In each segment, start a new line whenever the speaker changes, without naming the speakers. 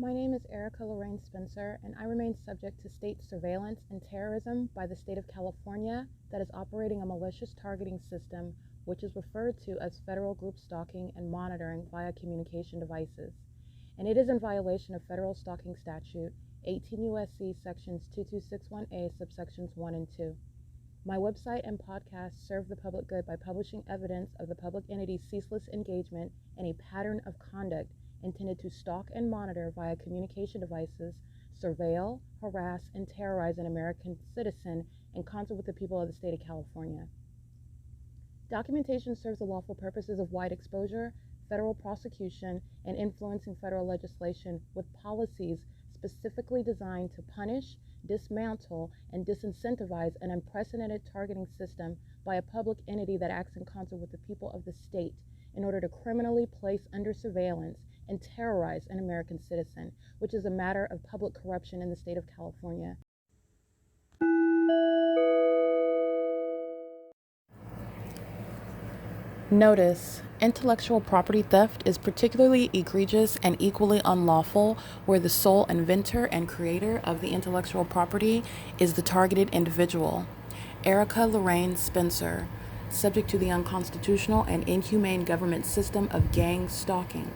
My name is Erica Lorraine Spencer, and I remain subject to state surveillance and terrorism by the state of California that is operating a malicious targeting system which is referred to as federal group stalking and monitoring via communication devices. And it is in violation of federal stalking statute 18 U.S.C. sections 2261A subsections 1 and 2. My website and podcast serve the public good by publishing evidence of the public entity's ceaseless engagement in a pattern of conduct intended to stalk and monitor via communication devices, surveil, harass, and terrorize an American citizen in concert with the people of the state of California. Documentation serves the lawful purposes of wide exposure, federal prosecution, and influencing federal legislation with policies specifically designed to punish, dismantle, and disincentivize an unprecedented targeting system by a public entity that acts in concert with the people of the state in order to criminally place under surveillance and terrorize an American citizen, which is a matter of public corruption in the state of California. Notice: intellectual property theft is particularly egregious and equally unlawful where the sole inventor and creator of the intellectual property is the targeted individual. Erica Lorraine Spencer, subject to the unconstitutional and inhumane government system of gang stalking,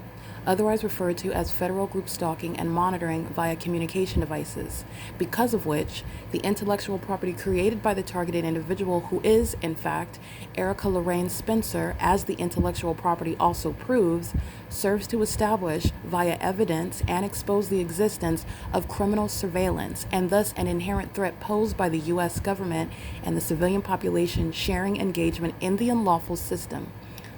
otherwise referred to as federal group stalking and monitoring via communication devices, because of which the intellectual property created by the targeted individual, who is, in fact, Erica Lorraine Spencer, as the intellectual property also proves, serves to establish via evidence and expose the existence of criminal surveillance and thus an inherent threat posed by the U.S. government and the civilian population sharing engagement in the unlawful system.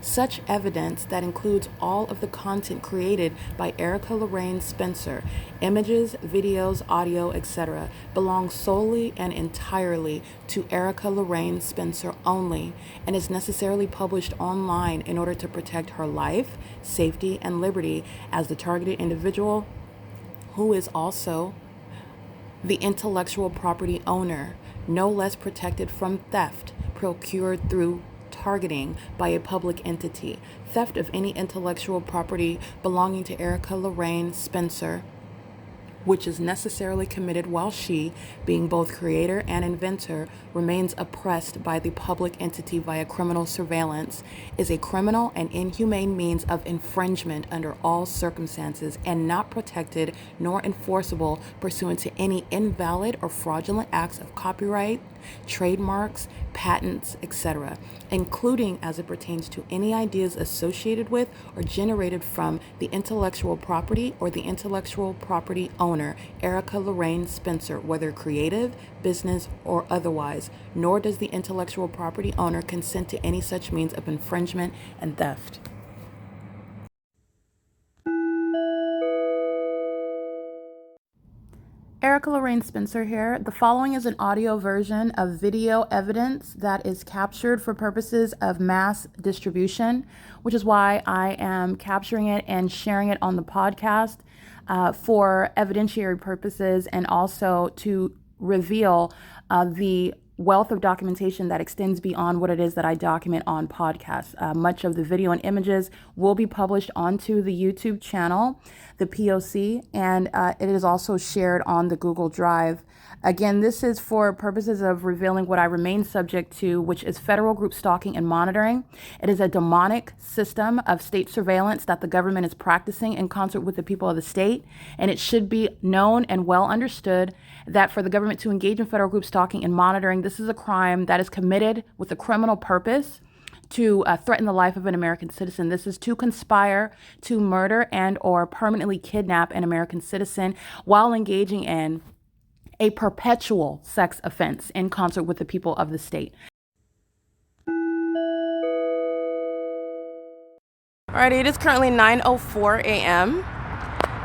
Such evidence that includes all of the content created by Erica Lorraine Spencer, images, videos, audio, etc., belongs solely and entirely to Erica Lorraine Spencer only and is necessarily published online in order to protect her life, safety, and liberty as the targeted individual, who is also the intellectual property owner, no less protected from theft procured through targeting by a public entity. Theft of any intellectual property belonging to Erica Lorraine Spencer, which is necessarily committed while she, being both creator and inventor, remains oppressed by the public entity via criminal surveillance, is a criminal and inhumane means of infringement under all circumstances and not protected nor enforceable pursuant to any invalid or fraudulent acts of copyright, trademarks, patents, etc., including as it pertains to any ideas associated with or generated from the intellectual property or the intellectual property owner, Erica Lorraine Spencer, whether creative, business, or otherwise, nor does the intellectual property owner consent to any such means of infringement and theft. Erica Lorraine Spencer here. The following is an audio version of video evidence that is captured for purposes of mass distribution, which is why I am capturing it and sharing it on the podcast for evidentiary purposes and also to reveal the wealth of documentation that extends beyond what it is that I document on podcasts. Much of the video and images will be published onto the YouTube channel, the P.O.C, and it is also shared on the Google Drive. Again, this is for purposes of revealing what I remain subject to, which is federal group stalking and monitoring. It is a demonic system of state surveillance that the government is practicing in concert with the people of the state, and it should be known and well understood that for the government to engage in federal group stalking and monitoring, this is a crime that is committed with a criminal purpose to threaten the life of an American citizen. This is to conspire to murder and or permanently kidnap an American citizen while engaging in a perpetual sex offense in concert with the people of the state. Alrighty, it is currently 9:04 a.m.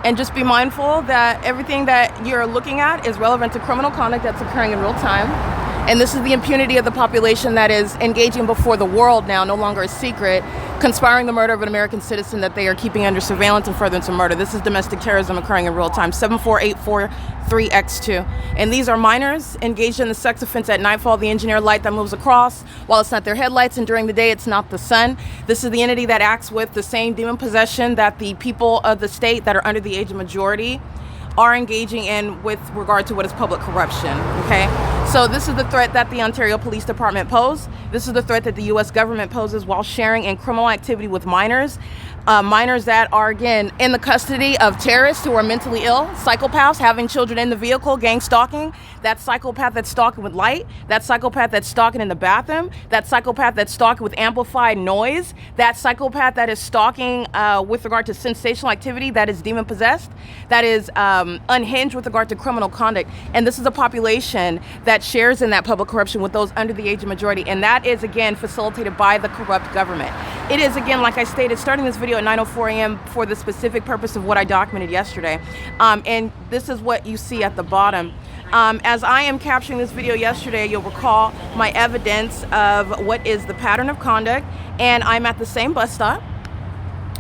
And just be mindful that everything that you're looking at is relevant to criminal conduct that's occurring in real time. And this is the impunity of the population that is engaging before the world now, no longer a secret, conspiring the murder of an American citizen that they are keeping under surveillance and furtherance of murder. This is domestic terrorism occurring in real time, 74843X2. And these are minors engaged in the sex offense at nightfall, the engineered light that moves across while it's not their headlights, and during the day it's not the sun. This is the entity that acts with the same demon possession that the people of the state that are under the age of majority are engaging in with regard to what is public corruption, okay? So this is the threat that the Ontario Police Department pose. This is the threat that the U.S. government poses while sharing in criminal activity with minors. Minors that are, again, in the custody of terrorists who are mentally ill, psychopaths, having children in the vehicle, gang stalking, that psychopath that's stalking with light, that psychopath that's stalking in the bathroom, that psychopath that's stalking with amplified noise, that psychopath that is stalking with regard to sensational activity that is demon-possessed, that is unhinged with regard to criminal conduct. And this is a population that shares in that public corruption with those under the age of majority, and that is, again, facilitated by the corrupt government. It is, again, like I stated, starting this video at 9:04 a.m. for the specific purpose of what I documented yesterday. And this is what you see at the bottom. As I am capturing this video yesterday, you'll recall my evidence of what is the pattern of conduct, and I'm at the same bus stop.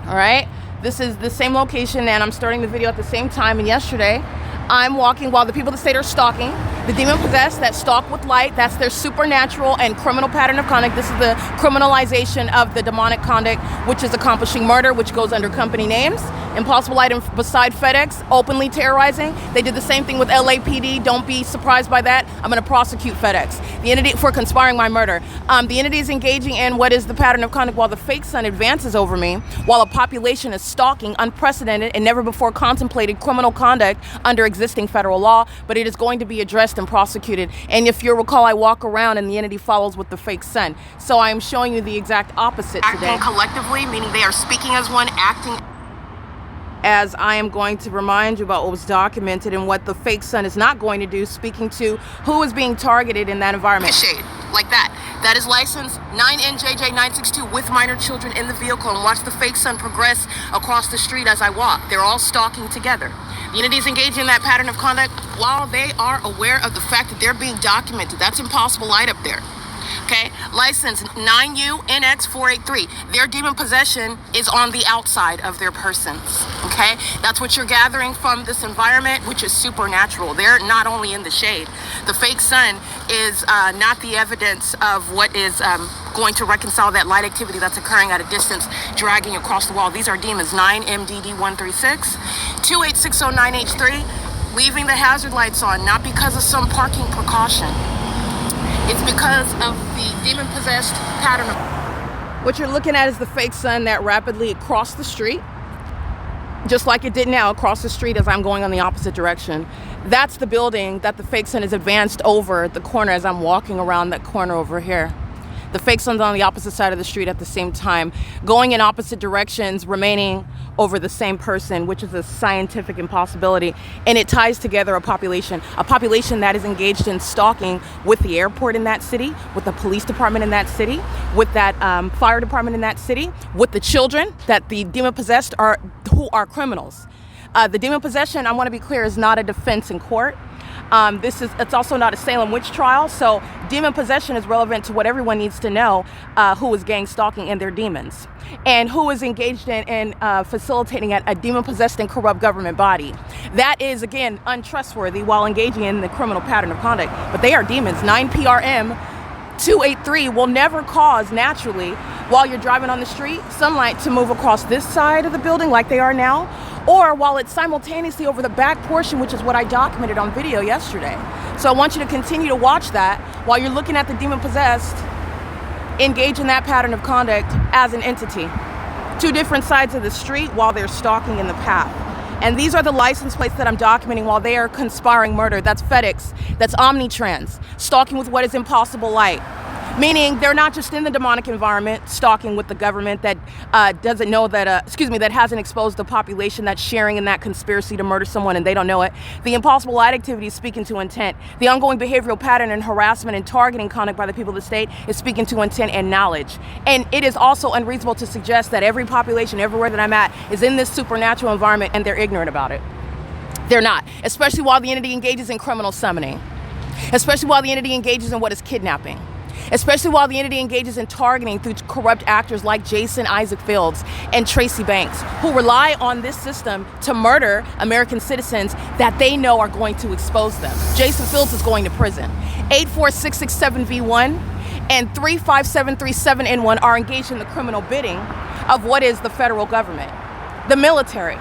All right, this is the same location, and I'm starting the video at the same time. And yesterday, I'm walking while the people of the state are stalking. The demon-possessed that stalk with light, that's their supernatural and criminal pattern of conduct. This is the criminalization of the demonic conduct, which is accomplishing murder, which goes under company names. Impossible item beside FedEx, openly terrorizing. They did the same thing with LAPD. Don't be surprised by that. I'm going to prosecute FedEx, the entity, for conspiring my murder. The entity is engaging in what is the pattern of conduct while the fake sun advances over me, while a population is stalking unprecedented and never before contemplated criminal conduct under existing federal law, but it is going to be addressed and prosecuted. And if you recall, I walk around and the entity follows with the fake sun. So I am showing you the exact opposite today. Acting collectively, meaning they are speaking as one, acting as I am going to remind you about what was documented and what the fake sun is not going to do, speaking to who is being targeted in that environment. Shade, like that. That is license 9NJJ962 with minor children in the vehicle, and watch the fake sun progress across the street as I walk. They're all stalking together. The entity is engaging in that pattern of conduct while they are aware of the fact that they're being documented. That's impossible light up there. Okay, license 9UNX483. Their demon possession is on the outside of their persons. Okay, that's what you're gathering from this environment, which is supernatural. They're not only in the shade. The fake sun is not the evidence of what is going to reconcile that light activity that's occurring at a distance, dragging across the wall. These are demons. 9MDD136, 28609H3, leaving the hazard lights on, not because of some parking precaution. It's because of the demon-possessed pattern. What you're looking at is the fake sun that rapidly crossed the street, just like it did now, across the street as I'm going on the opposite direction. That's the building that the fake sun has advanced over the corner as I'm walking around that corner over here. The fake sun's on the opposite side of the street at the same time, going in opposite directions, remaining over the same person, which is a scientific impossibility. And it ties together a population that is engaged in stalking with the airport in that city, with the police department in that city, with that fire department in that city, with the children that the demon-possessed are, who are criminals. The demon possession, I want to be clear, is not a defense in court. It's also not a Salem witch trial, so demon possession is relevant to what everyone needs to know, who is gang stalking and their demons, and who is engaged in facilitating a demon-possessed and corrupt government body. That is, again, untrustworthy while engaging in the criminal pattern of conduct, but they are demons. 9PRM283 will never cause, naturally, while you're driving on the street, sunlight to move across this side of the building like they are now, or while it's simultaneously over the back portion, which is what I documented on video yesterday. So I want you to continue to watch that while you're looking at the demon-possessed engage in that pattern of conduct as an entity. Two different sides of the street while they're stalking in the path. And these are the license plates that I'm documenting while they are conspiring murder. That's FedEx, that's Omnitrans, stalking with what is impossible light. Meaning they're not just in the demonic environment, stalking with the government that doesn't know that, that hasn't exposed the population that's sharing in that conspiracy to murder someone and they don't know it. The impossible light activity is speaking to intent. The ongoing behavioral pattern and harassment and targeting conduct by the people of the state is speaking to intent and knowledge. And it is also unreasonable to suggest that every population, everywhere that I'm at, is in this supernatural environment and they're ignorant about it. They're not, especially while the entity engages in criminal summoning. especially while the entity engages in what is kidnapping, especially while the entity engages in targeting through corrupt actors like Jason Isaac Fields and Tracy Banks, who rely on this system to murder American citizens that they know are going to expose them. Jason Fields is going to prison. 84667V1 and 35737N1 are engaged in the criminal bidding of what is the federal government, the military,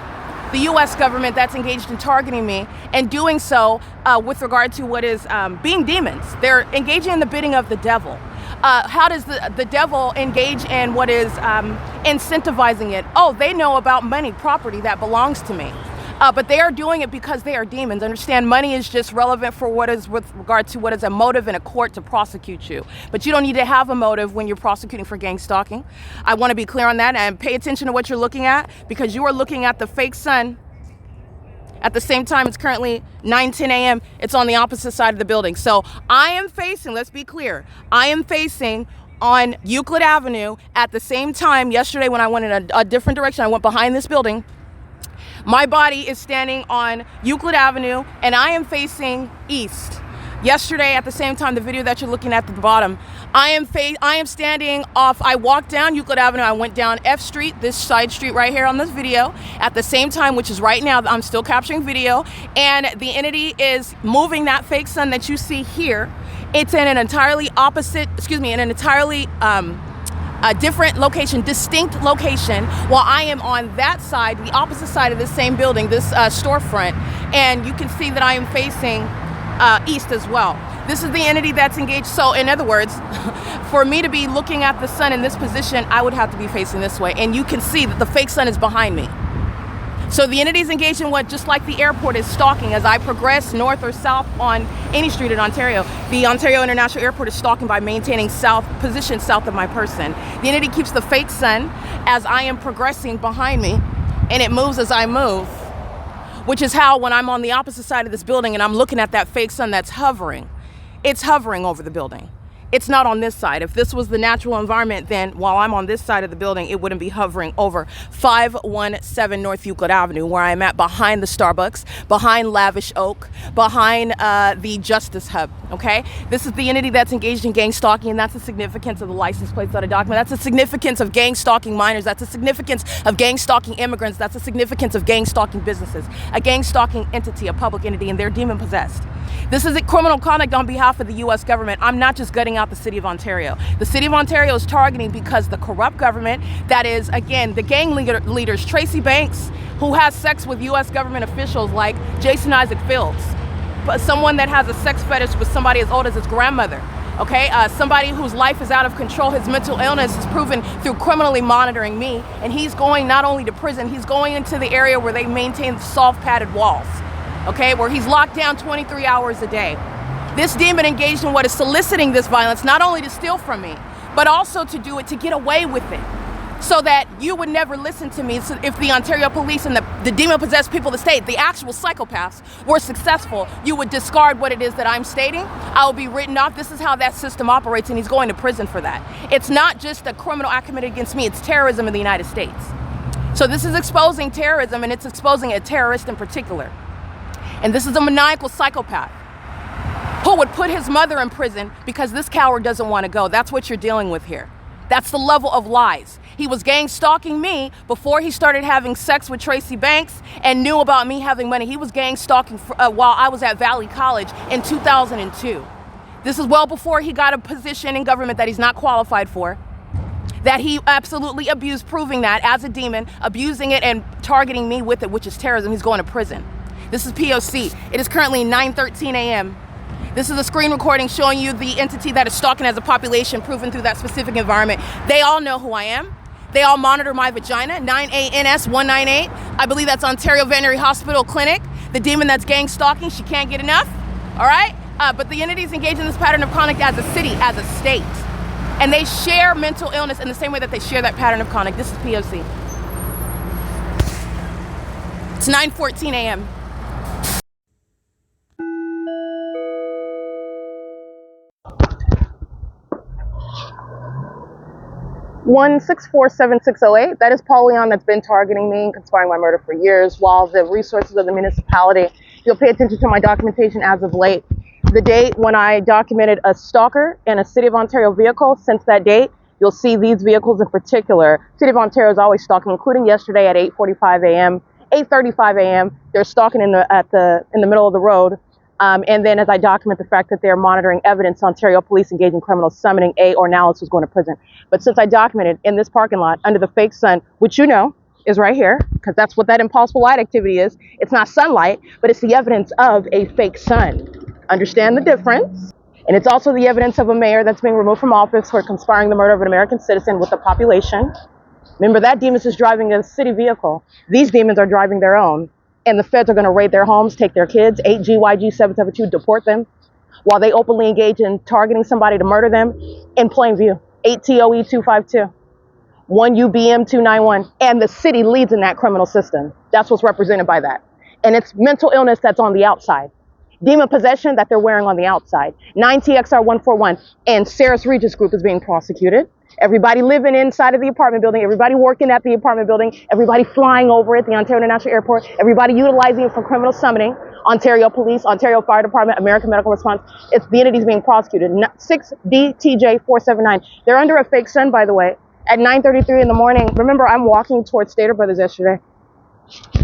the U.S. government that's engaged in targeting me and doing so with regard to what is being demons. They're engaging in the bidding of the devil. How does the devil engage in what is incentivizing it? Oh, they know about money, property that belongs to me. But they are doing it because they are demons. Understand, money is just relevant for what is with regard to what is a motive in a court to prosecute you. But you don't need to have a motive when you're prosecuting for gang stalking. I want to be clear on that, and pay attention to what you're looking at, because you are looking at the fake sun. At the same time, it's currently 9:10 a.m. It's on the opposite side of the building. So I am facing, let's be clear, I am facing on Euclid Avenue at the same time. Yesterday when I went in a different direction, I went behind this building. My body is standing on Euclid Avenue and I am facing east. Yesterday at the same time, the video that you're looking at the bottom, I am standing off. I walked down Euclid Avenue. I went down F Street, this side street right here on this video at the same time, which is right now. I'm still capturing video, and the entity is moving that fake sun that you see here. It's in an entirely opposite, in an entirely a different location, distinct location, while I am on that side, the opposite side of this same building, this storefront, and you can see that I am facing east as well. This is the entity that's engaged. So in other words, for me to be looking at the sun in this position, I would have to be facing this way, and you can see that the fake sun is behind me. So the entity is engaged in what, just like the airport, is stalking as I progress north or south on any street in Ontario. The Ontario International Airport is stalking by maintaining position south of my person. The entity keeps the fake sun as I am progressing behind me, and it moves as I move, which is how when I'm on the opposite side of this building and I'm looking at that fake sun that's hovering, it's hovering over the building. It's not on this side. If this was the natural environment, then while I'm on this side of the building, it wouldn't be hovering over 517 North Euclid Avenue, where I'm at, behind the Starbucks, behind Lavish Oak, behind the Justice Hub, okay? This is the entity that's engaged in gang stalking, and that's the significance of the license plates on a document. That's the significance of gang stalking minors. That's the significance of gang stalking immigrants. That's the significance of gang stalking businesses. A gang stalking entity, a public entity, and they're demon possessed. This is a criminal conduct on behalf of the U.S. government. I'm not just gutting out the city of Ontario. The city of Ontario is targeting because the corrupt government, that is, again, the gang leaders, Tracy Banks, who has sex with U.S. government officials like Jason Isaac Fields, someone that has a sex fetish with somebody as old as his grandmother. Okay, somebody whose life is out of control. His mental illness is proven through criminally monitoring me, and he's going not only to prison, he's going into the area where they maintain soft padded walls. Okay, where he's locked down 23 hours a day. This demon engaged in what is soliciting this violence, not only to steal from me, but also to do it to get away with it, so that you would never listen to me. So if the Ontario police and the demon-possessed people of the state, the actual psychopaths, were successful, you would discard what it is that I'm stating. I will be written off. This is how that system operates, and he's going to prison for that. It's not just a criminal act committed against me, it's terrorism in the United States. So this is exposing terrorism, and it's exposing a terrorist in particular. And this is a maniacal psychopath who would put his mother in prison because this coward doesn't want to go. That's what you're dealing with here. That's the level of lies. He was gang stalking me before he started having sex with Tracy Banks and knew about me having money. He was gang stalking while I was at Valley College in 2002. This is well before he got a position in government that he's not qualified for, that he absolutely abused, proving that as a demon, abusing it and targeting me with it, which is terrorism. He's going to prison. This is P.O.C. It is currently 9:13 a.m. This is a screen recording showing you the entity that is stalking as a population, proven through that specific environment. They all know who I am. They all monitor my vagina, 9ANS198. I believe that's Ontario Veterinary Hospital Clinic. The demon that's gang stalking, she can't get enough, all right? But the entities engage in this pattern of conduct as a city, as a state. And they share mental illness in the same way that they share that pattern of conduct. This is P.O.C. It's 9:14 a.m. 1647608. That is Paul Leon that's been targeting me and conspiring my murder for years. While the resources of the municipality, you'll pay attention to my documentation as of late,
the date when I documented a stalker in a City of Ontario vehicle. Since that date, you'll see these vehicles in particular. City of Ontario is always stalking, including yesterday at 8:45 a.m., 8:35 a.m. They're stalking in the middle of the road. And then as I document the fact that they're monitoring evidence, Ontario police engaging criminals summoning A or Alice was going to prison. But since I documented in this parking lot under the fake sun, which you know is right here, because that's what that impossible light activity is. It's not sunlight, but it's the evidence of a fake sun. Understand the difference? And it's also the evidence of a mayor that's being removed from office for conspiring the murder of an American citizen with the population. Remember, that demon is driving a city vehicle. These demons are driving their own. And the feds are going to raid their homes, take their kids, 8 GYG 772, deport them, while they openly engage in targeting somebody to murder them in plain view. 8 TOE 252, 1 UBM 291, and the city leads in that criminal system. That's what's represented by that. And it's mental illness that's on the outside. Demon possession that they're wearing on the outside. 9 TXR 141, and Sarah's Regis Group is being prosecuted. Everybody living inside of the apartment building, everybody working at the apartment building, everybody flying over it, the Ontario International Airport, everybody utilizing it for criminal summoning, Ontario Police, Ontario Fire Department, American Medical Response. It's the entities being prosecuted. 6DTJ 479. They're under a fake sun, by the way, at 9:33 in the morning. Remember, I'm walking towards Stater Brothers yesterday.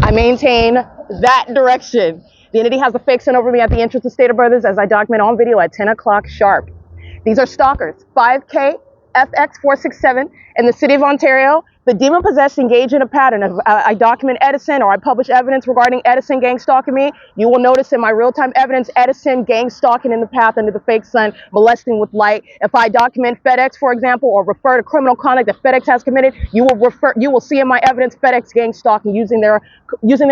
I maintain that direction. The entity has a fake sun over me at the entrance to Stater Brothers as I document on video at 10 o'clock sharp. These are stalkers. 5K FX467 in the City of Ontario. The demon-possessed engage in a pattern of I document Edison, or I publish evidence regarding Edison gang stalking me. You will notice in my real-time evidence, Edison gang stalking in the path under the fake sun, molesting with light. If I document FedEx, for example, or refer to criminal conduct that FedEx has committed, you will see in my evidence FedEx gang stalking using their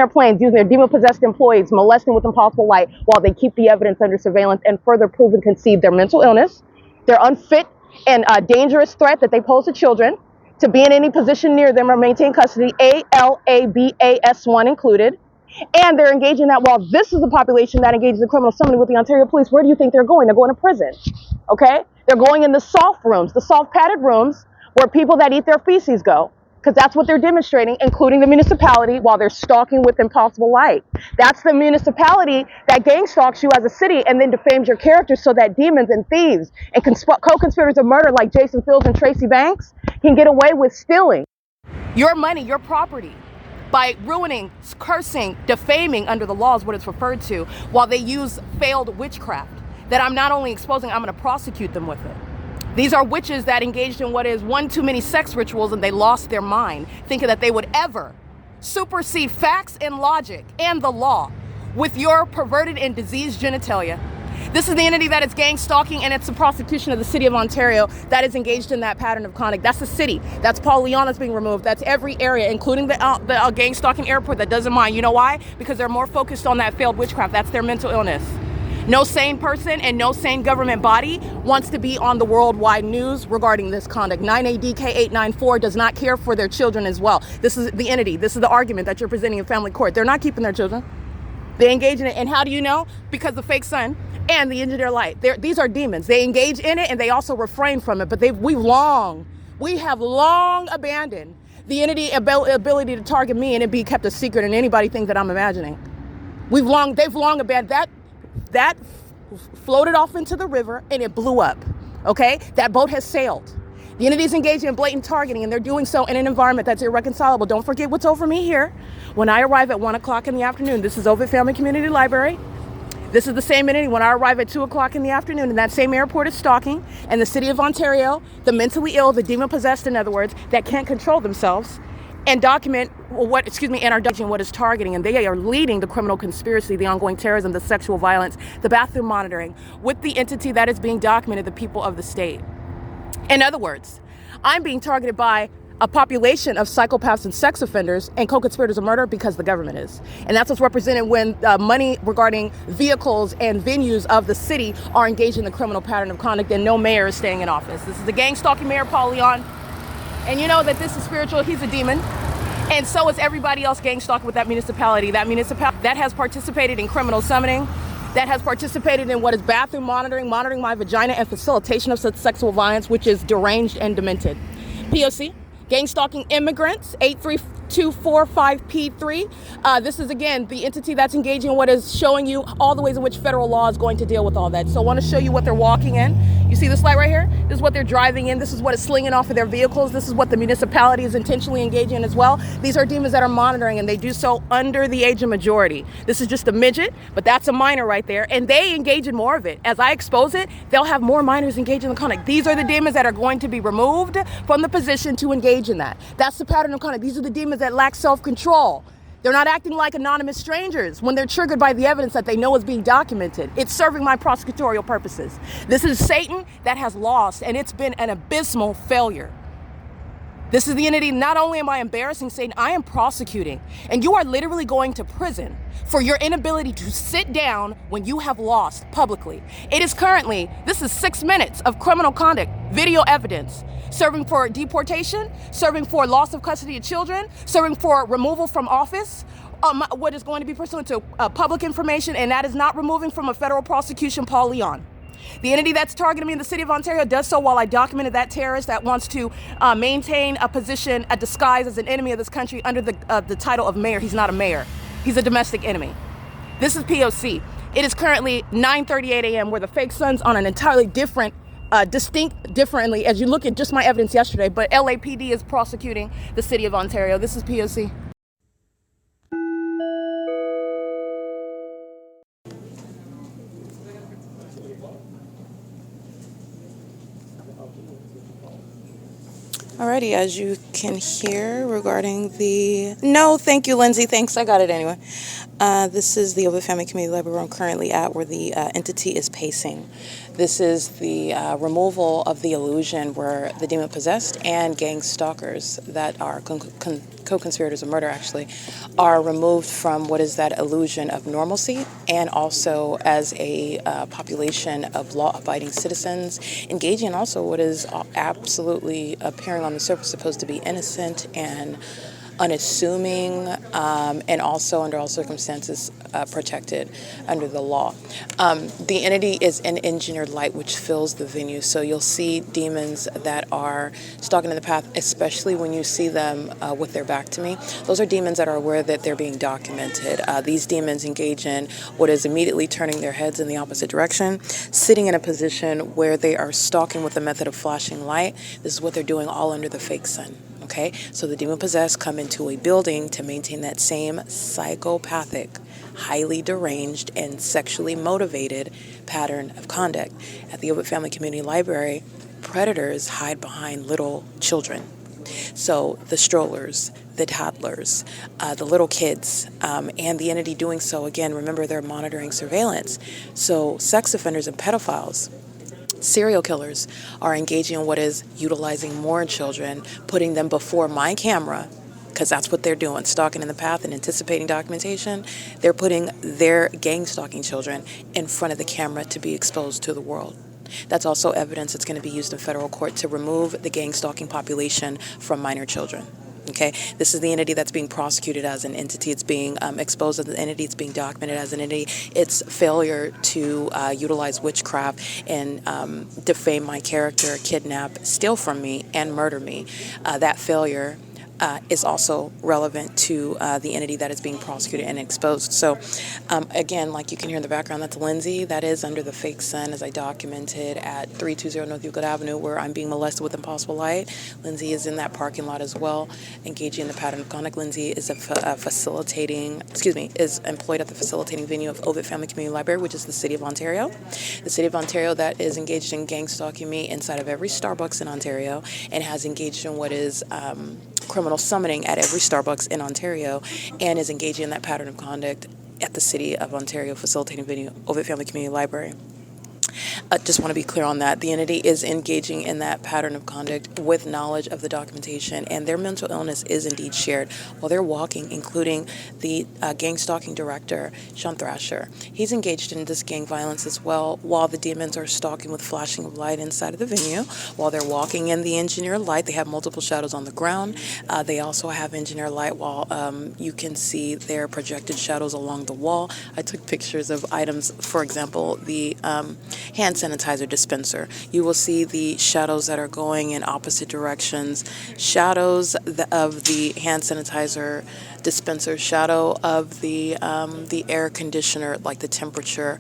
planes, using their demon-possessed employees, molesting with impossible light while they keep the evidence under surveillance and further prove and concede their mental illness, their unfit and dangerous threat that they pose to children, to be in any position near them or maintain custody, ALABAS1 included, and they're engaging that while this is the population that engages in criminal summoning with the Ontario Police. Where do you think they're going? They're going to prison, okay? They're going in the soft rooms, the soft padded rooms where people that eat their feces go, because that's what they're demonstrating, including the municipality, while they're stalking with impossible light. That's the municipality that gang stalks you as a city and then defames your character so that demons and thieves and co-conspirators of murder like Jason Fields and Tracy Banks can get away with stealing your money, your property, by ruining, cursing, defaming under the law is what it's referred to, while they use failed witchcraft that I'm not only exposing, I'm going to prosecute them with it. These are witches that engaged in what is one too many sex rituals, and they lost their mind, thinking that they would ever supersede facts and logic and the law with your perverted and diseased genitalia. This is the entity that is gang stalking, and it's the prosecution of the City of Ontario that is engaged in that pattern of conduct. That's the city. That's Paul Leon that's being removed. That's every area, including the gang stalking airport that doesn't mind. You know why? Because they're more focused on that failed witchcraft. That's their mental illness. No sane person and no sane government body wants to be on the worldwide news regarding this conduct. 9ADK894 does not care for their children as well. This is the entity. This is the argument that you're presenting in family court. They're not keeping their children. They engage in it. And how do you know? Because the fake sun and the engineer light. These are demons. They engage in it and they also refrain from it. But we have long abandoned the entity ability to target me and it be kept a secret and anybody think that I'm imagining. They've long abandoned that floated off into the river and it blew up. Okay? That boat has sailed. The entity is engaging in blatant targeting, and they're doing so in an environment that's irreconcilable. Don't forget what's over me here. When I arrive at 1 o'clock in the afternoon, this is OVITT Family Community Library. This is the same entity when I arrive at 2 o'clock in the afternoon, and that same airport is stalking, and the City of Ontario, the mentally ill, the demon-possessed, in other words, that can't control themselves, and document and are judging what is targeting, and they are leading the criminal conspiracy, the ongoing terrorism, the sexual violence, the bathroom monitoring, with the entity that is being documented, the people of the state. In other words, I'm being targeted by a population of psychopaths and sex offenders and co-conspirators of murder because the government is. And that's what's represented when money regarding vehicles and venues of the city are engaged in the criminal pattern of conduct and no mayor is staying in office. This is the gang stalking mayor, Paul Leon. And you know that this is spiritual, he's a demon. And so is everybody else gang stalking with that municipality. That municipality that has participated in criminal summoning, that has participated in what is bathroom monitoring my vagina, and facilitation of such sexual violence, which is deranged and demented. P.O.C. gang stalking immigrants, 832 8245P3. This is, again, the entity that's engaging in what is showing you all the ways in which federal law is going to deal with all that. So I want to show you what they're walking in. You see this light right here? This is what they're driving in. This is what is slinging off of their vehicles. This is what the municipality is intentionally engaging in as well. These are demons that are monitoring, and they do so under the age of majority. This is just a midget, but that's a minor right there, and they engage in more of it. As I expose it, they'll have more minors engage in the conduct. These are the demons that are going to be removed from the position to engage in that. That's the pattern of conduct. These are the demons that lack self-control. They're not acting like anonymous strangers when they're triggered by the evidence that they know is being documented. It's serving my prosecutorial purposes. This is Satan that has lost, and it's been an abysmal failure. This is the entity, not only am I embarrassing Satan, I am prosecuting. And you are literally going to prison for your inability to sit down when you have lost publicly. It is currently, this is 6 minutes of criminal conduct, video evidence, serving for deportation, serving for loss of custody of children, serving for removal from office, what is going to be pursuant to public information, and that is not removing from a federal prosecution, Paul Leon. The entity that's targeting me in the city of Ontario does so while I documented that terrorist that wants to maintain a position, a disguise as an enemy of this country under the title of mayor. He's not a mayor. He's a domestic enemy. This is P.O.C. It is currently 9:38 a.m. where the fake sun's on an entirely different, distinct differently as you look at just my evidence yesterday, but LAPD is prosecuting the city of Ontario. This is P.O.C. Alrighty, as you can hear regarding the... No, thank you, Lindsay. Thanks, I got it anyway. This is the OVITT Family Community Library I'm currently at, where the entity is pacing. This is the removal of the illusion where the demon-possessed and gang stalkers that are co-conspirators of murder, actually, are removed from what is that illusion of normalcy, and also as a population of law-abiding citizens, engaging in also what is absolutely appearing on the surface supposed to be innocent and unassuming, and also under all circumstances protected under the law. The entity is an engineered light which fills the venue, so you'll see demons that are stalking in the path, especially when you see them with their back to me. Those are demons that are aware that they're being documented. These demons engage in what is immediately turning their heads in the opposite direction, sitting in a position where they are stalking with the method of flashing light. This is what they're doing all under the fake sun. Okay, so the demon-possessed come into a building to maintain that same psychopathic, highly deranged, and sexually motivated pattern of conduct. At the OVITT Family Community Library, predators hide behind little children. So the strollers, the toddlers, the little kids, and the entity doing so, again, remember they're monitoring surveillance. So sex offenders and pedophiles, serial killers are engaging in what is utilizing more children, putting them before my camera, because that's what they're doing, stalking in the path and anticipating documentation. They're putting their gang stalking children in front of the camera to be exposed to the world. That's also evidence that's going to be used in federal court to remove the gang stalking population from minor children. Okay, this is the entity that's being prosecuted as an entity. It's being exposed as an entity. It's being documented as an entity. Its failure to utilize witchcraft and defame my character, kidnap, steal from me, and murder me. That failure is also relevant to the entity that is being prosecuted and exposed. So again, like you can hear in the background, that's Lindsay. That is under the fake sun, as I documented at 320 North Euclid Avenue, where I'm being molested with impossible light. Lindsay is in that parking lot as well, engaging in the pattern of conduct. Lindsay is is employed at the facilitating venue of OVITT Family Community Library, which is the City of Ontario. The City of Ontario that is engaged in gang stalking me inside of every Starbucks in Ontario, and has engaged in what is criminal summoning at every Starbucks in Ontario, and is engaging in that pattern of conduct at the City of Ontario facilitating venue, OVITT Family Community Library. Just want to be clear on that. The entity is engaging in that pattern of conduct with knowledge of the documentation, and their mental illness is indeed shared while they're walking, including the gang stalking director, Sean Thrasher. He's engaged in this gang violence as well, while the demons are stalking with flashing of light inside of the venue. While they're walking in the engineer light, they have multiple shadows on the ground. They also have engineer light while you can see their projected shadows along the wall. I took pictures of items, for example, the
hand sanitizer dispenser. You will see the shadows that are going in opposite directions, shadows of the hand sanitizer dispenser, shadow of the air conditioner, like the temperature.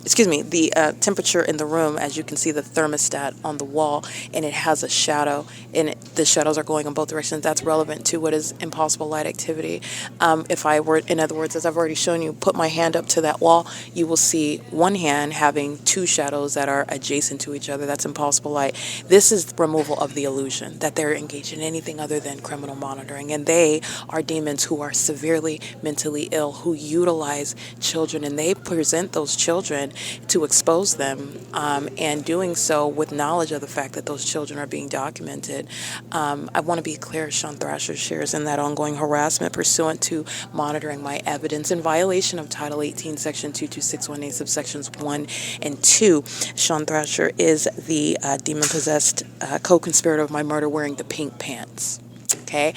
The temperature in the room, as you can see the thermostat on the wall, and it has a shadow, and the shadows are going in both directions. That's relevant to what is impossible light activity. If I were, in other words, as I've already shown you, put my hand up to that wall, you will see one hand having two shadows that are adjacent to each other. That's impossible light. This is removal of the illusion that they're engaged in anything other than criminal monitoring, and they are demons who are severely mentally ill, who utilize children, and they present those children to expose them, and doing so with knowledge of the fact that those children are being documented. I want to be clear, Sean Thrasher shares in that ongoing harassment pursuant to monitoring my evidence in violation of Title 18, Section 22618, subsections 1 and 2. Sean Thrasher is the demon-possessed co-conspirator of my murder wearing the pink pants. Okay,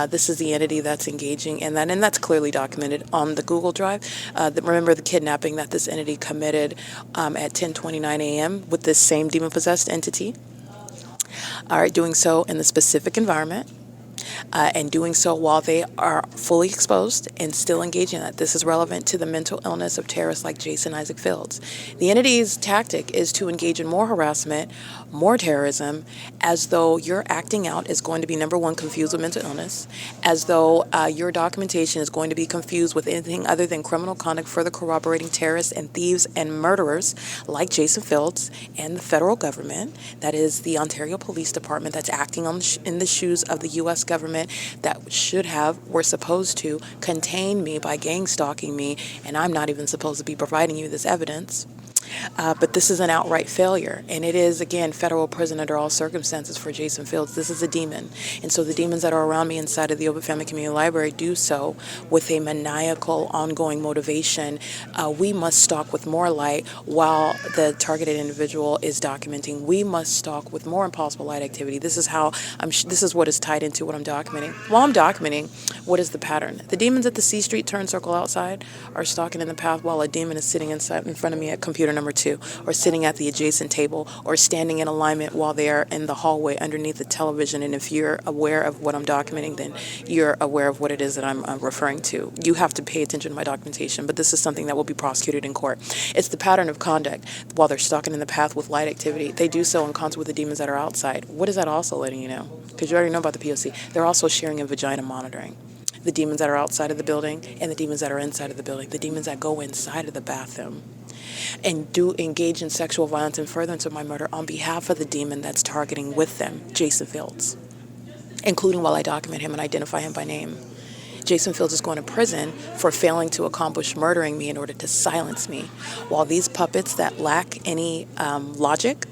this is the entity that's engaging in that, and that's clearly documented on the Google Drive. Remember the kidnapping that this entity committed at 10:29 a.m. with this same demon-possessed entity. All right, doing so in the specific environment. And doing so while they are fully exposed and still engaging in that. This is relevant to the mental illness of terrorists like Jason Isaac Fields. The entity's tactic is to engage in more harassment, more terrorism, as though your acting out is going to be, number one, confused with mental illness, as though your documentation is going to be confused with anything other than criminal conduct, further corroborating terrorists and thieves and murderers like Jason Fields and the federal government, that is the Ontario Police Department, that's acting in the shoes of the U.S. government that were supposed to contain me by gang stalking me, and I'm not even supposed to be providing you this evidence. But this is an outright failure, and it is, again, federal prison under all circumstances for Jason Fields. This is a demon, and so the demons that are around me inside of the OVITT Family Community Library do so with a maniacal, ongoing motivation. We must stalk with more light while the targeted individual is documenting. We must stalk with more impossible light activity. This is how this is what is tied into what I'm documenting. While I'm documenting, what is the pattern? The demons at the C Street turn circle outside are stalking in the path while a demon is sitting in front of me at computer number 2, or sitting at the adjacent table, or standing in alignment while they are in the hallway underneath the television. And if you're aware of what I'm documenting, then you're aware of what it is that I'm referring to. You have to pay attention to my documentation, but this is something that will be prosecuted in court. It's the pattern of conduct while they're stalking in the path with light activity. They do so in concert with the demons that are outside. What is that also letting you know? Because you already know about the P.O.C. They're also sharing in vagina monitoring. The demons that are outside of the building and the demons that are inside of the building, the demons that go inside of the bathroom and do engage in sexual violence and furtherance of my murder on behalf of the demon that's targeting with them, Jason Fields, including while I document him and identify him by name. Jason Fields is going to prison for failing to accomplish murdering me in order to silence me, while these puppets that lack any logic,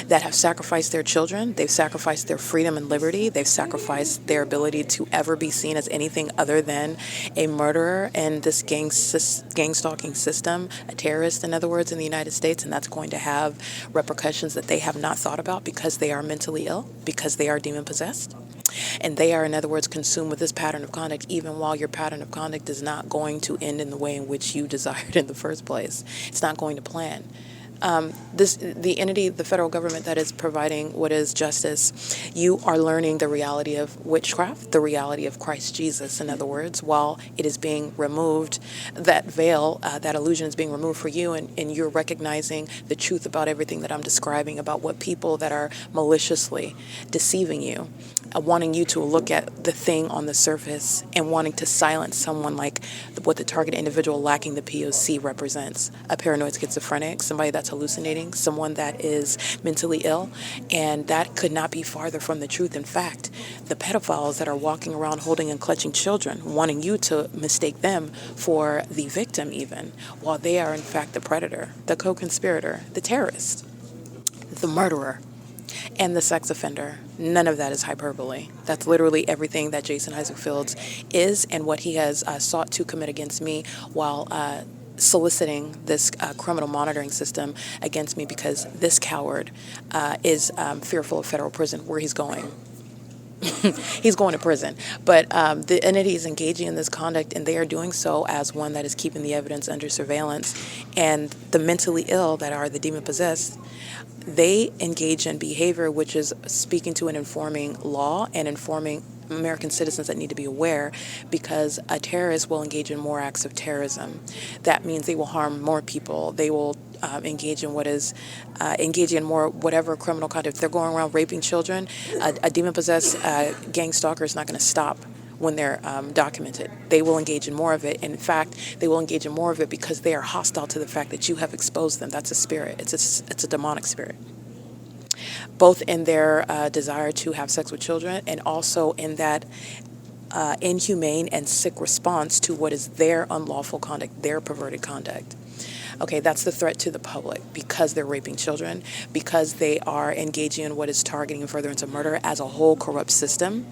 that have sacrificed their children, they've sacrificed their freedom and liberty, they've sacrificed their ability to ever be seen as anything other than a murderer and this gang stalking system, a terrorist, in other words, in the United States, and that's going to have repercussions that they have not thought about because they are mentally ill, because they are demon-possessed. And they are, in other words, consumed with this pattern of conduct, even while your pattern of conduct is not going to end in the way in which you desired in the first place. It's not going to plan. The entity, the federal government that is providing what is justice, you are learning the reality of witchcraft, the reality of Christ Jesus, in other words, while it is being removed, that veil, that illusion is being removed for you, and you're recognizing the truth about everything that I'm describing, about what people that are maliciously deceiving you, wanting you to look at the thing on the surface and wanting to silence someone like what the target individual lacking the P.O.C. represents, a paranoid schizophrenic, somebody that's hallucinating, someone that is mentally ill, and that could not be farther from the truth. In fact, the pedophiles that are walking around holding and clutching children, wanting you to mistake them for the victim even, while they are in fact the predator, the co-conspirator, the terrorist, the murderer, and the sex offender. None of that is hyperbole. That's literally everything that Jason Isaac Fields is and what he has sought to commit against me while soliciting this criminal monitoring system against me, because this coward is fearful of federal prison where he's going. He's going to prison. But the entity is engaging in this conduct, and they are doing so as one that is keeping the evidence under surveillance. And the mentally ill that are the demon-possessed, they engage in behavior which is speaking to and informing law and informing American citizens that need to be aware, because a terrorist will engage in more acts of terrorism. That means they will harm more people. They will engage in engaging in more whatever criminal conduct. If they're going around raping children, a demon-possessed gang stalker is not going to stop when they're documented. They will engage in more of it. And in fact, they will engage in more of it because they are hostile to the fact that you have exposed them. That's a spirit. It's a demonic spirit, both in their desire to have sex with children and also in that inhumane and sick response to what is their unlawful conduct, their perverted conduct. Okay, that's the threat to the public, because they're raping children, because they are engaging in what is targeting and furtherance of murder as a whole corrupt system.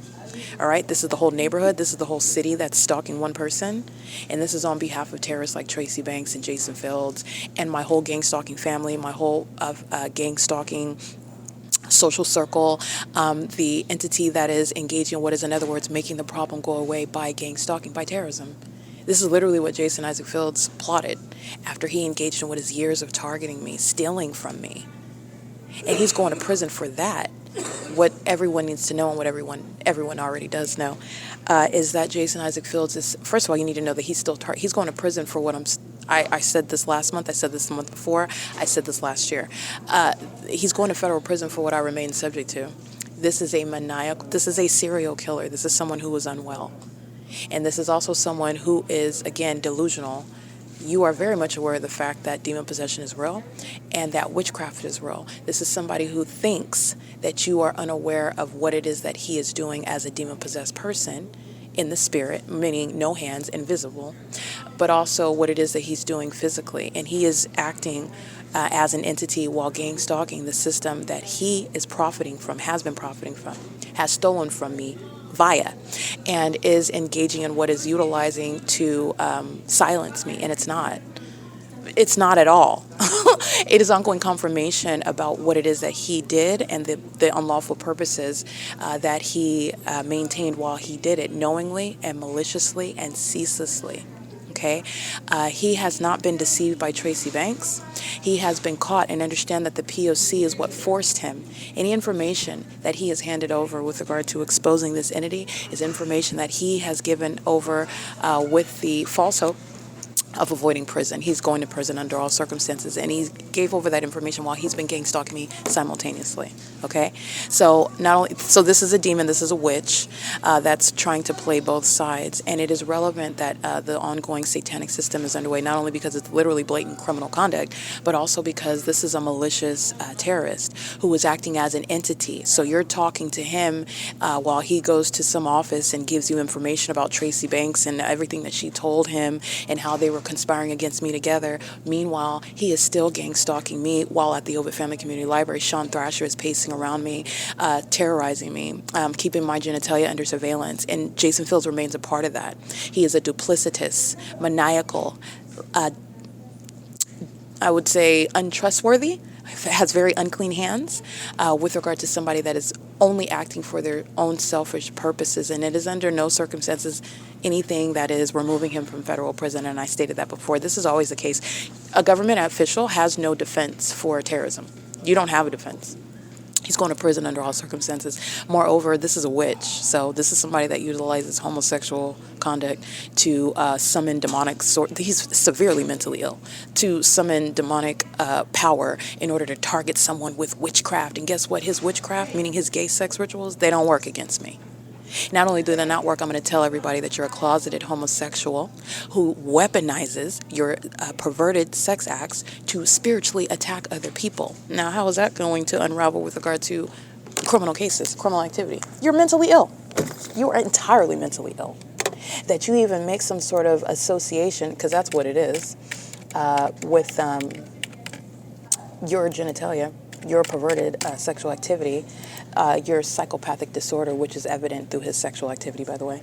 All right, this is the whole neighborhood, this is the whole city that's stalking one person, and this is on behalf of terrorists like Tracy Banks and Jason Fields and my whole gang stalking family, my whole gang stalking social circle, the entity that is engaging in what is, in other words, making the problem go away by gang stalking, by terrorism. This is literally what Jason Isaac Fields plotted after he engaged in what is years of targeting me, stealing from me. And he's going to prison for that. What everyone needs to know, and what everyone already does know, is that Jason Isaac Fields is, first of all, you need to know that he's going to prison for what I said this last month, I said this the month before, I said this last year. He's going to federal prison for what I remain subject to. This is a serial killer. This is someone who was unwell. And this is also someone who is, again, delusional. You are very much aware of the fact that demon possession is real and that witchcraft is real. This is somebody who thinks that you are unaware of what it is that he is doing as a demon-possessed person in the spirit, meaning no hands, invisible, but also what it is that he's doing physically. And he is acting as an entity while gang stalking the system that he is profiting from, has been profiting from, has stolen from me via, and is engaging in what is utilizing to silence me. And it's not at all. It is ongoing confirmation about what it is that he did and the unlawful purposes that he maintained while he did it, knowingly and maliciously and ceaselessly. Okay, he has not been deceived by Tracy Banks. He has been caught, and understand that the P.O.C. is what forced him. Any information that he has handed over with regard to exposing this entity is information that he has given over with the false hope of avoiding prison. He's going to prison under all circumstances, and he gave over that information while he's been gang stalking me simultaneously. Okay, so this is a demon, this is a witch that's trying to play both sides, and it is relevant that the ongoing satanic system is underway, not only because it's literally blatant criminal conduct, but also because this is a malicious terrorist who is acting as an entity. So you're talking to him while he goes to some office and gives you information about Tracy Banks and everything that she told him and how they were conspiring against me together. Meanwhile, he is still gang stalking me while at the OVITT Family Community Library. Sean Thrasher is pacing around me, terrorizing me, keeping my genitalia under surveillance, and Jason Fields remains a part of that. He is a duplicitous, maniacal, I would say untrustworthy, has very unclean hands with regard to somebody that is only acting for their own selfish purposes, and it is under no circumstances anything that is removing him from federal prison. And I stated that before. This is always the case. A government official has no defense for terrorism. You don't have a defense. He's going to prison under all circumstances. Moreover, this is a witch, so this is somebody that utilizes homosexual conduct to summon demonic he's severely mentally ill, to summon demonic power in order to target someone with witchcraft. And guess what? His witchcraft, meaning his gay sex rituals, they don't work against me. Not only do they not work, I'm going to tell everybody that you're a closeted homosexual who weaponizes your perverted sex acts to spiritually attack other people. Now, how is that going to unravel with regard to criminal cases, criminal activity? You're mentally ill. You are entirely mentally ill. That you even make some sort of association, because that's what it is, with your genitalia, your perverted sexual activity, your psychopathic disorder, which is evident through his sexual activity, by the way,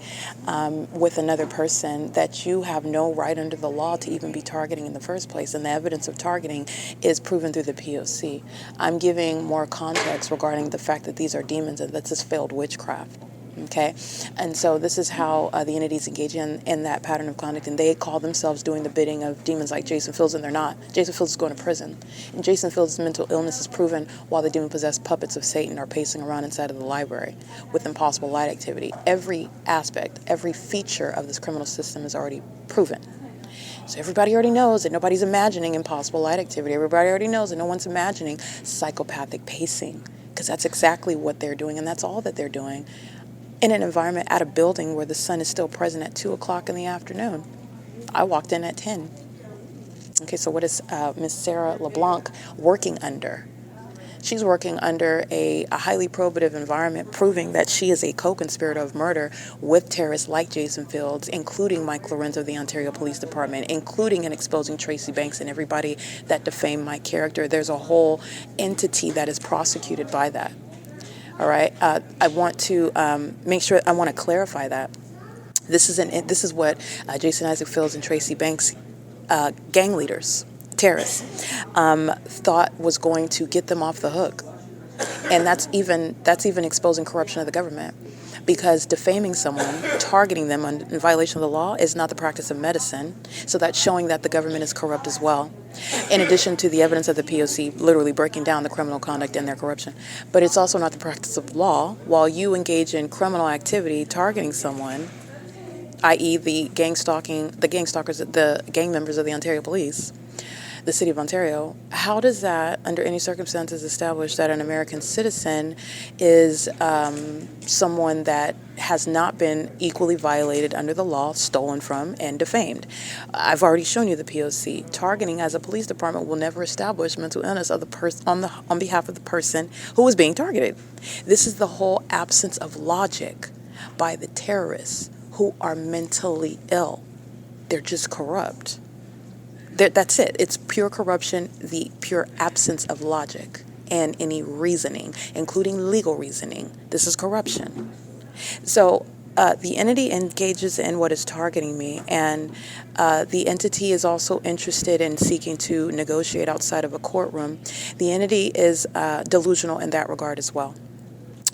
with another person that you have no right under the law to even be targeting in the first place. And the evidence of targeting is proven through the P.O.C. I'm giving more context regarding the fact that these are demons and that's just failed witchcraft. Okay, and so this is how the entities engage in that pattern of conduct, and they call themselves doing the bidding of demons like Jason Fields, and they're not. Jason Fields is going to prison, and Jason Fields' mental illness is proven while the demon-possessed puppets of Satan are pacing around inside of the library with impossible light activity. Every aspect, every feature of this criminal system is already proven. So everybody already knows that nobody's imagining impossible light activity. Everybody already knows that no one's imagining psychopathic pacing, because that's exactly what they're doing, and that's all that they're doing in an environment at a building where the sun is still present at 2 o'clock in the afternoon. I walked in at 10. Okay, so what is Miss Sarah LeBlanc working under? She's working under a highly probative environment, proving that she is a co-conspirator of murder with terrorists like Jason Fields, including Mike LORENZ of the Ontario Police Department, including in exposing Tracy Banks and everybody that defamed my character. There's a whole entity that is prosecuted by that. All right. I want to make sure. I want to clarify that this is what Jason Isaac Fields and Tracy Banks, gang leaders, terrorists, thought was going to get them off the hook, and that's even exposing corruption of the government. Because defaming someone, targeting them in violation of the law is not the practice of medicine. So that's showing that the government is corrupt as well. In addition to the evidence of the P.O.C. literally breaking down the criminal conduct and their corruption. But it's also not the practice of law. While you engage in criminal activity targeting someone, i.e. the gang stalkers, the gang members of the Ontario Police, the City of Ontario, how does that, under any circumstances, establish that an American citizen is someone that has not been equally violated under the law, stolen from, and defamed? I've already shown you the P.O.C. Targeting as a police department will never establish mental illness of the person on behalf of the person who is being targeted. This is the whole absence of logic by the terrorists who are mentally ill. They're just corrupt. That's it. It's pure corruption, the pure absence of logic and any reasoning, including legal reasoning. This is corruption. So the entity engages in what is targeting me, and the entity is also interested in seeking to negotiate outside of a courtroom. The entity is delusional in that regard as well.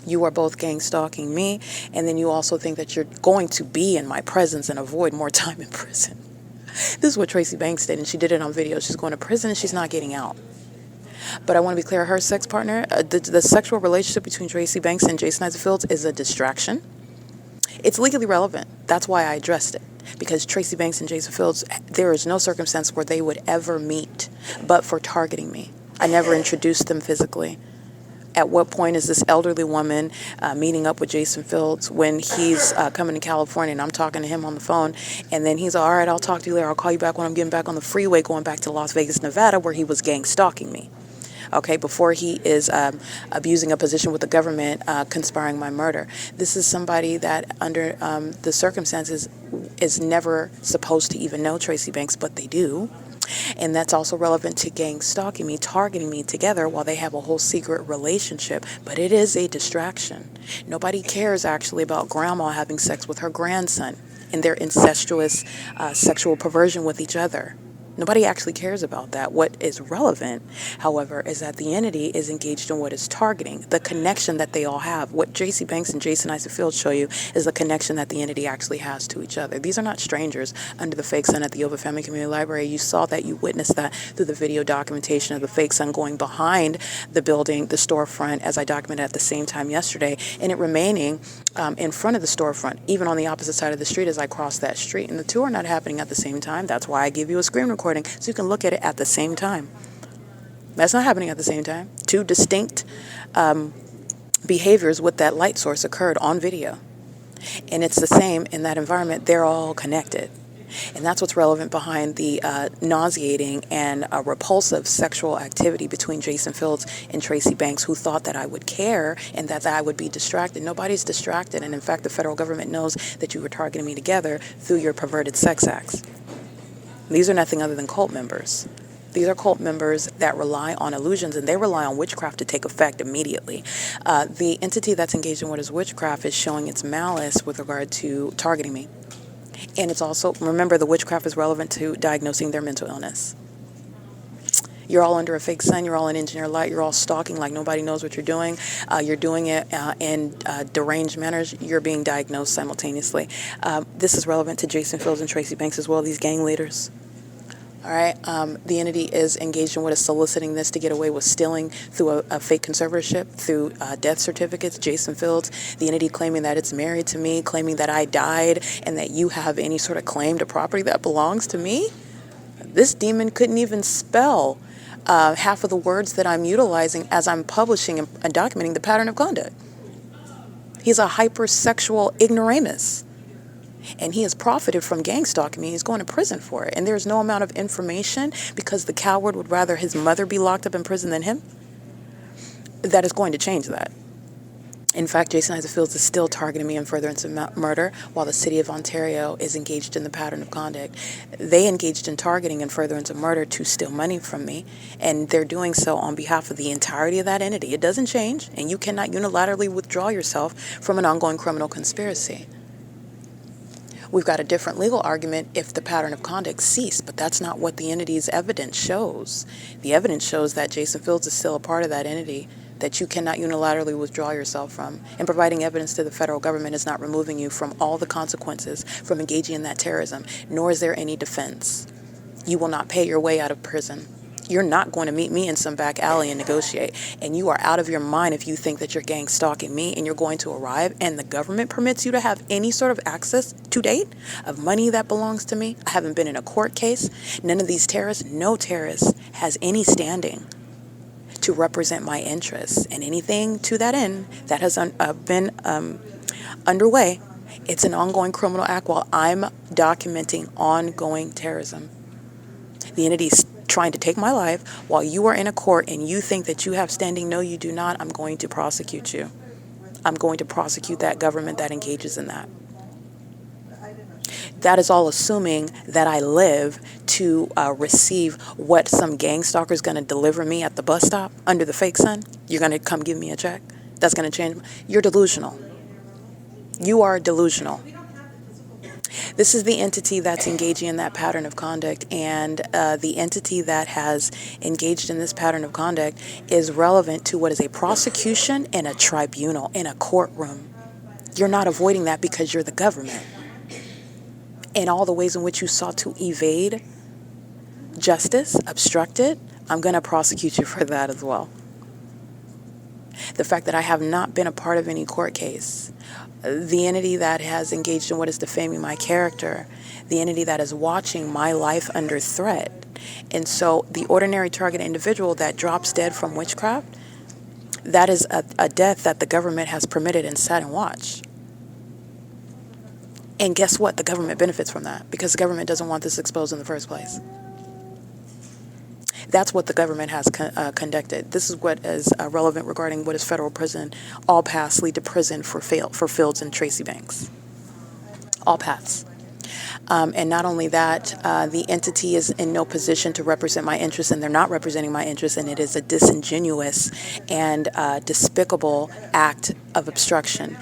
You are both gang stalking me, and then you also think that you're going to be in my presence and avoid more time in prison. This is what Tracy Banks did, and she did it on video. She's going to prison, and she's not getting out. But I want to be clear, her sex partner, the sexual relationship between Tracy Banks and Jason Isaac Fields is a distraction. It's legally relevant. That's why I addressed it. Because Tracy Banks and Jason Fields, there is no circumstance where they would ever meet but for targeting me. I never introduced them physically. At what point is this elderly woman meeting up with Jason Fields when he's coming to California, and I'm talking to him on the phone, and then he's all right, I'll talk to you later. I'll call you back when I'm getting back on the freeway going back to Las Vegas, Nevada, where he was gang stalking me. Okay, before he is abusing a position with the government, conspiring my murder. This is somebody that under the circumstances is never supposed to even know Tracy Banks, but they do. And that's also relevant to gang stalking me, targeting me together while they have a whole secret relationship. But it is a distraction. Nobody cares actually about grandma having sex with her grandson and their incestuous sexual perversion with each other. Nobody actually cares about that. What is relevant, however, is that the entity is engaged in what is targeting, the connection that they all have. What Tracy Banks and Jason Isaac Fields show you is the connection that the entity actually has to each other. These are not strangers under the fake sun at the OVITT Family Community Library. You saw that, you witnessed that through the video documentation of the fake sun going behind the building, the storefront, as I documented at the same time yesterday, and it remaining in front of the storefront, even on the opposite side of the street as I crossed that street. And the two are not happening at the same time. That's why I give you a screen recording so you can look at it at the same time. That's not happening at the same time. Two distinct behaviors with that light source occurred on video. And it's the same in that environment. They're all connected. And that's what's relevant behind the nauseating and repulsive sexual activity between Jason Fields and Tracy Banks, who thought that I would care and that I would be distracted. Nobody's distracted. And in fact, the federal government knows that you were targeting me together through your perverted sex acts. These are nothing other than cult members. These are cult members that rely on illusions, and they rely on witchcraft to take effect immediately. The entity that's engaged in what is witchcraft is showing its malice with regard to targeting me. And it's also, remember, the witchcraft is relevant to diagnosing their mental illness. You're all under a fake sun. You're all in engineer light. You're all stalking like nobody knows what you're doing. You're doing it in deranged manners. You're being diagnosed simultaneously. This is relevant to Jason Fields and Tracy Banks as well, these gang leaders. All right. The entity is engaged in what is soliciting this to get away with stealing through a fake conservatorship, through death certificates. Jason Fields, the entity claiming that it's married to me, claiming that I died, and that you have any sort of claim to property that belongs to me. This demon couldn't even spell half of the words that I'm utilizing as I'm publishing and documenting the pattern of conduct. He's a hypersexual ignoramus. And he has profited from gang stalking me. He's going to prison for it. And there's no amount of information, because the coward would rather his mother be locked up in prison than him, that is going to change that. In fact, Jason Isaac Fields is still targeting me in furtherance of murder, while the city of Ontario is engaged in the pattern of conduct. They engaged in targeting and furtherance of murder to steal money from me, and they're doing so on behalf of the entirety of that entity. It doesn't change, and you cannot unilaterally withdraw yourself from an ongoing criminal conspiracy. We've got a different legal argument if the pattern of conduct ceased, but that's not what the entity's evidence shows. The evidence shows that Jason Fields is still a part of that entity, that you cannot unilaterally withdraw yourself from. And providing evidence to the federal government is not removing you from all the consequences from engaging in that terrorism, nor is there any defense. You will not pay your way out of prison. You're not going to meet me in some back alley and negotiate. And you are out of your mind if you think that you're gang stalking me and you're going to arrive and the government permits you to have any sort of access to date of money that belongs to me. I haven't been in a court case. None of these terrorists, no terrorist has any standing to represent my interests. And anything to that end that has been underway, it's an ongoing criminal act while I'm documenting ongoing terrorism. The entity's trying to take my life while you are in a court and you think that you have standing. No, you do not. I'm going to prosecute you. I'm going to prosecute that government that engages in that. That is all assuming that I live to receive what some gang stalker is going to deliver me at the bus stop under the fake sun. You're going to come give me a check. That's going to change. You're delusional. You are delusional. This is the entity that's engaging in that pattern of conduct, and the entity that has engaged in this pattern of conduct is relevant to what is a prosecution in a tribunal, in a courtroom. You're not avoiding that because you're the government. In all the ways in which you sought to evade justice, obstruct it, I'm going to prosecute you for that as well. The fact that I have not been a part of any court case, the entity that has engaged in what is defaming my character, the entity that is watching my life under threat. And so the ordinary target individual that drops dead from witchcraft, that is a death that the government has permitted and sat and watched. And guess what? The government benefits from that because the government doesn't want this exposed in the first place. That's what the government has conducted. This is what is relevant regarding what is federal prison. All paths lead to prison for Fields and Tracy Banks. All paths. And not only that, the entity is in no position to represent my interests, and they're not representing my interests, and it is a disingenuous and despicable act of obstruction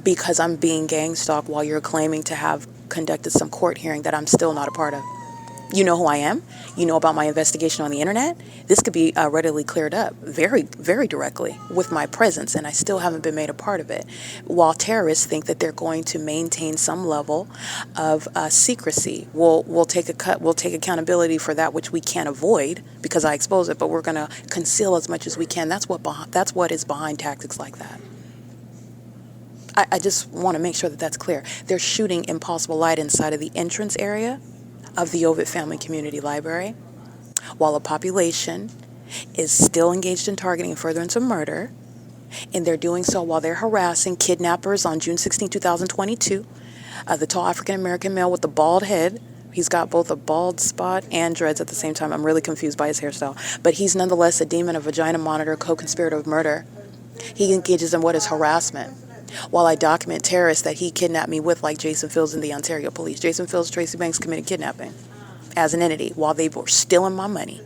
because I'm being gang stalked while you're claiming to have conducted some court hearing that I'm still not a part of. You know who I am. You know about my investigation on the internet. This could be readily cleared up very, very directly with my presence, and I still haven't been made a part of it. While terrorists think that they're going to maintain some level of secrecy, we'll take accountability for that which we can't avoid because I expose it, but we're going to conceal as much as we can. That's what is behind tactics like that. I just want to make sure that that's clear. They're shooting impossible light inside of the entrance area of the OVITT Family Community Library, while a population is still engaged in targeting and furtherance of murder, and they're doing so while they're harassing kidnappers on June 16, 2022. The tall African-American male with the bald head, he's got both a bald spot and dreads at the same time. I'm really confused by his hairstyle, but he's nonetheless a demon, a vagina monitor, co-conspirator of murder. He engages in what is harassment, while I document terrorists that he kidnapped me with, like Jason Fields and the Ontario Police. Jason Fields, Tracy Banks committed kidnapping as an entity while they were stealing my money,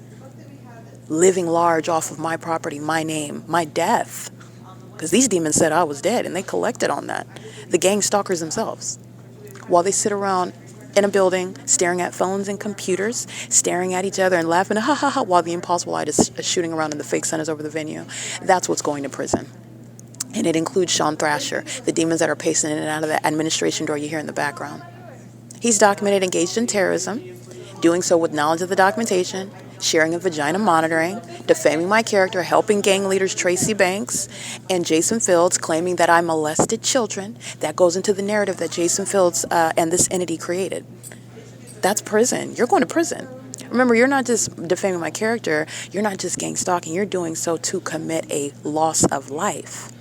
living large off of my property, my name, my death. Because these demons said I was dead, and they collected on that. The gang stalkers themselves. While they sit around in a building, staring at phones and computers, staring at each other and laughing, ha ha ha, while the impossible light is shooting around and the fake sun is over the venue. That's what's going to prison. And it includes Sean Thrasher, the demons that are pacing in and out of the administration door you hear in the background. He's documented engaged in terrorism, doing so with knowledge of the documentation, sharing of vagina monitoring, defaming my character, helping gang leaders Tracy Banks and Jason Fields, claiming that I molested children. That goes into the narrative that Jason Fields and this entity created. That's prison. You're going to prison. Remember, you're not just defaming my character. You're not just gang stalking. You're doing so to commit a loss of life.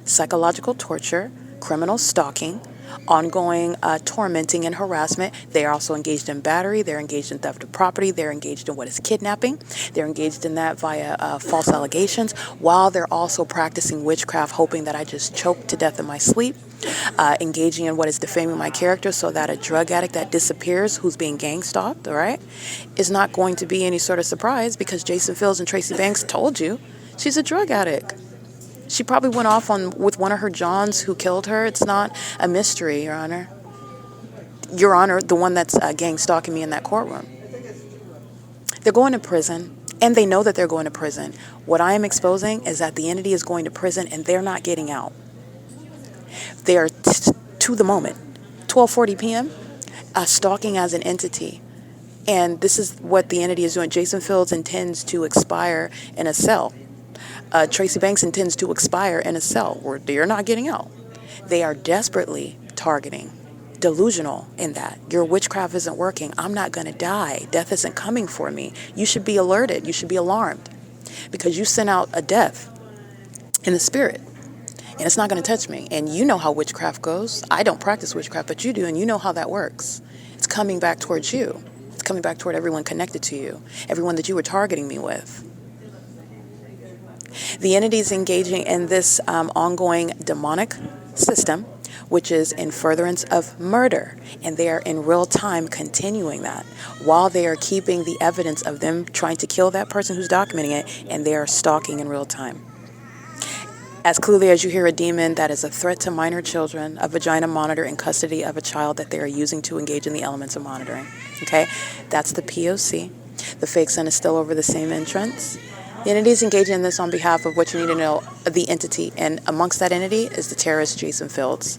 Psychological torture, criminal stalking, ongoing tormenting and harassment. They are also engaged in battery. They're engaged in theft of property. They're engaged in what is kidnapping. They're engaged in that via false allegations, while they're also practicing witchcraft, hoping that I just choke to death in my sleep, engaging in what is defaming my character so that a drug addict that disappears, who's being gang stalked, all right, is not going to be any sort of surprise because Jason Fields and Tracy Banks told you she's a drug addict. She probably went off with one of her Johns who killed her. It's not a mystery, Your Honor. Your Honor, the one that's gang stalking me in that courtroom. They're going to prison, and they know that they're going to prison. What I am exposing is that the entity is going to prison, and they're not getting out. They are, to the moment, 12:40 p.m., stalking as an entity. And this is what the entity is doing. Jason Fields intends to expire in a cell. Tracy Banks intends to expire in a cell where they're not getting out. They are desperately targeting, delusional in that. Your witchcraft isn't working. I'm not going to die. Death isn't coming for me. You should be alerted. You should be alarmed because you sent out a death in the spirit and it's not going to touch me. And you know how witchcraft goes. I don't practice witchcraft, but you do, and you know how that works. It's coming back towards you. It's coming back toward everyone connected to you, everyone that you were targeting me with. The entity is engaging in this ongoing demonic system, which is in furtherance of murder. And they are in real time continuing that while they are keeping the evidence of them trying to kill that person who's documenting it, and they are stalking in real time. As clearly as you hear a demon that is a threat to minor children, a vagina monitor in custody of a child that they are using to engage in the elements of monitoring. Okay, that's the P.O.C. The fake sun is still over the same entrance. The entity is engaging in this on behalf of what you need to know, the entity. And amongst that entity is the terrorist Jason Fields,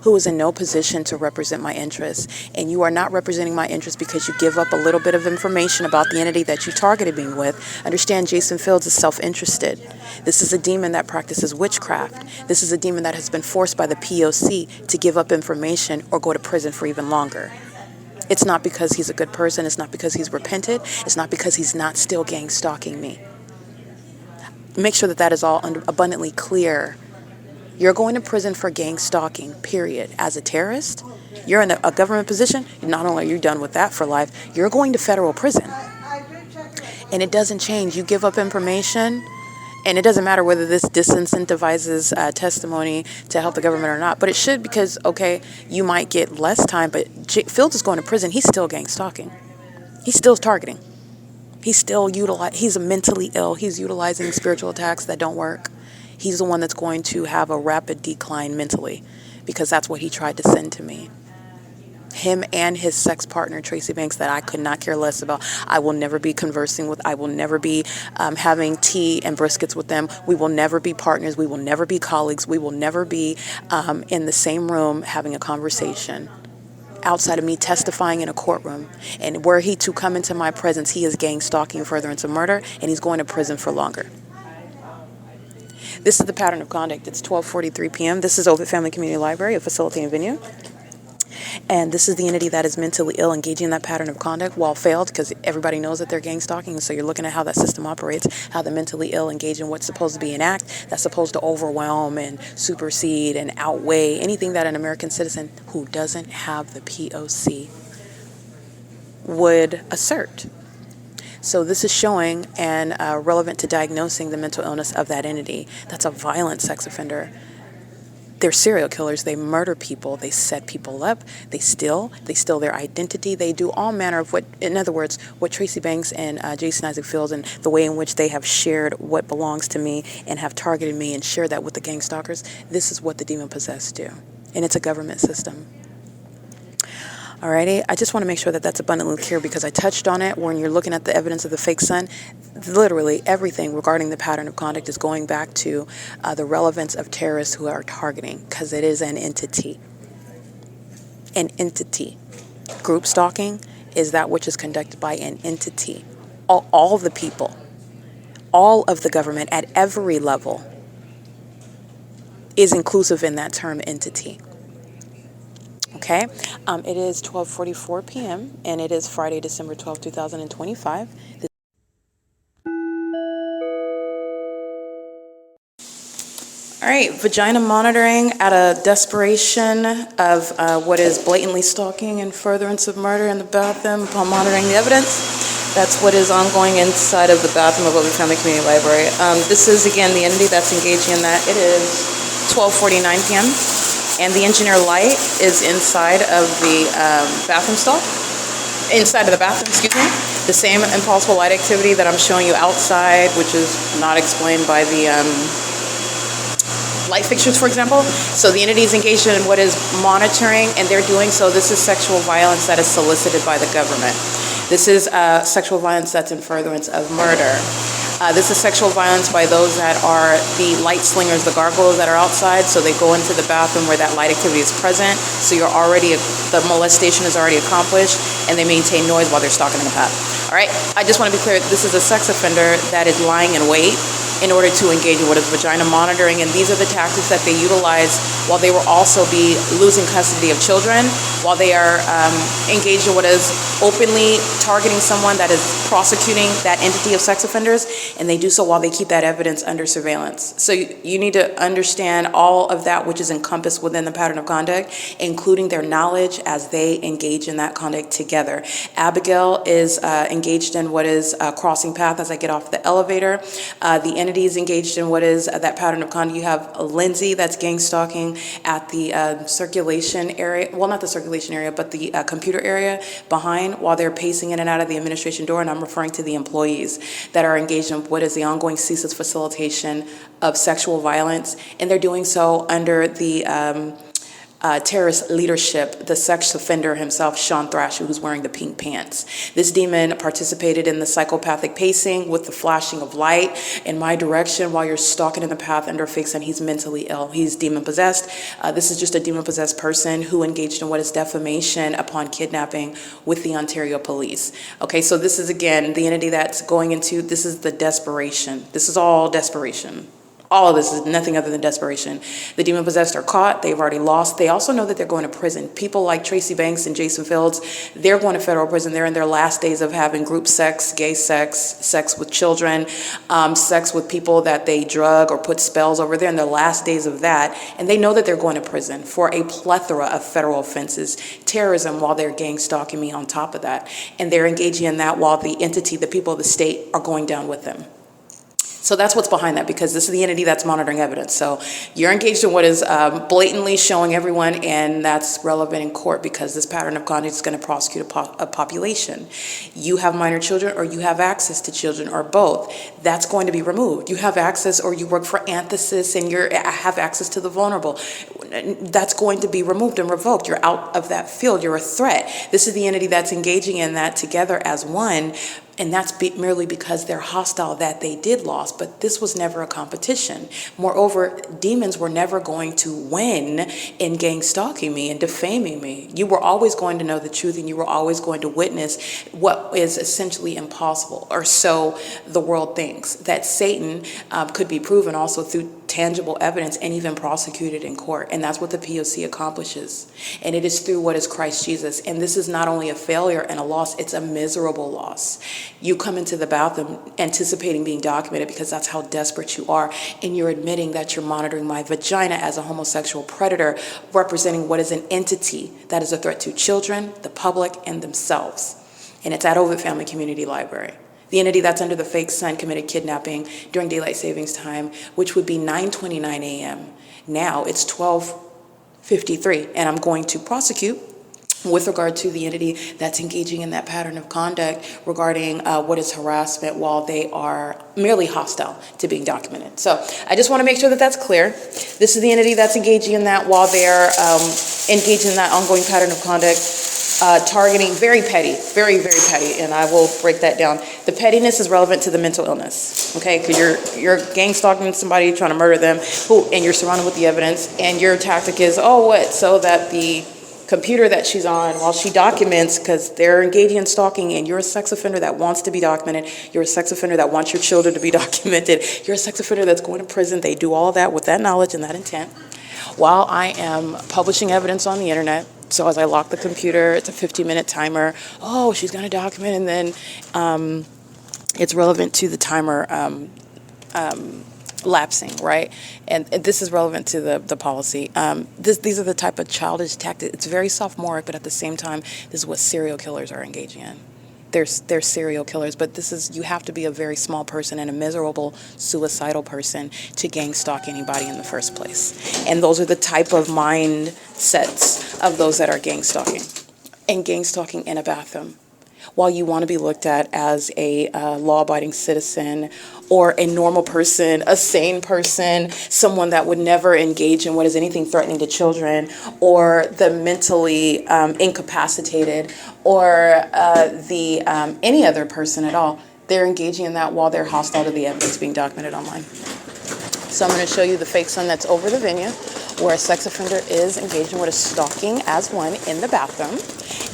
who is in no position to represent my interests. And you are not representing my interests because you give up a little bit of information about the entity that you targeted me with. Understand, Jason Fields is self-interested. This is a demon that practices witchcraft. This is a demon that has been forced by the P.O.C. to give up information or go to prison for even longer. It's not because he's a good person. It's not because he's repented. It's not because he's not still gang stalking me. Make sure that that is all abundantly clear. You're going to prison for gang stalking, period. As a terrorist, you're in a government position. Not only are you done with that for life, you're going to federal prison. And it doesn't change. You give up information, and it doesn't matter whether this disincentivizes testimony to help the government or not. But it should, because, okay, you might get less time, but Fields is going to prison. He's still gang stalking. He's still targeting. He's still he's mentally ill. He's utilizing spiritual attacks that don't work. He's the one that's going to have a rapid decline mentally because that's what he tried to send to me. Him and his sex partner, Tracy Banks, that I could not care less about. I will never be conversing with. I will never be having tea and briskets with them. We will never be partners. We will never be colleagues. We will never be in the same room having a conversation. Outside of me testifying in a courtroom, and were he to come into my presence, he is gang stalking furtherance of murder, and he's going to prison for longer. This is the pattern of conduct. It's 12:43 p.m. This is OVITT Family Community Library, a facilitating venue. And this is the entity that is mentally ill, engaging in that pattern of conduct while failed, because everybody knows that they're gang stalking. So you're looking at how that system operates, how the mentally ill engage in what's supposed to be an act that's supposed to overwhelm and supersede and outweigh anything that an American citizen who doesn't have the P.O.C. would assert. So this is showing and relevant to diagnosing the mental illness of that entity. That's a violent sex offender. They're serial killers. They murder people. They set people up. They steal their identity. They do all manner of what, in other words, what Tracy Banks and Jason Isaac Fields, and the way in which they have shared what belongs to me and have targeted me and shared that with the gang stalkers. This is what the demon possessed do. And it's a government system. Alrighty, I just want to make sure that that's abundantly clear because I touched on it when you're looking at the evidence of the fake sun. Literally everything regarding the pattern of conduct is going back to the relevance of terrorists who are targeting, because it is an entity. An entity. Group stalking is that which is conducted by an entity. All the people, all of the government at every level is inclusive in that term entity. Okay, it is 12:44 p.m. and it is Friday, December 12, 2025. All right, vagina monitoring out of desperation of what is blatantly stalking and furtherance of murder in the bathroom upon monitoring the evidence. That's what is ongoing inside of the bathroom of OVITT Family Community Library. This is, again, the entity that's engaging in that. It is 12:49 p.m. and the engineer light is inside of the bathroom stall. Inside of the bathroom, excuse me. The same impossible light activity that I'm showing you outside, which is not explained by the light fixtures, for example. So the entity is engaged in what is monitoring, and they're doing so. This is sexual violence that is solicited by the government. This is sexual violence that's in furtherance of murder. This is sexual violence by those that are the light slingers, the gargoyles that are outside. So they go into the bathroom where that light activity is present. So the molestation is already accomplished, and they maintain noise while they're stalking in the path. All right, I just want to be clear. This is a sex offender that is lying in wait in order to engage in what is vagina monitoring, and these are the tactics that they utilize while they will also be losing custody of children, while they are engaged in what is openly targeting someone that is prosecuting that entity of sex offenders, and they do so while they keep that evidence under surveillance. So you need to understand all of that which is encompassed within the pattern of conduct, including their knowledge as they engage in that conduct together. Abigail is engaged in what is crossing path as I get off the elevator. The entity is engaged in what is that pattern of conduct. You have Lindsay that's gang stalking at the circulation area, well, not the circulation area, but the computer area behind while they're pacing in and out of the administration door, and I'm referring to the employees that are engaged in what is the ongoing CEASELESS facilitation of sexual violence, and they're doing so under the terrorist leadership, the sex offender himself, Sean Thrasher, who's wearing the pink pants. This demon participated in the psychopathic pacing with the flashing of light in my direction while you're stalking in the path under fake sun. He's mentally ill. He's demon-possessed. This is just a demon-possessed person who engaged in what is defamation upon kidnapping with the Ontario police. Okay, so this is, again, the entity that's going into, this is the desperation. This is all desperation. All of this is nothing other than desperation. The demon-possessed are caught. They've already lost. They also know that they're going to prison. People like Tracy Banks and Jason Fields, they're going to federal prison. They're in their last days of having group sex, gay sex, sex with children, sex with people that they drug or put spells over. They're in their last days of that, and they know that they're going to prison for a plethora of federal offenses, terrorism, while they're gang stalking me on top of that. And they're engaging in that while the entity, the people of the state, are going down with them. So that's what's behind that, because this is the entity that's monitoring evidence. So you're engaged in what is blatantly showing everyone, and that's relevant in court because this pattern of conduct is going to prosecute a population. You have minor children, or you have access to children, or both. That's going to be removed. You have access, or you work for ANTCORRUPT and you have access to the vulnerable. That's going to be removed and revoked. You're out of that field. You're a threat. This is the entity that's engaging in that together as one. And that's merely because they're hostile that they did lost, but this was never a competition. Moreover, demons were never going to win in gang stalking me and defaming me. You were always going to know the truth, and you were always going to witness what is essentially impossible, or so the world thinks, that Satan could be proven also through tangible evidence and even prosecuted in court. And that's what the P.O.C. accomplishes. And it is through what is Christ Jesus. And this is not only a failure and a loss, it's a miserable loss. You come into the bathroom anticipating being documented because that's how desperate you are. And you're admitting that you're monitoring my vagina as a homosexual predator, representing what is an entity that is a threat to children, the public, and themselves. And it's at OVITT Family Community Library. The entity that's under the fake sun committed kidnapping during daylight savings time, which would be 9:29 a.m. Now it's 12:53, and I'm going to prosecute with regard to the entity that's engaging in that pattern of conduct regarding what is harassment while they are merely hostile to being documented. So I just want to make sure that that's clear. This is the entity that's engaging in that while they're engaged in that ongoing pattern of conduct targeting, very petty, very, very petty, and I will break that down. The pettiness is relevant to the mental illness, okay? Because you're gang stalking somebody, trying to murder them, and you're surrounded with the evidence, and your tactic is, oh, what? So that the computer that she's on while she documents, because they're engaging in stalking, and you're a sex offender that wants to be documented, you're a sex offender that wants your children to be documented, you're a sex offender that's going to prison. They do all of that with that knowledge and that intent, while I am publishing evidence on the internet. So as I lock the computer, it's a 15-minute timer. Oh, she's going to document, and then it's relevant to the timer lapsing, right? And this is relevant to the policy. These are the type of childish tactics. It's very sophomoric, but at the same time, this is what serial killers are engaging in. They're serial killers, but you have to be a very small person and a miserable, suicidal person to gang stalk anybody in the first place. And those are the type of mindsets of those that are gang stalking. And gang stalking in a bathroom. While you want to be looked at as a law-abiding citizen or a normal person, a sane person, someone that would never engage in what is anything threatening to children, or the mentally incapacitated, or any other person at all, they're engaging in that while they're hostile to the evidence being documented online. So I'm going to show you the fake sun that's over the venue, where a sex offender is engaging with a stalking as one in the bathroom,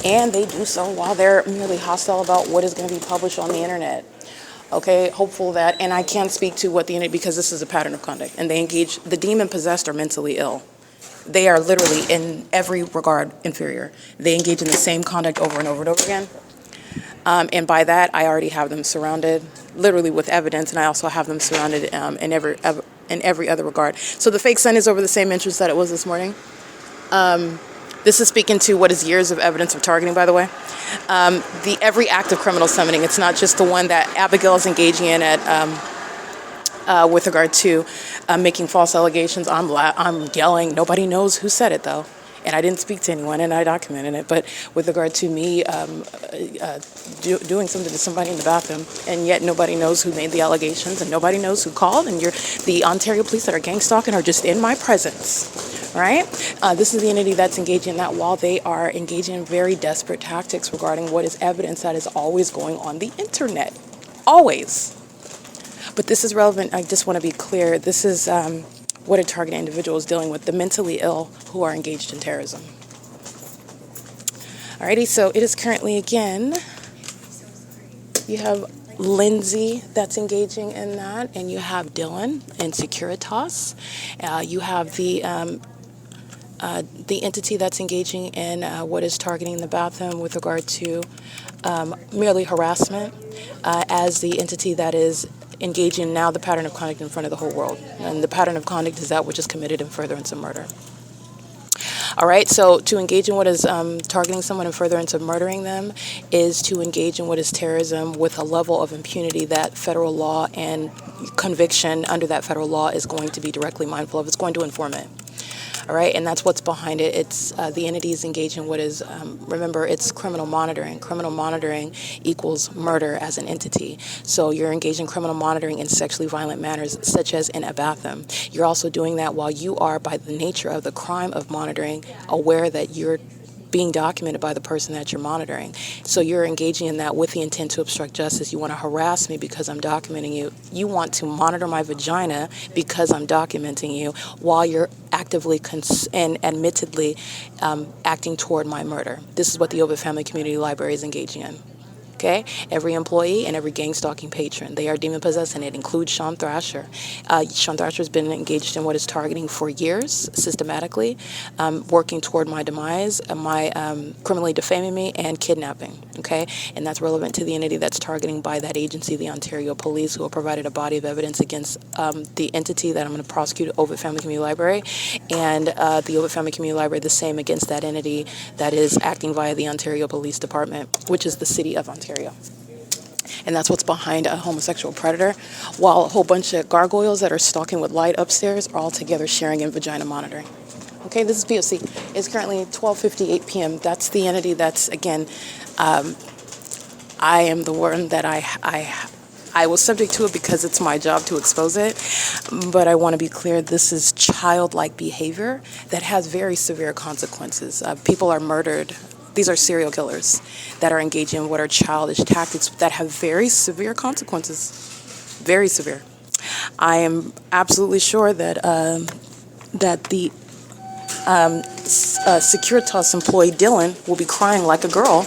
and they do so while they're merely hostile about what is going to be published on the internet. Okay, hopeful that, and I can't speak to what the internet, because this is a pattern of conduct, and they engage, the demon-possessed are mentally ill. They are literally, in every regard, inferior. They engage in the same conduct over and over and over again. And by that, I already have them surrounded, literally with evidence, and I also have them surrounded in every other regard. So the fake sun is over the same interest that it was this morning. This is speaking to what is years of evidence of targeting, by the way. Every act of criminal summoning, it's not just the one that Abigail is engaging in with regard to making false allegations. I'm yelling. Nobody knows who said it, though. And I didn't speak to anyone, and I documented it. But with regard to me doing something to somebody in the bathroom, and yet nobody knows who made the allegations, and nobody knows who called, and the Ontario police that are gang stalking are just in my presence, right? This is the entity that's engaging in that while they are engaging in very desperate tactics regarding what is evidence that is always going on the internet. Always. But this is relevant. I just want to be clear. This is what a targeted individual is dealing with, the mentally ill who are engaged in terrorism. Alrighty, so it is currently, again, you have Lindsay that's engaging in that, and you have Dylan in Securitas. You have the entity that's engaging in what is targeting the bathroom with regard to merely harassment as the entity that is engaging now the pattern of conduct in front of the whole world. And the pattern of conduct is that which is committed in furtherance of murder. All right, so to engage in what is targeting someone in furtherance of murdering them is to engage in what is terrorism with a level of impunity that federal law and conviction under that federal law is going to be directly mindful of. It's going to inform it. All right, and that's what's behind it. It's the entities engage in what is, remember, it's criminal monitoring. Criminal monitoring equals murder as an entity. So you're engaged in criminal monitoring in sexually violent manners, such as in a bathroom. You're also doing that while you are, by the nature of the crime of monitoring, aware that you're being documented by the person that you're monitoring. So you're engaging in that with the intent to obstruct justice. You want to harass me because I'm documenting you. You want to monitor my vagina because I'm documenting you while you're actively and admittedly acting toward my murder. This is what the OVITT Family Community Library is engaging in. Okay, every employee and every gang stalking patron, they are demon possessed, and it includes Sean Thrasher. Sean Thrasher has been engaged in what is targeting for years, systematically, working toward my demise, criminally defaming me, and kidnapping. Okay, and that's relevant to the entity that's targeting by that agency, the Ontario Police, who have provided a body of evidence against the entity that I'm going to prosecute, OVITT Family Community Library, and the OVITT Family Community Library, the same against that entity that is acting via the Ontario Police Department, which is the City of Ontario. And that's what's behind a homosexual predator, while a whole bunch of gargoyles that are stalking with light upstairs are all together sharing in vagina monitoring. Okay, this is P.O.C. It's currently 12:58 p.m. That's the entity that's, again, I am the one that I was subject to it because it's my job to expose it. But I want to be clear, this is childlike behavior that has very severe consequences. People are murdered These are serial killers that are engaging in what are childish tactics that have very severe consequences. Very severe. I am absolutely sure that the Securitas employee Dylan will be crying like a girl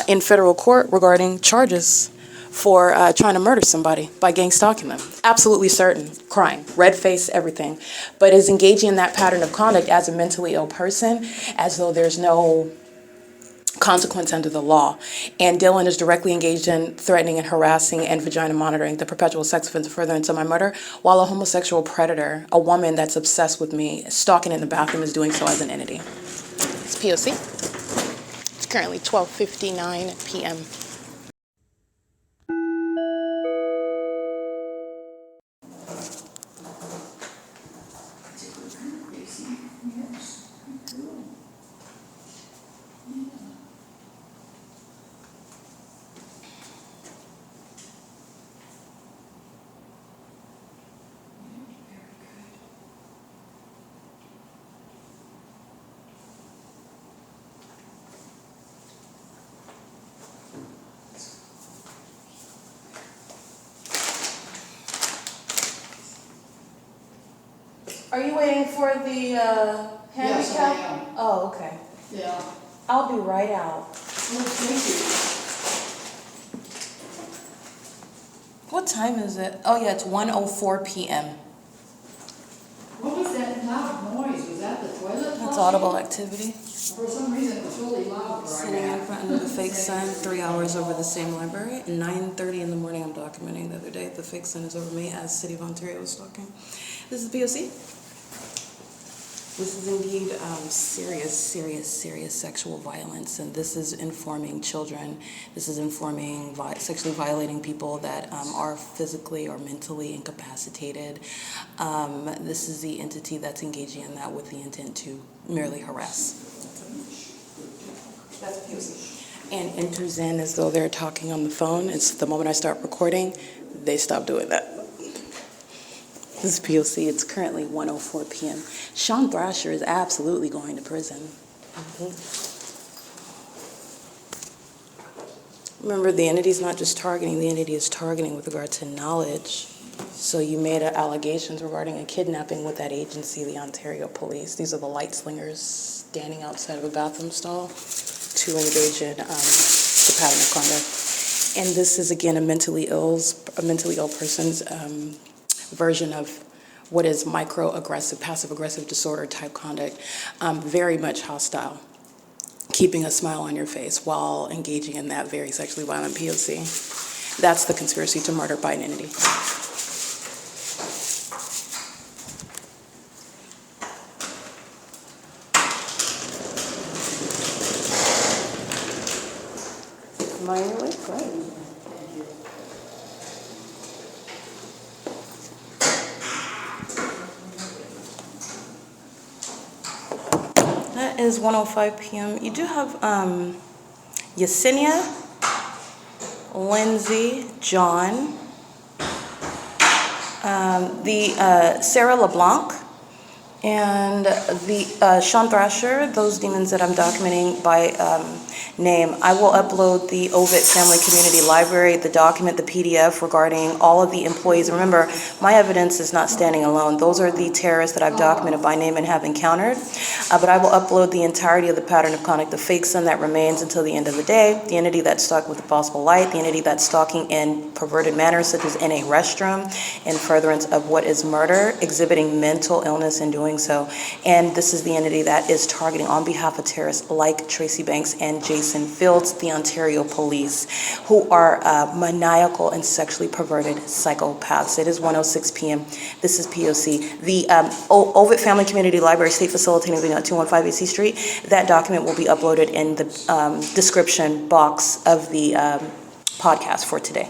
in federal court regarding charges for trying to murder somebody by gang stalking them. Absolutely certain, crying, red face, everything. But is engaging in that pattern of conduct as a mentally ill person, as though there's no consequence under the law. And Dylan is directly engaged in threatening and harassing and vagina monitoring the perpetual sex offense furtherance of my murder, while a homosexual predator, a woman that's obsessed with me, stalking in the bathroom, is doing so as an entity. It's P.O.C. It's currently 12:59 p.m. Are you waiting for the handicap?
Yes, I am.
Oh, okay.
Yeah.
I'll be right out.
Well, thank
What time is it? Oh yeah, it's 1:04 p.m.
you. What was that loud noise? Was that the toilet
That's
flushing?
audible activity.
For some reason, it was really loud where
Sitting
I'm
in
at.
front of the fake sun, 3 hours over the same library. At 9:30 in the morning, I'm documenting the other day. The fake sun is over me as City of Ontario was stalking. This is P.O.C. This is indeed serious sexual violence, and this is informing children. This is informing sexually violating people that are physically or mentally incapacitated. This is the entity that's engaging in that with the intent to merely harass. That's P.O.C. And enters in as though they're talking on the phone. It's the moment I start recording, they stop doing that. This is P.O.C. It's currently 1:04 p.m. Sean Thrasher is absolutely going to prison. Remember, the entity's not just targeting, the entity is targeting with regard to knowledge. So you made allegations regarding a kidnapping with that agency, the Ontario Police. These are the light slingers standing outside of a bathroom stall to engage in the pattern of conduct. And this is, again, a mentally ill person's version of what is microaggressive, passive-aggressive disorder type conduct, very much hostile, keeping a smile on your face while engaging in that very sexually violent P.O.C. That's the conspiracy to murder by an entity. Am I in your way? Great. That is 1:05 p.m. You do have Yesenia, Lindsay, John, the Sarah LeBlanc, and the Sean Thrasher, those demons that I'm documenting by name. I will upload the OVIT Family Community Library, the document, the PDF regarding all of the employees. Remember, my evidence is not standing alone. Those are the terrorists that I've documented by name and have encountered. But I will upload the entirety of the pattern of conduct, the fake sun that remains until the end of the day, the entity that's stalked with a possible light, the entity that's stalking in perverted manners, such as in a restroom, in furtherance of what is murder, exhibiting mental illness in doing so. And this is the entity that is targeting on behalf of terrorists like Tracy Banks and Jason Fields, the Ontario Police, who are maniacal and sexually perverted psychopaths. It is 1:06 p.m. This is P.O.C. The OVIT Family Community Library, State Facilitating Living at 215 A.C. Street. That document will be uploaded in the description box of the podcast for today.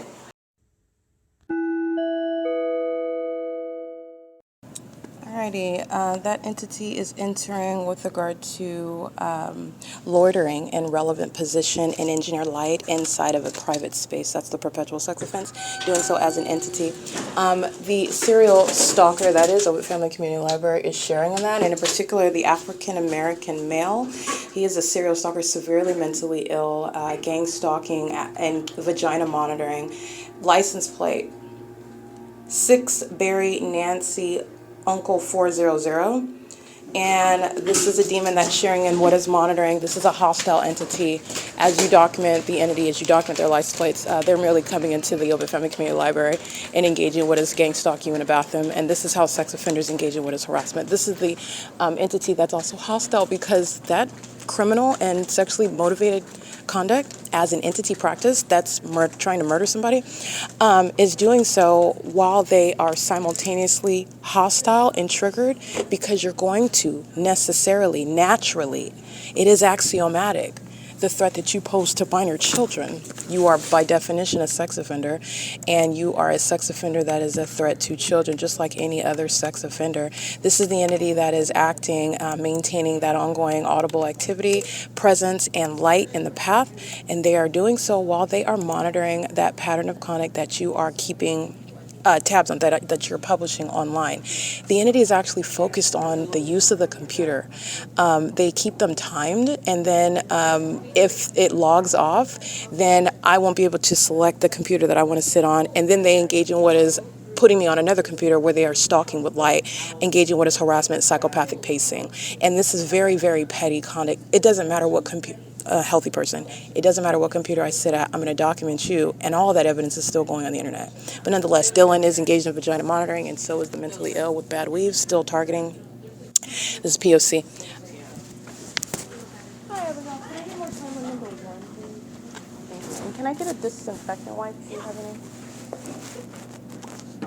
All Alrighty, that entity is entering with regard to loitering in relevant position in engineer light inside of a private space. That's the perpetual sex offense, doing so as an entity. The serial stalker, that is OVITT Family Community Library, is sharing on that, and in particular the African-American male. He is a serial stalker, severely mentally ill, gang stalking and vagina monitoring. License plate 6 Barry Nancy Uncle 400. And this is a demon that's sharing in what is monitoring. This is a hostile entity. As you document the entity, as you document their license plates, they're merely coming into the OVITT Family Community Library and engaging in what is gang stalking you in a bathroom. And this is how sex offenders engage in what is harassment. This is the entity that's also hostile because that criminal and sexually motivated conduct as an entity practice that's trying to murder somebody is doing so while they are simultaneously hostile and triggered, because you're going to necessarily, naturally, it is axiomatic, the threat that you pose to minor children. You are by definition a sex offender, and you are a sex offender that is a threat to children, just like any other sex offender. This is the entity that is acting, maintaining that ongoing audible activity, presence, and light in the path, and they are doing so while they are monitoring that pattern of conduct that you are keeping tabs on, that you're publishing online. The entity is actually focused on the use of the computer. They keep them timed, and then if it logs off, then I won't be able to select the computer that I want to sit on, and then they engage in what is putting me on another computer where they are stalking with light, engaging what is harassment, psychopathic pacing. And this is very, very petty conduct. It doesn't matter what computer, a healthy person, it doesn't matter what computer I sit at, I'm going to document you, and all that evidence is still going on the internet. But nonetheless, Dylan is engaged in vagina monitoring, and so is the mentally ill with bad weaves, still targeting. This is P.O.C. Hi, everyone. Can I get more time on number 1, please? Thank you. And can I get a disinfectant wipe? Do you have any?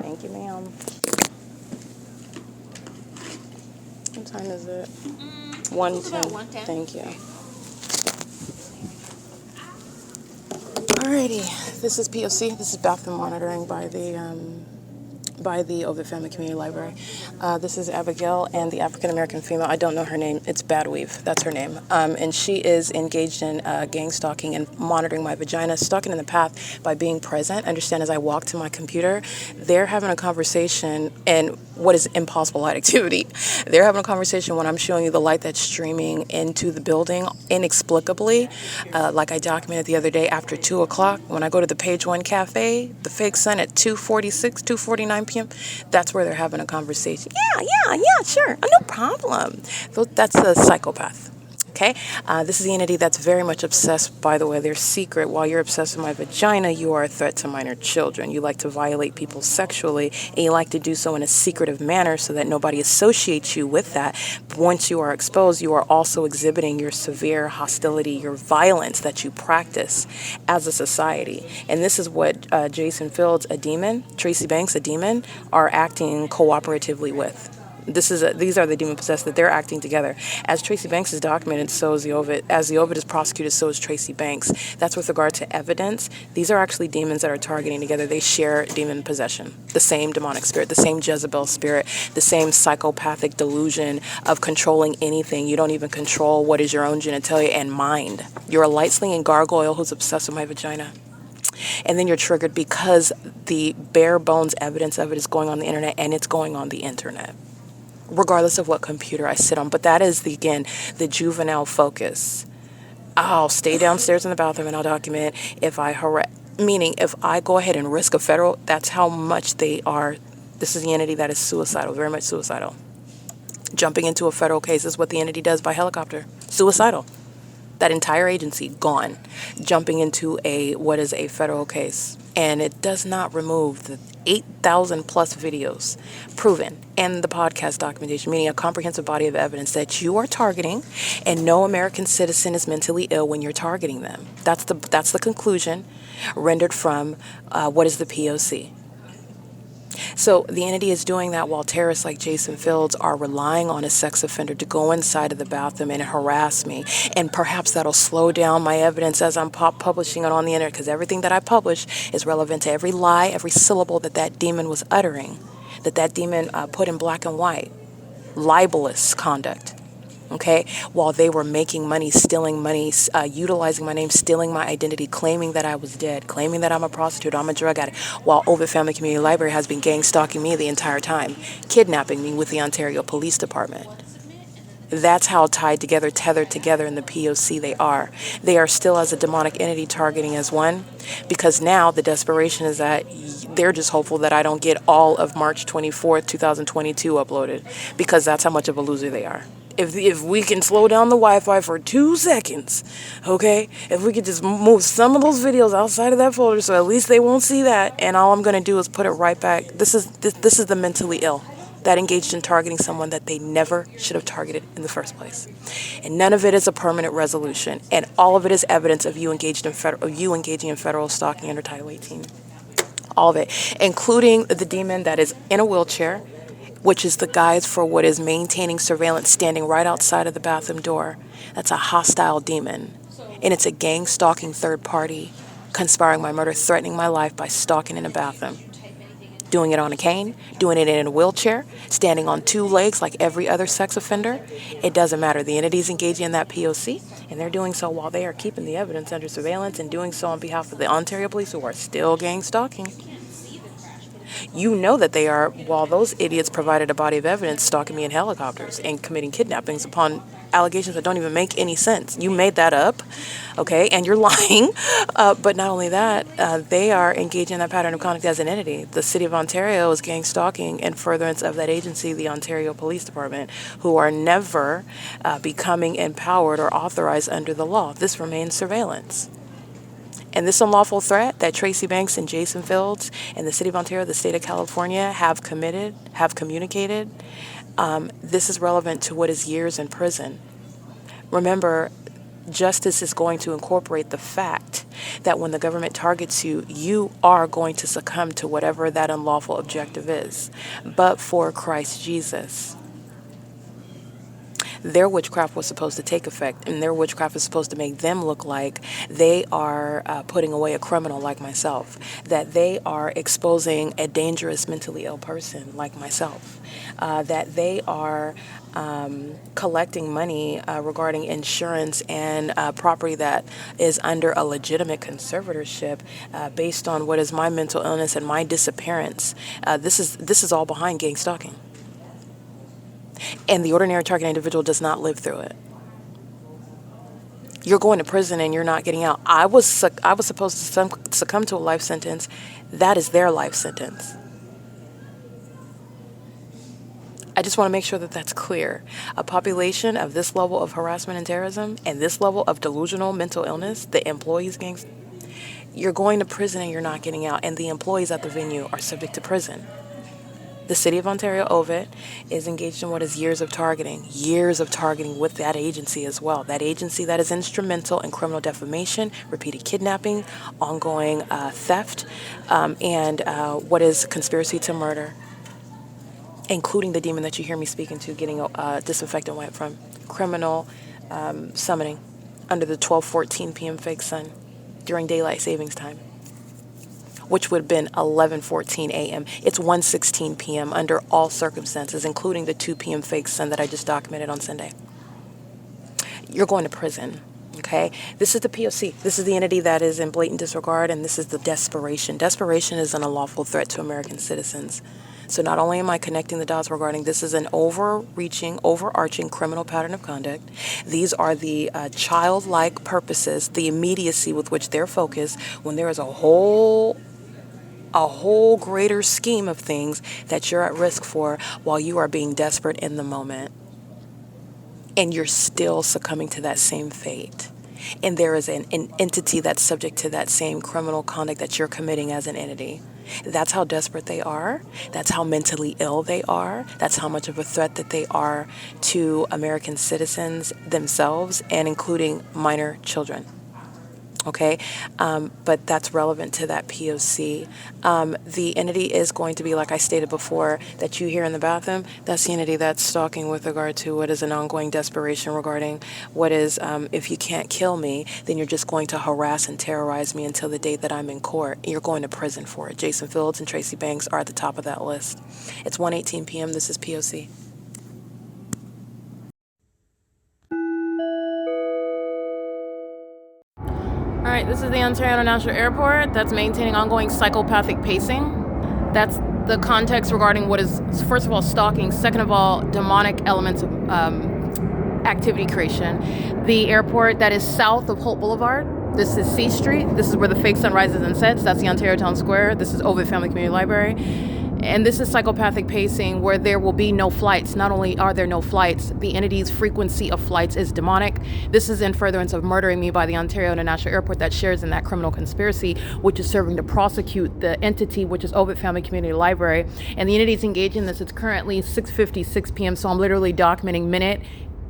Thank you, ma'am. What time is it? 1:10. Thank you. Alrighty, this is P.O.C. This is bathroom monitoring by the OVITT Family Community Library. This is Abigail, and the African-American female, I don't know her name, it's Badweave, that's her name. And she is engaged in gang stalking and monitoring my vagina, stalking in the path by being present. Understand, as I walk to my computer, they're having a conversation, and what is impossible light activity? They're having a conversation when I'm showing you the light that's streaming into the building inexplicably. Like I documented the other day after 2 o'clock, when I go to the Page One Cafe, the fake sun at 2:46, 2:49 p.m., that's where they're having a conversation. Yeah, sure, no problem. So that's a psychopath. Okay, this is the entity that's very much obsessed, by the way, their secret. While you're obsessed with my vagina, you are a threat to minor children. You like to violate people sexually, and you like to do so in a secretive manner so that nobody associates you with that. But once you are exposed, you are also exhibiting your severe hostility, your violence that you practice as a society. And this is what Jason Fields, a demon, Tracy Banks, a demon, are acting cooperatively with. These are the demon possessed that they're acting together. As Tracy Banks is documented, so is the OVITT. As the OVITT is prosecuted, so is Tracy Banks. That's with regard to evidence. These are actually demons that are targeting together. They share demon possession, the same demonic spirit, the same Jezebel spirit, the same psychopathic delusion of controlling anything. You don't even control what is your own genitalia and mind. You're a light-slinging gargoyle who's obsessed with my vagina. And then you're triggered because the bare bones evidence of it is going on the internet, and it's going on the internet, regardless of what computer I sit on. But that is, again, the juvenile focus. I'll stay downstairs in the bathroom and I'll document if I meaning if I go ahead and risk a federal, that's how much they are. This is the entity that is suicidal, very much suicidal. Jumping into a federal case is what the entity does by helicopter. Suicidal. That entire agency gone, jumping into what is a federal case. And it does not remove the 8,000 plus videos proven and the podcast documentation, meaning a comprehensive body of evidence that you are targeting, and no American citizen is mentally ill when you're targeting them. That's the conclusion rendered from what is the P.O.C. So the entity is doing that while terrorists like Jason Fields are relying on a sex offender to go inside of the bathroom and harass me. And perhaps that'll slow down my evidence as I'm publishing it on the internet, because everything that I publish is relevant to every lie, every syllable that demon was uttering, that demon put in black and white. libelous conduct. Okay, while they were making money, stealing money, utilizing my name, stealing my identity, claiming that I was dead, claiming that I'm a prostitute, I'm a drug addict, while OVITT Family Community Library has been gang stalking me the entire time, kidnapping me with the Ontario Police Department. That's how tied together, tethered together in the P.O.C. they are. They are still as a demonic entity targeting as one, because now the desperation is that they're just hopeful that I don't get all of March 24th, 2022 uploaded, because that's how much of a loser they are. If we can slow down the Wi-Fi for 2 seconds, okay? If we could just move some of those videos outside of that folder so at least they won't see that, and all I'm going to do is put it right back. This is the mentally ill that engaged in targeting someone that they never should have targeted in the first place. And none of it is a permanent resolution, and all of it is evidence of you engaging in federal stalking under Title 18. All of it, including the demon that is in a wheelchair, which is the guise for what is maintaining surveillance standing right outside of the bathroom door. That's a hostile demon. And it's a gang stalking third party, conspiring my murder, threatening my life by stalking in a bathroom. Doing it on a cane, doing it in a wheelchair, standing on 2 legs like every other sex offender. It doesn't matter. The entity's engaging in that P.O.C., and they're doing so while they are keeping the evidence under surveillance and doing so on behalf of the Ontario police, who are still gang stalking. You know that they are, while those idiots provided a body of evidence, stalking me in helicopters and committing kidnappings upon allegations that don't even make any sense. You made that up, okay, and you're lying. But not only that, they are engaging in that pattern of conduct as an entity. The City of Ontario is gang stalking in furtherance of that agency, the Ontario Police Department, who are never becoming empowered or authorized under the law. This remains surveillance. And this unlawful threat that Tracy Banks and Jason Fields and the City of Ontario, the State of California have communicated, this is relevant to what is years in prison. Remember, justice is going to incorporate the fact that when the government targets you, you are going to succumb to whatever that unlawful objective is. But for Christ Jesus, their witchcraft was supposed to take effect, and their witchcraft is supposed to make them look like they are putting away a criminal like myself, that they are exposing a dangerous mentally ill person like myself, that they are collecting money regarding insurance and property that is under a legitimate conservatorship based on what is my mental illness and my disappearance. This is all behind gang stalking. And the ordinary target individual does not live through it. You're going to prison and you're not getting out. I was supposed to succumb to a life sentence. That is their life sentence. I just want to make sure that that's clear. A population of this level of harassment and terrorism and this level of delusional mental illness, the employees gangs, you're going to prison and you're not getting out. And the employees at the venue are subject to prison. The City of Ontario OVITT is engaged in what is years of targeting with that agency as well. That agency that is instrumental in criminal defamation, repeated kidnapping, ongoing theft, and what is conspiracy to murder, including the demon that you hear me speaking to, getting disinfectant wipe from, criminal summoning under the 12:14 p.m. fake sun during daylight savings time, which would have been 11:14 a.m. It's 1:16 p.m. under all circumstances, including the 2 p.m. fake sun that I just documented on Sunday. You're going to prison, okay? This is the P.O.C. This is the entity that is in blatant disregard, and this is the desperation. Desperation is an unlawful threat to American citizens. So not only am I connecting the dots regarding this is an overarching criminal pattern of conduct, these are the childlike purposes, the immediacy with which they're focused when there is a whole greater scheme of things that you're at risk for while you are being desperate in the moment. And you're still succumbing to that same fate. And there is an entity that's subject to that same criminal conduct that you're committing as an entity. That's how desperate they are. That's how mentally ill they are. That's how much of a threat that they are to American citizens themselves, and including minor children. Okay, but that's relevant to that P.O.C. The entity is going to be, like I stated before, that you hear in the bathroom. That's the entity that's stalking with regard to what is an ongoing desperation regarding what is, if you can't kill me, then you're just going to harass and terrorize me until the day that I'm in court. You're going to prison for it. Jason Fields and Tracy Banks are at the top of that list. It's 1:18 p.m. This is P.O.C. This is the Ontario International Airport that's maintaining ongoing psychopathic pacing. That's the context regarding what is, first of all, stalking, second of all, demonic elements of activity creation. The airport that is south of Holt Boulevard, this is C Street. This is where the fake sun rises and sets. That's the Ontario Town Square. This is OVITT Family Community Library. And this is psychopathic pacing where there will be no flights. Not only are there no flights, the entity's frequency of flights is demonic. This is in furtherance of murdering me by the Ontario International Airport that shares in that criminal conspiracy, which is serving to prosecute the entity, which is OVITT Family Community Library. And the entity's engaged in this. It's currently 6:56 p.m., so I'm literally documenting minute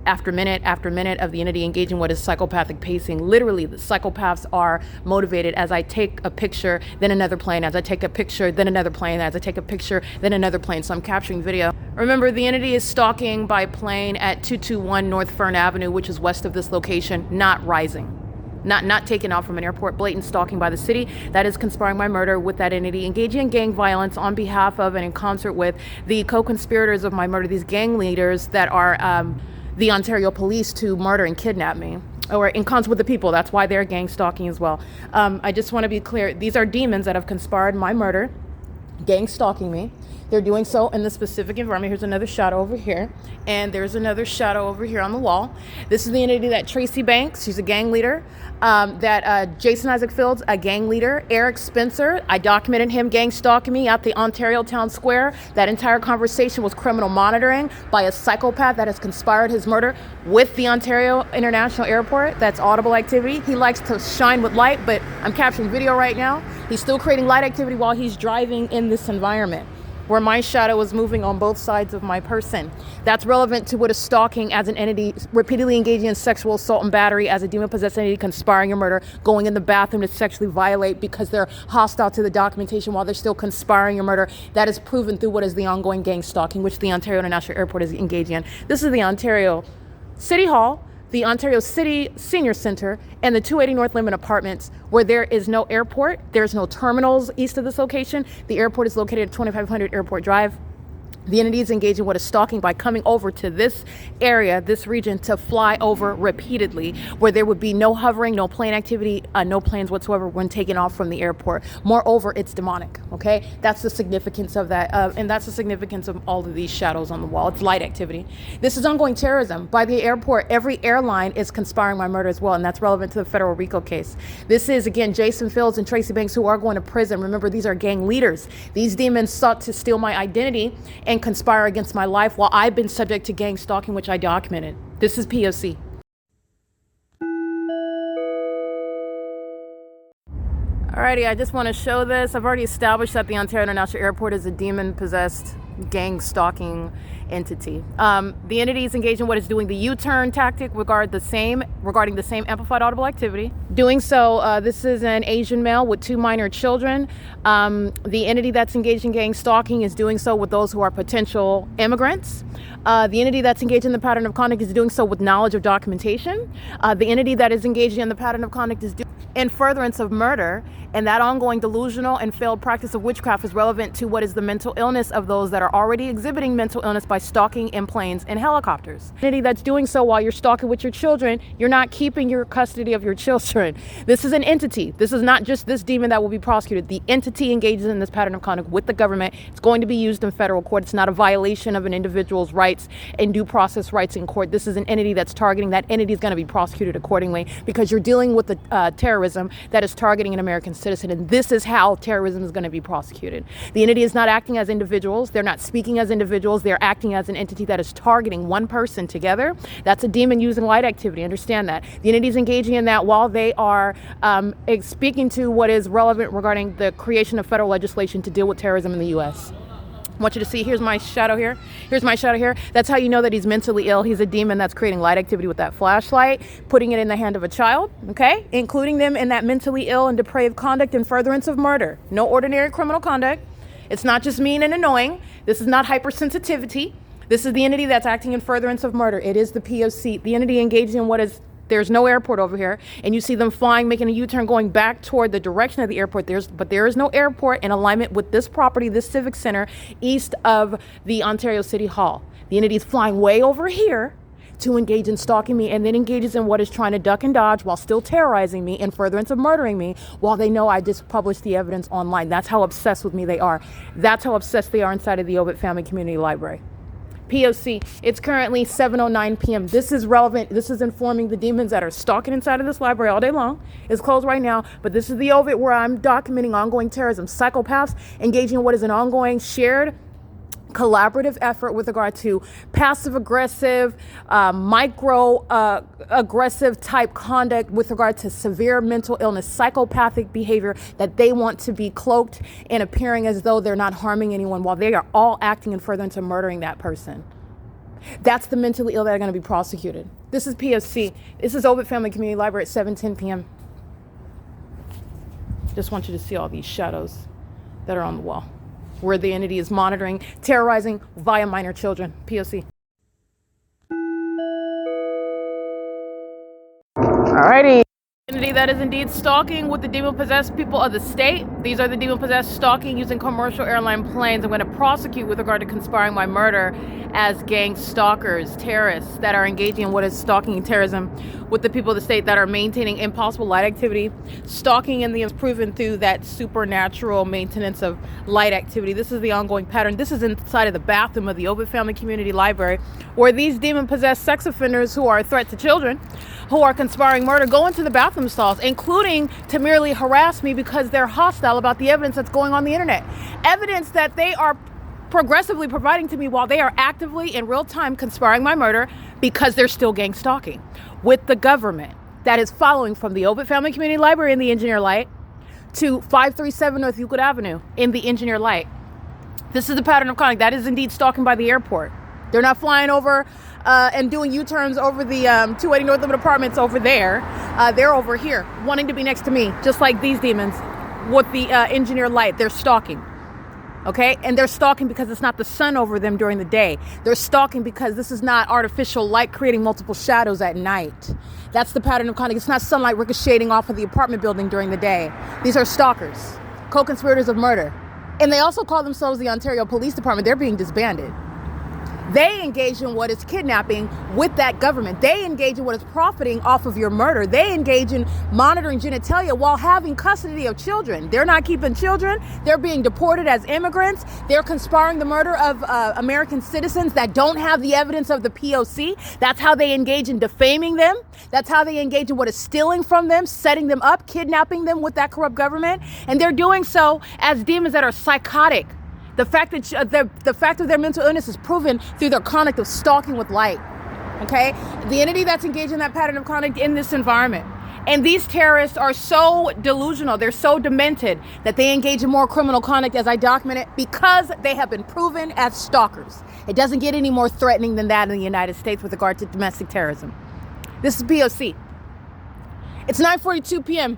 after minute after minute of the entity engaging what is psychopathic pacing. Literally, the psychopaths are motivated as I take a picture, then another plane, as I take a picture, then another plane, as I take a picture, then another plane. So I'm capturing video. Remember, the entity is stalking by plane at 221 North Fern Avenue, which is west of this location, not rising. Not taken off from an airport, blatant stalking by the city. That is conspiring my murder with that entity, engaging in gang violence on behalf of and in concert with the co-conspirators of my murder, these gang leaders that are the Ontario police to murder and kidnap me, or in concert with the people. That's why they're gang stalking as well. I just want to be clear. These are demons that have conspired my murder, gang stalking me. They're doing so in the specific environment. Here's another shadow over here, and there's another shadow over here on the wall. This is the entity that Tracy Banks, she's a gang leader, that Jason Isaac Fields, a gang leader, Eric Spencer, I documented him gang stalking me at the Ontario Town Square. That entire conversation was criminal monitoring by a psychopath that has conspired his murder with the Ontario International Airport. That's audible activity. He likes to shine with light, but I'm capturing video right now. He's still creating light activity while he's driving in this environment, where my shadow is moving on both sides of my person. That's relevant to what is stalking as an entity, repeatedly engaging in sexual assault and battery as a demon-possessed entity, conspiring your murder, going in the bathroom to sexually violate because they're hostile to the documentation while they're still conspiring your murder. That is proven through what is the ongoing gang stalking, which the Ontario International Airport is engaging in. This is the Ontario City Hall, the Ontario City Senior Center, and the 280 North Limit Apartments, where there is no airport. There's no terminals east of this location. The airport is located at 2500 Airport Drive. The entity is engaging what is stalking by coming over to this area, this region, to fly over repeatedly, where there would be no hovering, no plane activity, no planes whatsoever when taking off from the airport. Moreover, it's demonic, okay? That's the significance of that, and that's the significance of all of these shadows on the wall. It's light activity. This is ongoing terrorism. By the airport, every airline is conspiring my murder as well, and that's relevant to the federal RICO case. This is, again, Jason Fields and Tracy Banks, who are going to prison. Remember, these are gang leaders. These demons sought to steal my identity and conspire against my life while I've been subject to gang stalking, which I documented. This is P.O.C. Alrighty, I just want to show this. I've already established that the Ontario International Airport is a demon-possessed gang stalking entity. The entity is engaged in what is doing the U-turn tactic regarding the same amplified audible activity. Doing so, this is an Asian male with 2 minor children. The entity that's engaged in gang stalking is doing so with those who are potential immigrants. The entity that's engaged in the pattern of conduct is doing so with knowledge of documentation. The entity that is engaged in the pattern of conduct is in furtherance of murder, and that ongoing delusional and failed practice of witchcraft is relevant to what is the mental illness of those that are already exhibiting mental illness by stalking in planes and helicopters. The entity that's doing so while you're stalking with your children, you're not keeping your custody of your children. This is an entity. This is not just this demon that will be prosecuted. The entity engages in this pattern of conduct with the government. It's going to be used in federal court. It's not a violation of an individual's rights and due process rights in court. This is an entity that's targeting. That entity is going to be prosecuted accordingly because you're dealing with the terrorism that is targeting an American citizen, and this is how terrorism is going to be prosecuted. The entity is not acting as individuals. They're not speaking as individuals. They're acting as an entity that is targeting one person together. That's a demon using light activity. Understand that. The entity is engaging in that while they are speaking to what is relevant regarding the creation of federal legislation to deal with terrorism in the U.S. I want you to see, here's my shadow here. Here's my shadow here. That's how you know that he's mentally ill. He's a demon that's creating light activity with that flashlight, putting it in the hand of a child, okay? Including them in that mentally ill and depraved conduct and furtherance of murder. No ordinary criminal conduct. It's not just mean and annoying. This is not hypersensitivity. This is the entity that's acting in furtherance of murder. It is the P.O.C. The entity engaged in what is, there's no airport over here, and you see them flying, making a U-turn, going back toward the direction of the airport. But there is no airport in alignment with this property, this civic center, east of the Ontario City Hall. The entity is flying way over here
to engage in stalking me, and then engages in what is trying to duck and dodge while still terrorizing me in furtherance of murdering me while they know I just published the evidence online. That's how obsessed with me they are. That's how obsessed they are inside of the OVITT Family Community Library. P.O.C. It's currently 7:09 p.m. This is relevant. This is informing the demons that are stalking inside of this library all day long. It's closed right now, but this is the OVIT where I'm documenting ongoing terrorism. Psychopaths engaging in what is an ongoing shared collaborative effort with regard to passive aggressive, micro aggressive type conduct with regard to severe mental illness, psychopathic behavior that they want to be cloaked and appearing as though they're not harming anyone while they are all acting in furtherance of murdering that person. That's the mentally ill that are going to be prosecuted. This is P.O.C. This is OVITT Family Community Library at 7:10 p.m. Just want you to see all these shadows that are on the wall, where the entity is monitoring, terrorizing via minor children. P.O.C. Alrighty. Entity that is indeed stalking with the demon-possessed people of the state. These are the demon-possessed stalking using commercial airline planes. I'm going to prosecute with regard to conspiring my murder as gang stalkers, terrorists that are engaging in what is stalking and terrorism with the people of the state that are maintaining impossible light activity. Stalking in the is proven through that supernatural maintenance of light activity. This is the ongoing pattern. This is inside of the bathroom of the OVITT Family Community Library, where these demon-possessed sex offenders who are a threat to children, who are conspiring murder, go into the bathroom stalls, including to merely harass me because they're hostile about the evidence that's going on the internet. Evidence that they are progressively providing to me while they are actively in real time conspiring my murder because they're still gang stalking with the government that is following from the OVITT Family Community Library in the Engineer Light to 537 North Euclid Avenue in the Engineer Light. This is the pattern of conduct. That is indeed stalking by the airport. They're not flying over and doing U-turns over the 280 North Limit Apartments over there. They're over here wanting to be next to me, just like these demons with the Engineer Light. They're stalking. Okay, and they're stalking because it's not the sun over them during the day. They're stalking because this is not artificial light creating multiple shadows at night. That's the pattern of conduct. It's not sunlight ricocheting off of the apartment building during the day. These are stalkers, co-conspirators of murder. And they also call themselves the Ontario Police Department. They're being disbanded. They engage in what is kidnapping with that government. They engage in what is profiting off of your murder. They engage in monitoring genitalia while having custody of children. They're not keeping children. They're being deported as immigrants. They're conspiring the murder of American citizens that don't have the evidence of the P.O.C. That's how they engage in defaming them. That's how they engage in what is stealing from them, setting them up, kidnapping them with that corrupt government. And they're doing so as demons that are psychotic. The fact of their mental illness is proven through their conduct of stalking with light. Okay? The entity that's engaged in that pattern of conduct in this environment. And these terrorists are so delusional, they're so demented that they engage in more criminal conduct, as I document it, because they have been proven as stalkers. It doesn't get any more threatening than that in the United States with regard to domestic terrorism. This is P.O.C. It's 9:42 p.m.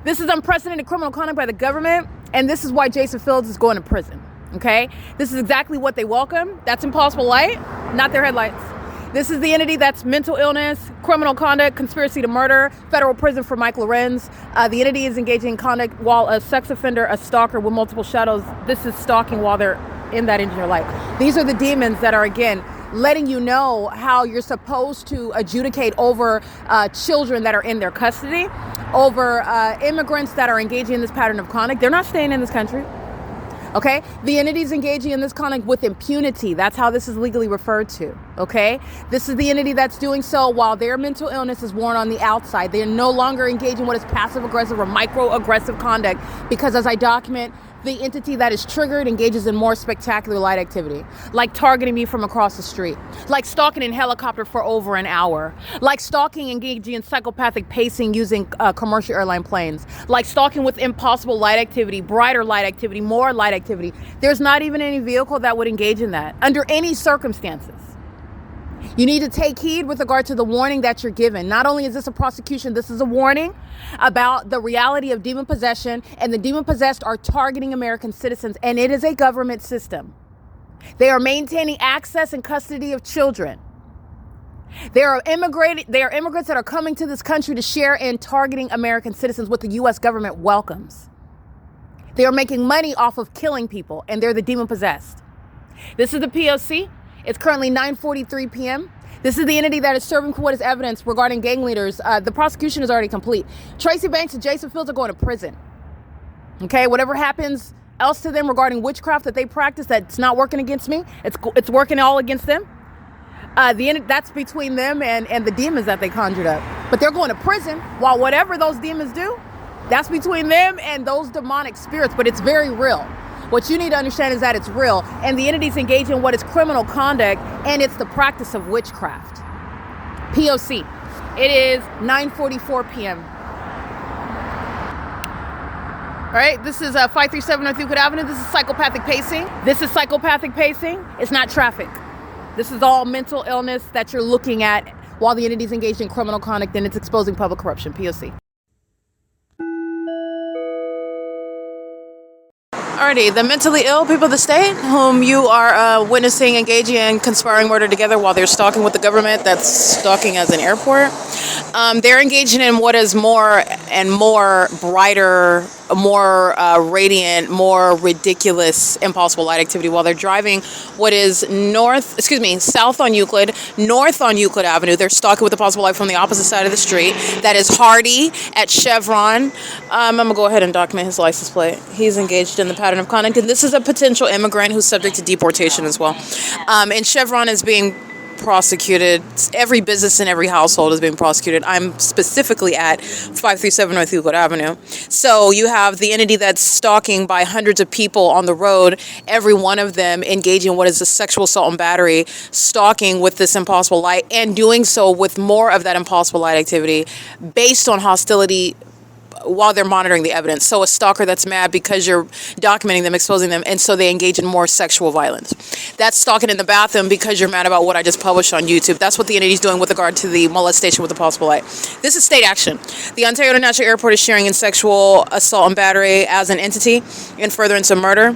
This is unprecedented criminal conduct by the government, and this is why Jason Fields is going to prison. Okay? This is exactly what they welcome. That's impossible light, not their headlights. This is the entity that's mental illness, criminal conduct, conspiracy to murder, federal prison for Mike Lorenz. The entity is engaging in conduct while a sex offender, a stalker with multiple shadows. This is stalking while they're in that Engineer Light. These are the demons that are, again, letting you know how you're supposed to adjudicate over children that are in their custody, over immigrants that are engaging in this pattern of conduct. They're not staying in this country. Okay, the entity's engaging in this conduct with impunity. That's how this is legally referred to. Okay, this is the entity that's doing so while their mental illness is worn on the outside. They are no longer engaging in what is passive aggressive or micro aggressive conduct, because as I document, the entity that is triggered engages in more spectacular light activity, like targeting me from across the street, like stalking in helicopter for over an hour, like stalking engaging in psychopathic pacing using commercial airline planes, like stalking with impossible light activity, brighter light activity, more light activity. There's not even any vehicle that would engage in that under any circumstances. You need to take heed with regard to the warning that you're given. Not only is this a prosecution, this is a warning about the reality of demon possession, and the demon possessed are targeting American citizens, and it is a government system. They are maintaining access and custody of children. They are immigrants that are coming to this country to share in targeting American citizens, what the U.S. government welcomes. They are making money off of killing people, and they're the demon possessed. This is the P.O.C.
It's currently 9:43 p.m. This is the entity that is serving court as evidence regarding gang leaders. The prosecution is already complete. Tracy Banks and Jason Fields are going to prison. Okay, whatever happens else to them regarding witchcraft that they practice that's not working against me, it's working all against them. That's between them and the demons that they conjured up. But they're going to prison, while whatever those demons do, that's between them and those demonic spirits. But it's very real. What you need to understand is that it's real, and the entities engage in what is criminal conduct, and it's the practice of witchcraft. P.O.C. It is 9:44 p.m. All right, this is 537 North Euclid Avenue. This is psychopathic pacing. This is psychopathic pacing. It's not traffic. This is all mental illness that you're looking at while the entity's engaged in criminal conduct, and it's exposing public corruption. P.O.C. Alrighty, the mentally ill people of the state whom you are witnessing engaging in conspiring murder together while they're stalking with the government, that's stalking as an airport. They're engaging in what is more and more brighter, more radiant, more ridiculous, impossible light activity while they're driving what is south on Euclid, north on Euclid Avenue. They're stalking with the possible light from the opposite side of the street. That is Hardy at Chevron. I'm going to go ahead and document his license plate. He's engaged in the pattern of conduct, and this is a potential immigrant who's subject to deportation as well. And Chevron is being prosecuted. Every business in every household is being prosecuted. I'm specifically at 537 North Euclid Avenue. So you have the entity that's stalking by hundreds of people on the road, every one of them engaging in what is a sexual assault and battery, stalking with this impossible light, and doing so with more of that impossible light activity based on hostility while they're monitoring the evidence. So a stalker that's mad because you're documenting them, exposing them, and so they engage in more sexual violence. That's stalking in the bathroom because you're mad about what I just published on YouTube. That's what the entity's doing with regard to the molestation with the possible light. This is state action. The Ontario International Airport is sharing in sexual assault and battery as an entity in furtherance of murder.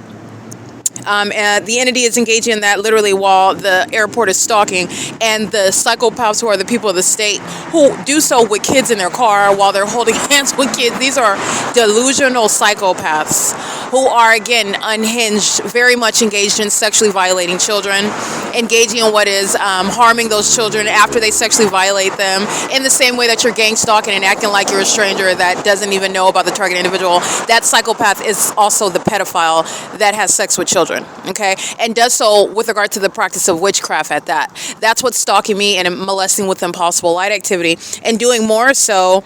And the entity is engaging in that literally while the airport is stalking, and the psychopaths who are the people of the state who do so with kids in their car while they're holding hands with kids. These are delusional psychopaths who are, again, unhinged, very much engaged in sexually violating children, engaging in what is harming those children after they sexually violate them, in the same way that you're gang stalking and acting like you're a stranger that doesn't even know about the target individual. That psychopath is also the pedophile that has sex with children, okay, and does so with regard to the practice of witchcraft at that. That's what's stalking me and molesting with impossible light activity, and doing more so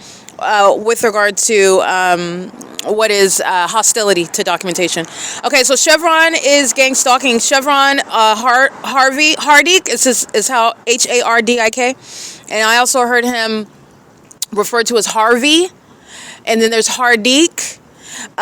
with regard to what is hostility to documentation. Okay, so Chevron is gang stalking. Chevron Hardik is how Hardik, and I also heard him referred to as Harvey, and then there's Hardik.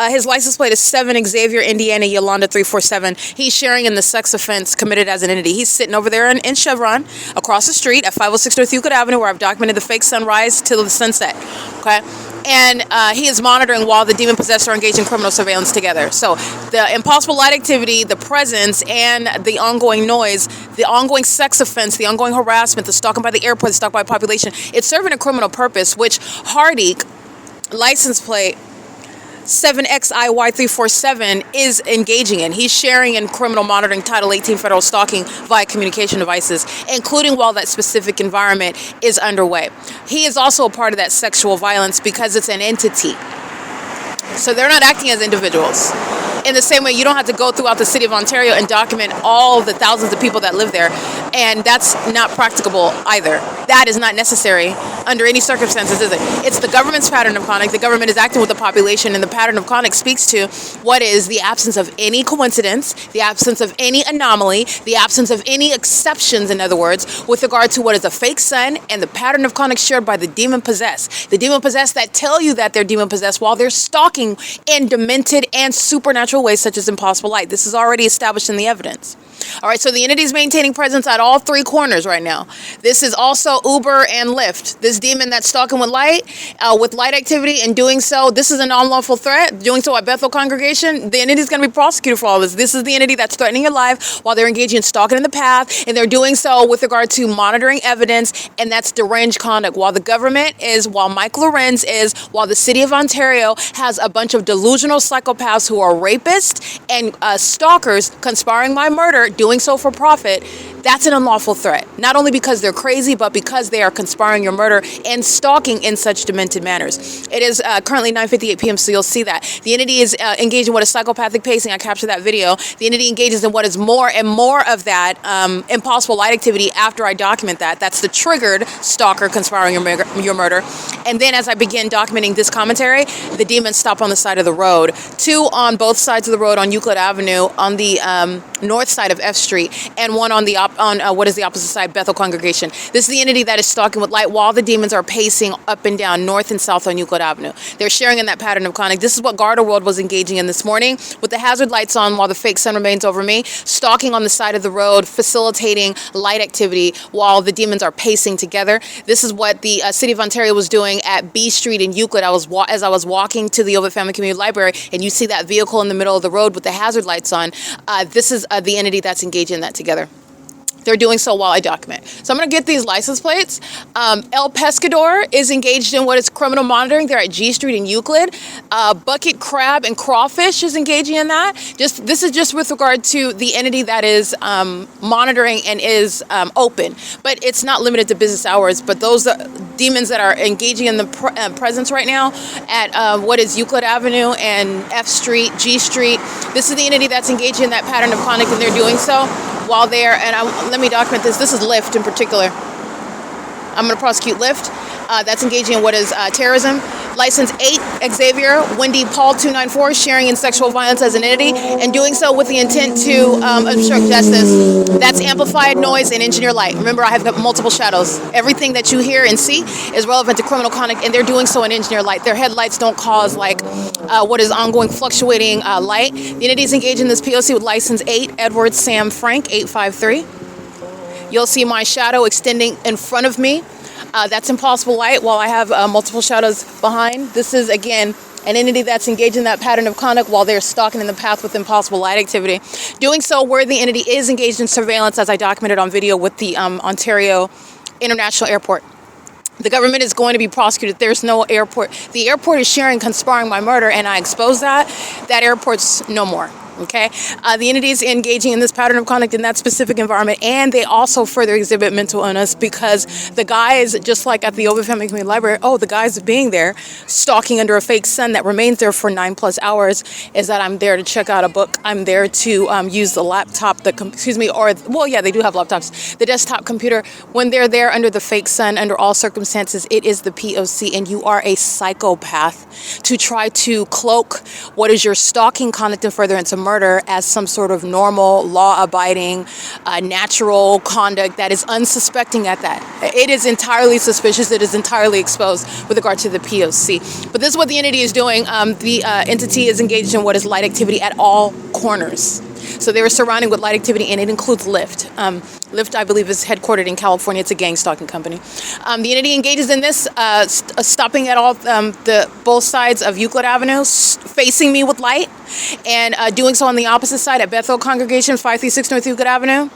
His license plate is 7 Xavier, Indiana, Yolanda 347. He's sharing in the sex offense committed as an entity. He's sitting over there in Chevron, across the street at 506 North Euclid Avenue, where I've documented the fake sunrise till the sunset. Okay? And he is monitoring while the demon possessed are engaged in criminal surveillance together. So the impossible light activity, the presence, and the ongoing noise, the ongoing sex offense, the ongoing harassment, the stalking by the airport, the stalking by population, it's serving a criminal purpose, which Hardik, license plate 7XIY347, is engaging in. He's sharing in criminal monitoring Title 18 federal stalking via communication devices, including while that specific environment is underway. He is also a part of that sexual violence because it's an entity. So they're not acting as individuals. In the same way, you don't have to go throughout the city of Ontario and document all the thousands of people that live there. And that's not practicable either. That is not necessary under any circumstances, is it? It's the government's pattern of conduct. The government is acting with the population, and the pattern of conduct speaks to what is the absence of any coincidence, the absence of any anomaly, the absence of any exceptions, in other words, with regard to what is a fake sun and the pattern of conduct shared by the demon possessed. The demon possessed that tell you that they're demon possessed while they're stalking in demented and supernatural ways such as impossible light. This is already established in the evidence. All right, so the entity is maintaining presence at all 3 corners right now. This is also Uber and Lyft. This demon that's stalking with light activity, and doing so, this is an unlawful threat. Doing so at Bethel congregation, the entity is going to be prosecuted for all this. This is the entity that's threatening your life while they're engaging in stalking in the path, and they're doing so with regard to monitoring evidence, and that's deranged conduct. While the government is, while Mike LORENZ is, while the city of Ontario has a bunch of delusional psychopaths who are rapists and stalkers conspiring by murder, doing so for profit, That's an unlawful threat, not only because they're crazy, but because they are conspiring your murder and stalking in such demented manners. It is currently 9:58 p.m., so you'll see that. The entity is engaged in what is psychopathic pacing. I captured that video. The entity engages in what is more and more of that impossible light activity after I document that. That's the triggered stalker conspiring your murder. And then as I begin documenting this commentary, the demons stop on the side of the road. Two on both sides of the road on Euclid Avenue on the north side of F Street, and one on the what is the opposite side, Bethel Congregation. This is the entity that is stalking with light while the demons are pacing up and down north and south on Euclid Avenue. They're sharing in that pattern of conduct. This is what Garda World was engaging in this morning with the hazard lights on while the fake sun remains over me, stalking on the side of the road, facilitating light activity while the demons are pacing together. This is what the City of Ontario was doing at B Street in Euclid. As I was walking to the OVITT Family Community Library, and you see that vehicle in the middle of the road with the hazard lights on. This is the entity that's engaged in that together. They're doing so while I document. So I'm going to get these license plates. El Pescador is engaged in what is criminal monitoring. They're at G Street in Euclid. Bucket Crab and Crawfish is engaging in that. This is just with regard to the entity that is monitoring and is open. But it's not limited to business hours. But those demons that are engaging in the presence right now at what is Euclid Avenue and F Street, G Street. This is the entity that's engaging in that pattern of conduct, and they're doing so while they're, let me document this. This is Lyft in particular. I'm going to prosecute Lyft. That's engaging in what is terrorism. License 8, Xavier, Wendy Paul 294, sharing in sexual violence as an entity, and doing so with the intent to obstruct justice. That's amplified noise and engineer light. Remember, I have got multiple shadows. Everything that you hear and see is relevant to criminal conduct, and they're doing so in engineer light. Their headlights don't cause what is ongoing fluctuating light. The entity is engaged in this P.O.C. with license 8, Edward Sam Frank 853. You'll see my shadow extending in front of me. That's impossible light while I have multiple shadows behind. This is, again, an entity that's engaged in that pattern of conduct while they're stalking in the path with impossible light activity. Doing so where the entity is engaged in surveillance, as I documented on video with the Ontario International Airport. The government is going to be prosecuted. There's no airport. The airport is sharing, conspiring my murder, and I expose that. That airport's no more. Okay, the entity is engaging in this pattern of conduct in that specific environment, and they also further exhibit mental illness because the guys, just like at the OVITT Family Community Library, the guys being there, stalking under a fake sun that remains there for 9+ hours, is that I'm there to check out a book. I'm there to use the laptop, they do have laptops, the desktop computer. When they're there under the fake sun, under all circumstances, it is the P.O.C., and you are a psychopath to try to cloak what is your stalking conduct and furtherance of murder as some sort of normal, law-abiding, natural conduct that is unsuspecting at that. It is entirely suspicious. It is entirely exposed with regard to the P.O.C. But this is what the entity is doing. The entity is engaged in what is light activity at all corners. So they were surrounding with light activity, and it includes Lyft. Lyft, I believe, is headquartered in California. It's a gang stalking company. The entity engages in this, stopping at all both sides of Euclid Avenue, facing me with light, and doing so on the opposite side at Bethel Congregation, 536 North Euclid Avenue,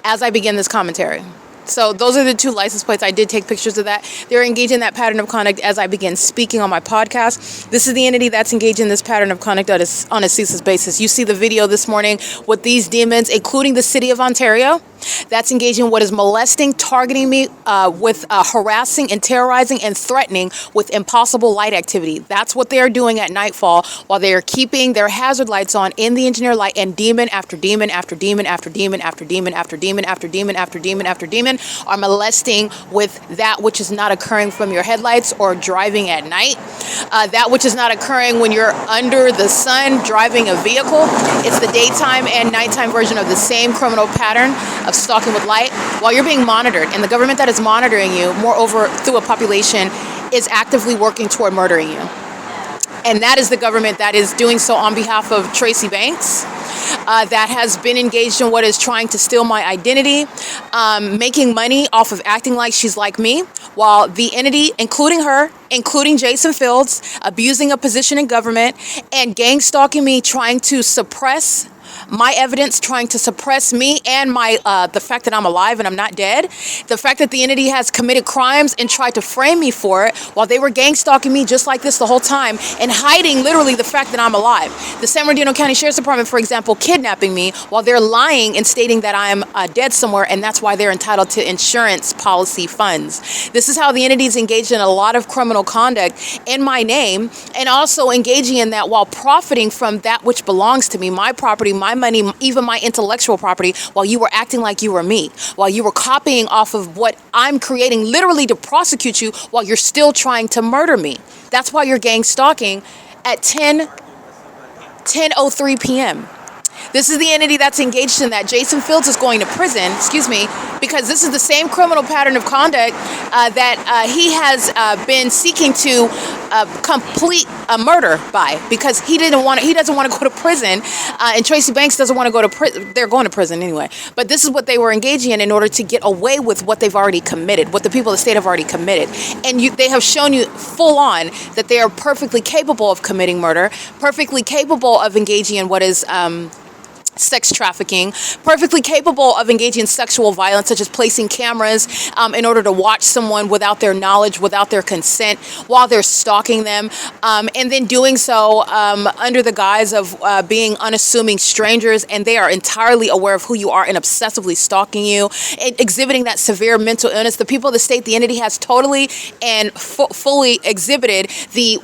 as I begin this commentary. So those are the two license plates. I did take pictures of that. They're engaged in that pattern of conduct as I begin speaking on my podcast. This is the entity that's engaged in this pattern of conduct on a ceaseless basis. You see the video this morning with these demons, including the City of Ontario, that's engaged in what is molesting, targeting me with harassing and terrorizing and threatening with impossible light activity. That's what they are doing at nightfall while they are keeping their hazard lights on in the engineer light, and demon after demon after demon after demon after demon after demon after demon after demon after demon are molesting with that which is not occurring from your headlights or driving at night. That which is not occurring when you're under the sun driving a vehicle. It's the daytime and nighttime version of the same criminal pattern of stalking with light while you're being monitored. And the government that is monitoring you, moreover through a population, is actively working toward murdering you. And that is the government that is doing so on behalf of Tracy Banks, that has been engaged in what is trying to steal my identity, making money off of acting like she's like me, while the entity, including her, including Jason Fields, abusing a position in government and gang stalking me, trying to suppress my evidence, trying to suppress me and my the fact that I'm alive and I'm not dead, the fact that the entity has committed crimes and tried to frame me for it while they were gang stalking me just like this the whole time and hiding literally the fact that I'm alive. The San Bernardino County Sheriff's Department, for example, kidnapping me while they're lying and stating that I'm dead somewhere, and that's why they're entitled to insurance policy funds. This is how the entity is engaged in a lot of criminal conduct in my name, and also engaging in that while profiting from that which belongs to me, my property, my money, even my intellectual property, while you were acting like you were me, while you were copying off of what I'm creating literally to prosecute you while you're still trying to murder me. That's why you're gang stalking at 10:03 p.m. This is the entity that's engaged in that. Jason Fields is going to prison, because this is the same criminal pattern of conduct that he has been seeking to complete a murder by, because he doesn't want to go to prison, and Tracy Banks doesn't want to go to prison. They're going to prison anyway. But this is what they were engaging in order to get away with what they've already committed, what the people of the state have already committed. And they have shown you full on that they are perfectly capable of committing murder, perfectly capable of engaging in what is sex trafficking, perfectly capable of engaging in sexual violence, such as placing cameras in order to watch someone without their knowledge, without their consent, while they're stalking them, and then doing so under the guise of being unassuming strangers, and they are entirely aware of who you are and obsessively stalking you, and exhibiting that severe mental illness. The people of the state, the entity has totally and fully exhibited the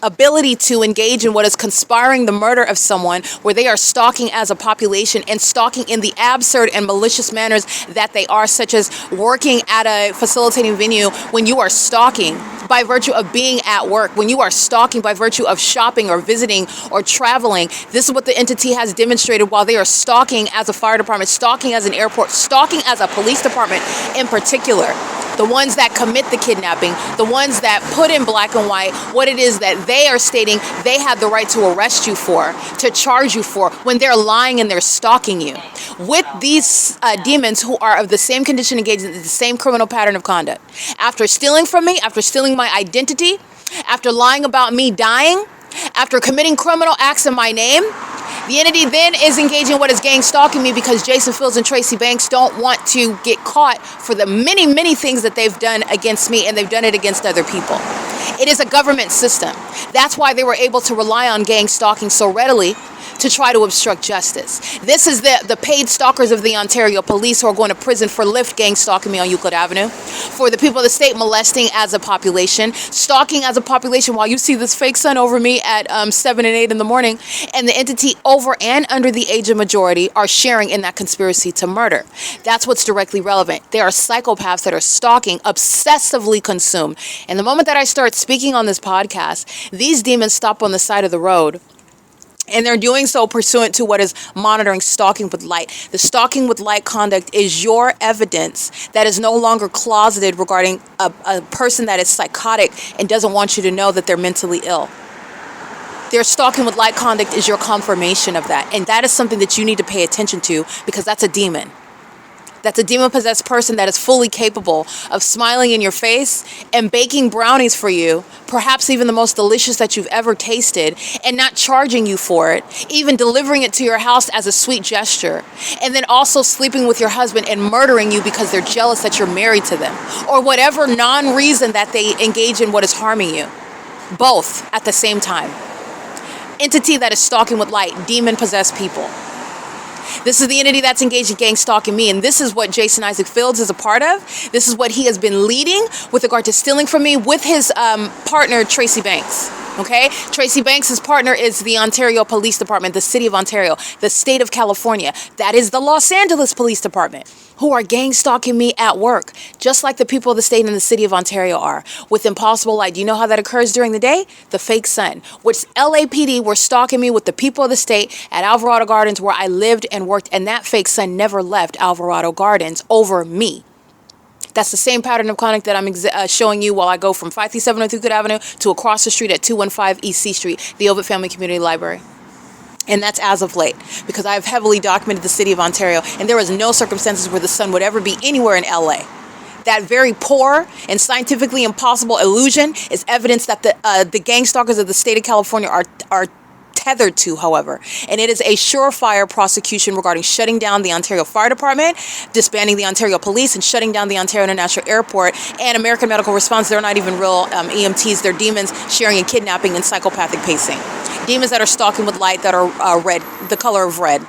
ability to engage in what is conspiring the murder of someone, where they are stalking as a population and stalking in the absurd and malicious manners that they are, such as working at a facilitating venue when you are stalking by virtue of being at work, when you are stalking by virtue of shopping or visiting or traveling. This is what the entity has demonstrated while they are stalking as a fire department, stalking as an airport, stalking as a police department in particular. The ones that commit the kidnapping, the ones that put in black and white what it is that they are stating they have the right to arrest you for, to charge you for, when they're lying and they're stalking you. With these demons who are of the same condition engaged in the same criminal pattern of conduct. After stealing from me, after stealing my identity, after lying about me dying, after committing criminal acts in my name, the entity then is engaging in what is gang stalking me, because Jason Fields and Tracy Banks don't want to get caught for the many, many things that they've done against me, and they've done it against other people. It is a government system. That's why they were able to rely on gang stalking so readily to try to obstruct justice. This is the paid stalkers of the Ontario police who are going to prison for Lyft gang stalking me on Euclid Avenue, for the people of the state molesting as a population, stalking as a population while you see this fake sun over me at 7 and 8 in the morning, and the entity over and under the age of majority are sharing in that conspiracy to murder. That's what's directly relevant. There are psychopaths that are stalking, obsessively consumed. And the moment that I start speaking on this podcast, these demons stop on the side of the road. And they're doing so pursuant to what is monitoring stalking with light. The stalking with light conduct is your evidence that is no longer closeted regarding a person that is psychotic and doesn't want you to know that they're mentally ill. Their stalking with light conduct is your confirmation of that. And that is something that you need to pay attention to, because that's a demon. That's a demon-possessed person that is fully capable of smiling in your face and baking brownies for you, perhaps even the most delicious that you've ever tasted, and not charging you for it, even delivering it to your house as a sweet gesture, and then also sleeping with your husband and murdering you because they're jealous that you're married to them, or whatever non-reason that they engage in what is harming you. Both at the same time. Entity that is stalking with light, demon-possessed people. This is the entity that's engaged in gang stalking me, and this is what Jason Isaac Fields is a part of. This is what he has been leading with regard to stealing from me with his partner, Tracy Banks. Okay? Tracy Banks' partner is the Ontario Police Department, the City of Ontario, the State of California. That is the Los Angeles Police Department, who are gang stalking me at work, just like the people of the state and the City of Ontario are, with impossible light. Do you know how that occurs during the day? The fake sun, which LAPD were stalking me with the people of the state at Alvarado Gardens, where I lived and worked, and that fake sun never left Alvarado Gardens over me. That's the same pattern of conduct that I'm showing you while I go from 537 North Euclid Avenue to across the street at 215 East C Street, the OVITT Family Community Library. And that's as of late, because I've heavily documented the City of Ontario, and there is no circumstances where the sun would ever be anywhere in LA. That very poor and scientifically impossible illusion is evidence that the gang stalkers of the state of California are
tethered to, however. And it is a surefire prosecution regarding shutting down the Ontario Fire Department, disbanding the Ontario Police, and shutting down the Ontario International Airport. And American Medical Response, they're not even real EMTs. They're demons sharing and kidnapping and psychopathic pacing. Demons that are stalking with light that are red, the color of red,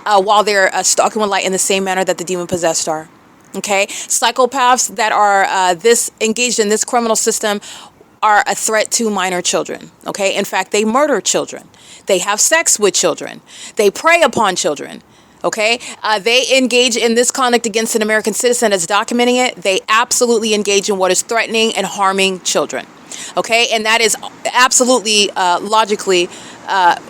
while they're stalking with light in the same manner that the demon-possessed are. Okay? Psychopaths that are engaged in this criminal system are a threat to minor children. Okay? In fact, they murder children. They have sex with children. They prey upon children. Okay? They engage in this conduct against an American citizen as documenting it. They absolutely engage in what is threatening and harming children. Okay? And that is absolutely logically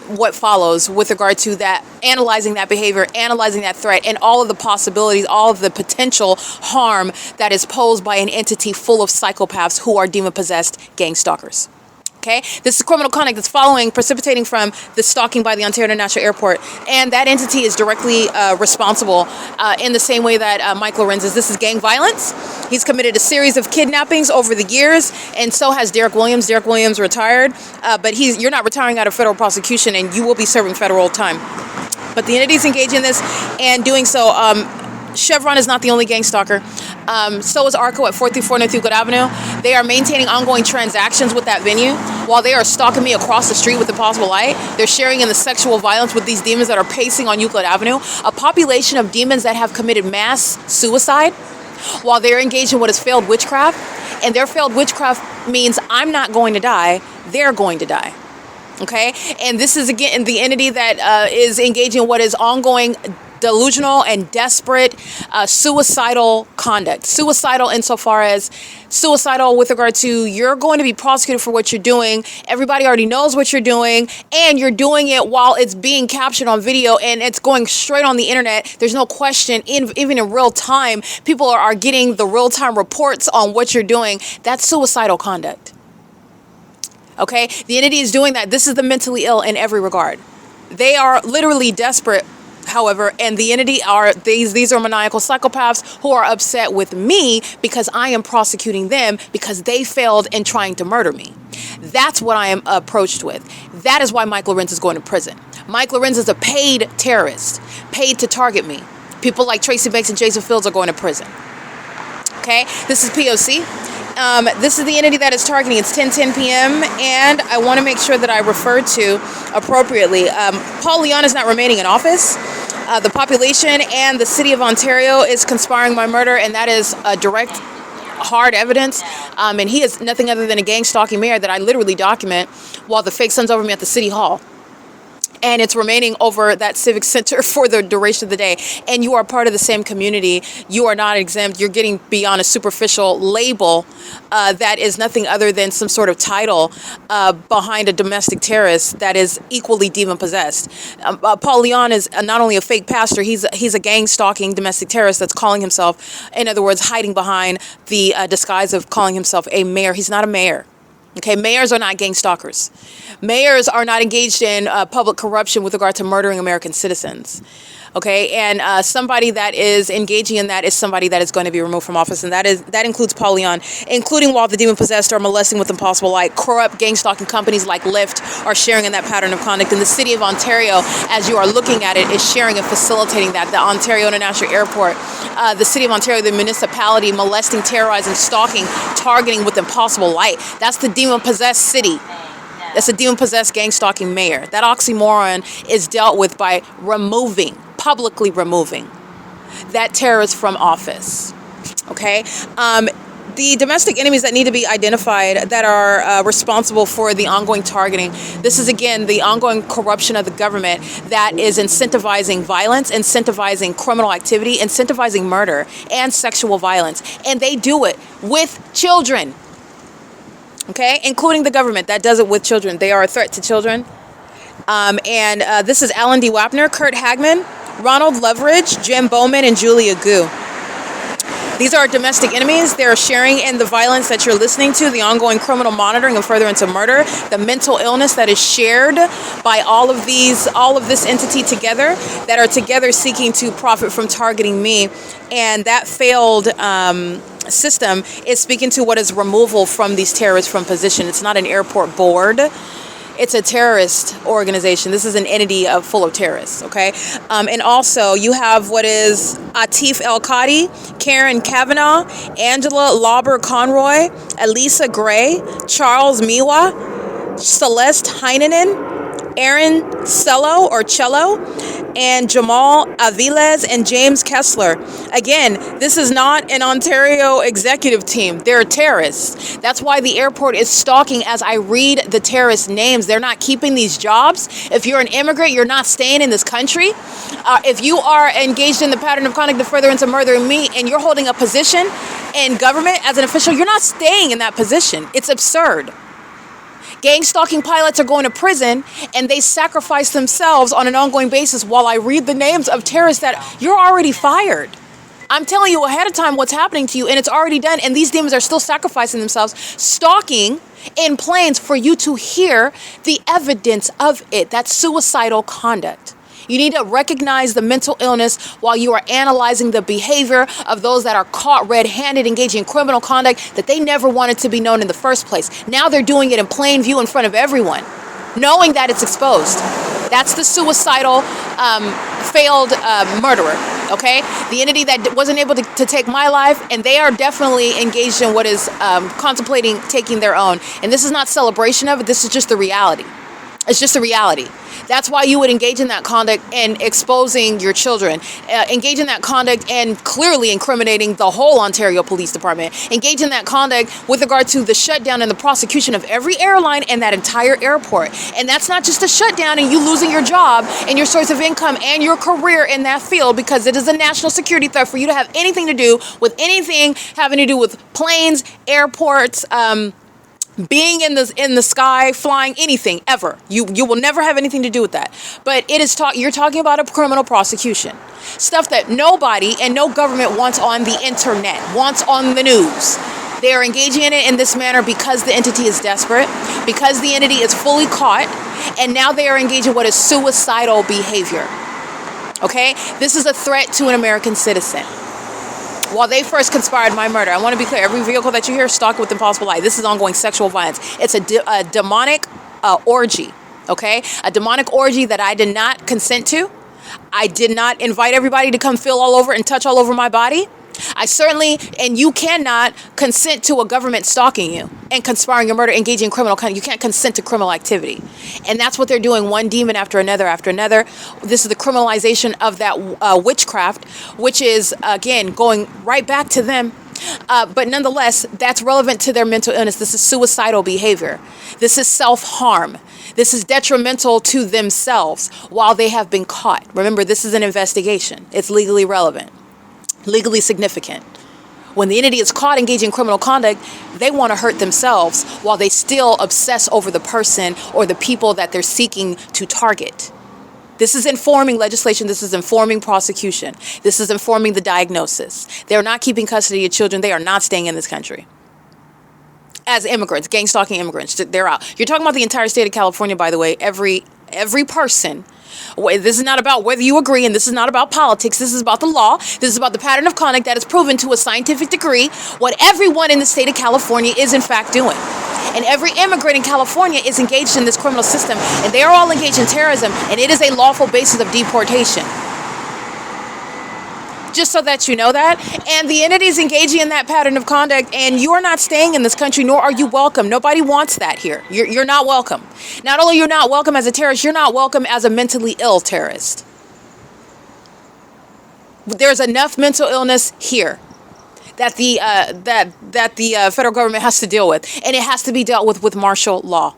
what follows with regard to that, analyzing that behavior, analyzing that threat, and all of the possibilities, all of the potential harm that is posed by an entity full of psychopaths who are demon-possessed gang stalkers. Okay? This is criminal conduct that's precipitating from the stalking by the Ontario International Airport, and that entity is directly responsible in the same way that Mike LORENZ is. This is gang violence. He's committed a series of kidnappings over the years, and so has Derek Williams. Derek Williams retired, but you're not retiring out of federal prosecution, and you will be serving federal time. But the entities engaged in this and doing so. Chevron is not the only gang stalker. So is ARCO at 434 North Euclid Avenue. They are maintaining ongoing transactions with that venue while they are stalking me across the street with impossible light. They're sharing in the sexual violence with these demons that are pacing on Euclid Avenue. A population of demons that have committed mass suicide while they're engaged in what is failed witchcraft. And their failed witchcraft means I'm not going to die, they're going to die. Okay? And this is, again, the entity that is engaging in what is ongoing delusional and desperate suicidal conduct. Suicidal insofar as suicidal with regard to you're going to be prosecuted for what you're doing. Everybody already knows what you're doing, and you're doing it while it's being captured on video and it's going straight on the internet. There's no question, even in real time, people are getting the real-time reports on what you're doing. That's suicidal conduct. Okay? The entity is doing that. This is the mentally ill in every regard. They are literally desperate, however, and the entity are these are maniacal psychopaths who are upset with me because I am prosecuting them because they failed in trying to murder me. That's what I am approached with. That is why Mike LORENZ is going to prison. Mike LORENZ is a paid terrorist, paid to target me. People like Tracy Banks and Jason Fields are going to prison. Okay, this is P.O.C. This is the entity that is targeting. It's 10:10 p.m. and I want to make sure that I refer to appropriately. Paul Leon is not remaining in office. The population and the city of Ontario is conspiring my murder, and that is direct, hard evidence. And he is nothing other than a gang stalking mayor that I literally document while the fake sun's over me at the city hall. And it's remaining over that civic center for the duration of the day. And you are part of the same community. You are not exempt. You're getting beyond a superficial label that is nothing other than some sort of title behind a domestic terrorist that is equally demon-possessed. Paul Leon is not only a fake pastor, he's a gang-stalking domestic terrorist that's calling himself, in other words, hiding behind the disguise of calling himself a mayor. He's not a mayor. Okay, mayors are not gang stalkers. Mayors are not engaged in public corruption with regard to murdering American citizens. Okay, and somebody that is engaging in that is somebody that is going to be removed from office, and that includes Paul Leon, including while the demon-possessed are molesting with impossible light. Corrupt gang-stalking companies like Lyft are sharing in that pattern of conduct, and the city of Ontario, as you are looking at it, is sharing and facilitating that. The Ontario International Airport, the city of Ontario, the municipality molesting, terrorizing, stalking, targeting with impossible light. That's the demon-possessed city. That's a demon-possessed gang-stalking mayor. That oxymoron is dealt with by publicly removing that terrorist from office. Okay? The domestic enemies that need to be identified that are responsible for the ongoing targeting. This is, again, the ongoing corruption of the government that is incentivizing violence, incentivizing criminal activity, incentivizing murder and sexual violence. And they do it with children. Okay, including the government that does it with children. They are a threat to children. This is Alan D. WAPNER, Kurt Hagman, Ronald Leveridge, Jim Bowman, and Julia Gu. These are domestic enemies. They're sharing in the violence that you're listening to, the ongoing criminal monitoring and furtherance of murder, the mental illness that is shared by all of this entity together, that are together seeking to profit from targeting me. And that failed system is speaking to what is removal from these terrorists from position. It's not an airport board. It's a terrorist organization. This is an entity full of terrorists, okay? And also, you have what is Atif El-Qadi, Karen Kavanaugh, Angela Lauber Conroy, Elisa Gray, Charles Miwa, Celeste Heinonen, Aaron Cello or Cello, and Jamal Aviles and James Kessler. Again, this is not an Ontario executive team. They're terrorists. That's why the airport is stalking as I read the terrorist names. They're not keeping these jobs. If you're an immigrant, you're not staying in this country. If you are engaged in the pattern of conduct to furtherance of murdering me and you're holding a position in government as an official, you're not staying in that position. It's absurd. Gang stalking pilots are going to prison and they sacrifice themselves on an ongoing basis while I read the names of terrorists that you're already fired. I'm telling you ahead of time what's happening to you, and it's already done, and these demons are still sacrificing themselves, stalking in planes for you to hear the evidence of it. That's suicidal conduct. You need to recognize the mental illness while you are analyzing the behavior of those that are caught red-handed engaging in criminal conduct that they never wanted to be known in the first place. Now they're doing it in plain view in front of everyone, knowing that it's exposed. That's the suicidal, failed murderer, okay? The entity that wasn't able to take my life, and they are definitely engaged in what is contemplating taking their own. And this is not celebration of it, this is just the reality. It's just a reality. That's why you would engage in that conduct and exposing your children. Engage in that conduct and clearly incriminating the whole Ontario Police Department. Engage in that conduct with regard to the shutdown and the prosecution of every airline and that entire airport. And that's not just a shutdown and you losing your job and your source of income and your career in that field, because it is a national security threat for you to have anything to do with anything having to do with planes, airports, being in the sky, flying, anything ever. You will never have anything to do with that. But it is you're talking about a criminal prosecution, stuff that nobody and no government wants on the internet, wants on the news. They are engaging in it in this manner because the entity is desperate, because the entity is fully caught, and now they are engaging in what is suicidal behavior. Okay, this is a threat to an American citizen. While they first conspired my murder, I want to be clear, every vehicle that you hear is stalked with impossible light. This is ongoing sexual violence. It's a demonic orgy, okay? A demonic orgy that I did not consent to. I did not invite everybody to come feel all over and touch all over my body. I certainly, and you cannot consent to a government stalking you and conspiring your murder, engaging in criminal conduct. You can't consent to criminal activity. And that's what they're doing, one demon after another after another. This is the criminalization of that witchcraft, which is, again, going right back to them. But nonetheless, that's relevant to their mental illness. This is suicidal behavior. This is self-harm. This is detrimental to themselves while they have been caught. Remember, this is an investigation. It's legally relevant. Legally significant. When the entity is caught engaging in criminal conduct, they want to hurt themselves while they still obsess over the person or the people that they're seeking to target. This is informing legislation. This is informing prosecution. This is informing the diagnosis. They're not keeping custody of children. They are not staying in this country. As immigrants, gang stalking immigrants, they're out. You're talking about the entire state of California, by the way. Every person. This is not about whether you agree, and this is not about politics. This is about the law. This is about the pattern of conduct that is proven to a scientific degree what everyone in the state of California is in fact doing. And every immigrant in California is engaged in this criminal system, and they are all engaged in terrorism, and it is a lawful basis of deportation. Just so that you know that. And the entity is engaging in that pattern of conduct, and you are not staying in this country, nor are you welcome. Nobody wants that here. You're not welcome. Not only you're not welcome as a terrorist, you're not welcome as a mentally ill terrorist. There's enough mental illness here that the federal government has to deal with, and it has to be dealt with martial law.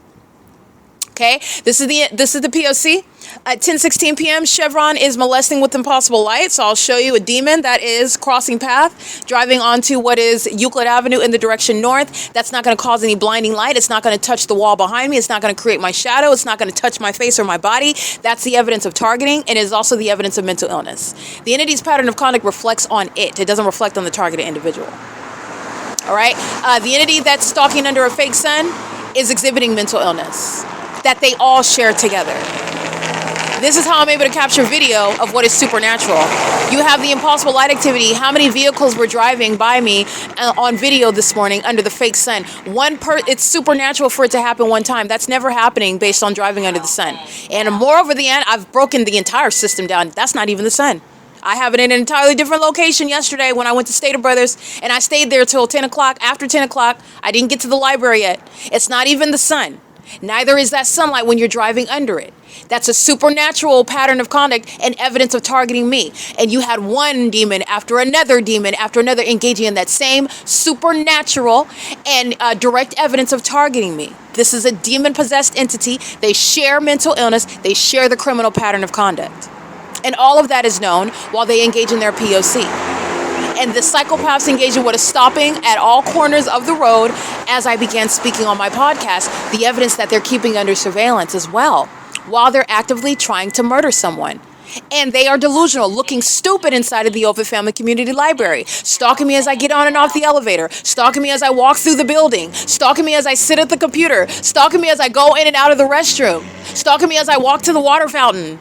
Okay, this is the P.O.C. At 10:16 p.m., Chevron is molesting with impossible light. So I'll show you a demon that is crossing path, driving onto what is Euclid Avenue in the direction north. That's not going to cause any blinding light. It's not going to touch the wall behind me. It's not going to create my shadow. It's not going to touch my face or my body. That's the evidence of targeting, and it is also the evidence of mental illness. The entity's pattern of conduct reflects on it. It doesn't reflect on the targeted individual. All right? The entity that's stalking under a fake sun is exhibiting mental illness that they all share together. This is how I'm able to capture video of what is supernatural. You have the impossible light activity. How many vehicles were driving by me on video this morning under the fake sun? It's supernatural for it to happen one time. That's never happening based on driving under the sun. And moreover, I've broken the entire system down. That's not even the sun. I have it in an entirely different location yesterday when I went to Stater Brothers, and I stayed there till 10 o'clock. After 10 o'clock, I didn't get to the library yet. It's not even the sun. Neither is that sunlight when you're driving under it. That's a supernatural pattern of conduct and evidence of targeting me. And you had one demon after another engaging in that same supernatural and direct evidence of targeting me. This is a demon-possessed entity. They share mental illness. They share the criminal pattern of conduct. And all of that is known while they engage in their P.O.C. And the psychopaths engage in what is stopping at all corners of the road, as I began speaking on my podcast, the evidence that they're keeping under surveillance as well, while they're actively trying to murder someone. And they are delusional, looking stupid inside of the OVITT Family Community Library, stalking me as I get on and off the elevator, stalking me as I walk through the building, stalking me as I sit at the computer, stalking me as I go in and out of the restroom, stalking me as I walk to the water fountain.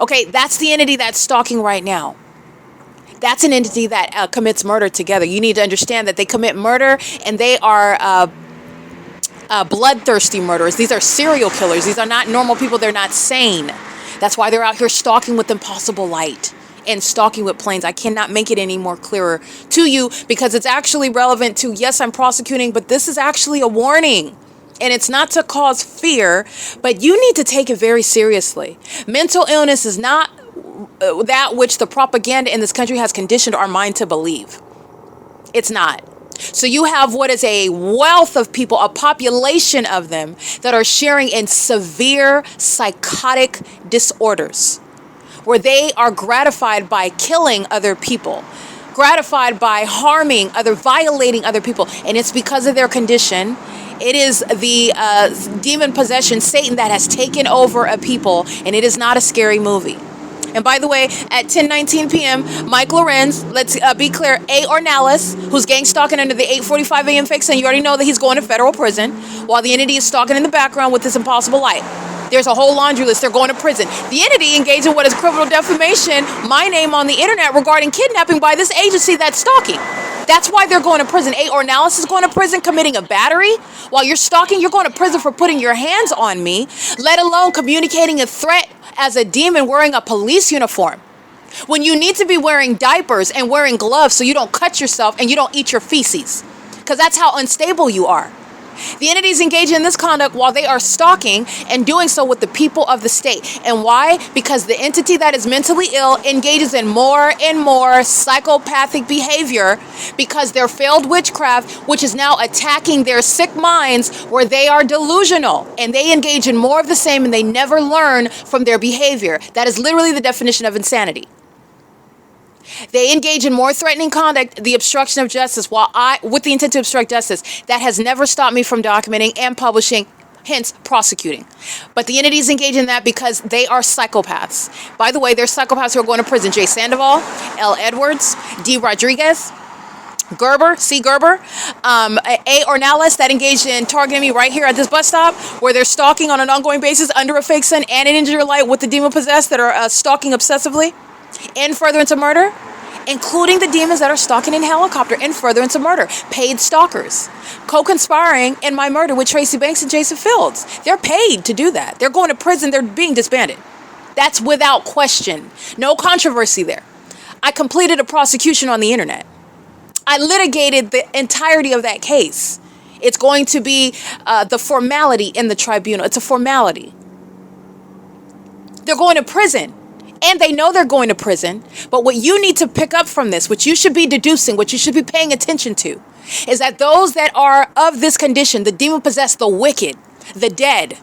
Okay, that's the entity that's stalking right now. That's an entity that commits murder together. You need to understand that they commit murder, and they are bloodthirsty murderers. These are serial killers. These are not normal people. They're not sane. That's why they're out here stalking with impossible light and stalking with planes. I cannot make it any more clearer to you because it's actually relevant to, yes, I'm prosecuting, but this is actually a warning. And it's not to cause fear, but you need to take it very seriously. Mental illness is not that which the propaganda in this country has conditioned our mind to believe. It's not. So you have what is a wealth of people, a population of them that are sharing in severe psychotic disorders, where they are gratified by killing other people, gratified by violating other people. And it's because of their condition. It is the demon possession, Satan, that has taken over a people, and it is not a scary movie. And by the way, at 10:19 p.m., Mike Lorenz, let's be clear, A. Ornalis, who's gang stalking under the 8:45 a.m. fake sun, you already know that he's going to federal prison, while the entity is stalking in the background with this impossible light. There's a whole laundry list. They're going to prison. The entity engaged in what is criminal defamation, my name on the internet regarding kidnapping by this agency that's stalking. That's why they're going to prison. A. Ornalis is going to prison committing a battery. While you're stalking, you're going to prison for putting your hands on me, let alone communicating a threat as a demon wearing a police uniform. When you need to be wearing diapers and wearing gloves so you don't cut yourself and you don't eat your feces. Because that's how unstable you are. The entities engage in this conduct while they are stalking and doing so with the people of the state. And why? Because the entity that is mentally ill engages in more and more psychopathic behavior because their failed witchcraft, which is now attacking their sick minds where they are delusional. And they engage in more of the same and they never learn from their behavior. That is literally the definition of insanity. They engage in more threatening conduct, the obstruction of justice, with the intent to obstruct justice. That has never stopped me from documenting and publishing, hence prosecuting. But the entities engage in that because they are psychopaths. By the way, they're psychopaths who are going to prison. J. Sandoval, L. Edwards, D. Rodriguez, Gerber, C. Gerber, A. Ornalis, that engaged in targeting me right here at this bus stop, where they're stalking on an ongoing basis under a fake sun and an injured light with the demon possessed that are stalking obsessively. In furtherance of murder, including the demons that are stalking in helicopter in furtherance of murder, paid stalkers, co-conspiring in my murder with Tracy Banks and Jason Fields. They're paid to do that. They're going to prison. They're being disbanded. That's without question. No controversy there. I completed a prosecution on the internet. I litigated the entirety of that case. It's going to be the formality in the tribunal. It's a formality. They're going to prison. And they know they're going to prison. But what you need to pick up from this, what you should be deducing, what you should be paying attention to, is that those that are of this condition, the demon-possessed, the wicked, the dead,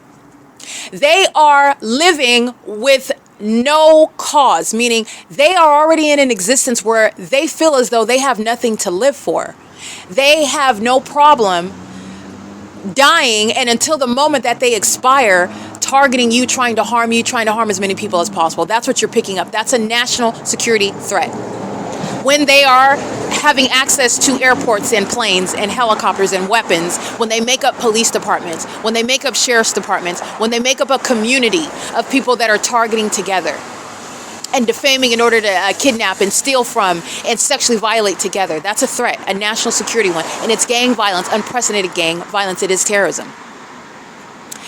they are living with no cause, meaning they are already in an existence where they feel as though they have nothing to live for. They have no problem dying, and until the moment that they expire, targeting you, trying to harm as many people as possible. That's what you're picking up. That's a national security threat. when they are having access to airports and planes and helicopters and weapons, when they make up police departments, when they make up sheriff's departments, when they make up a community of people that are targeting together and defaming in order to kidnap and steal from and sexually violate together. That's a threat, a national security one. And it's gang violence, unprecedented gang violence. It is terrorism.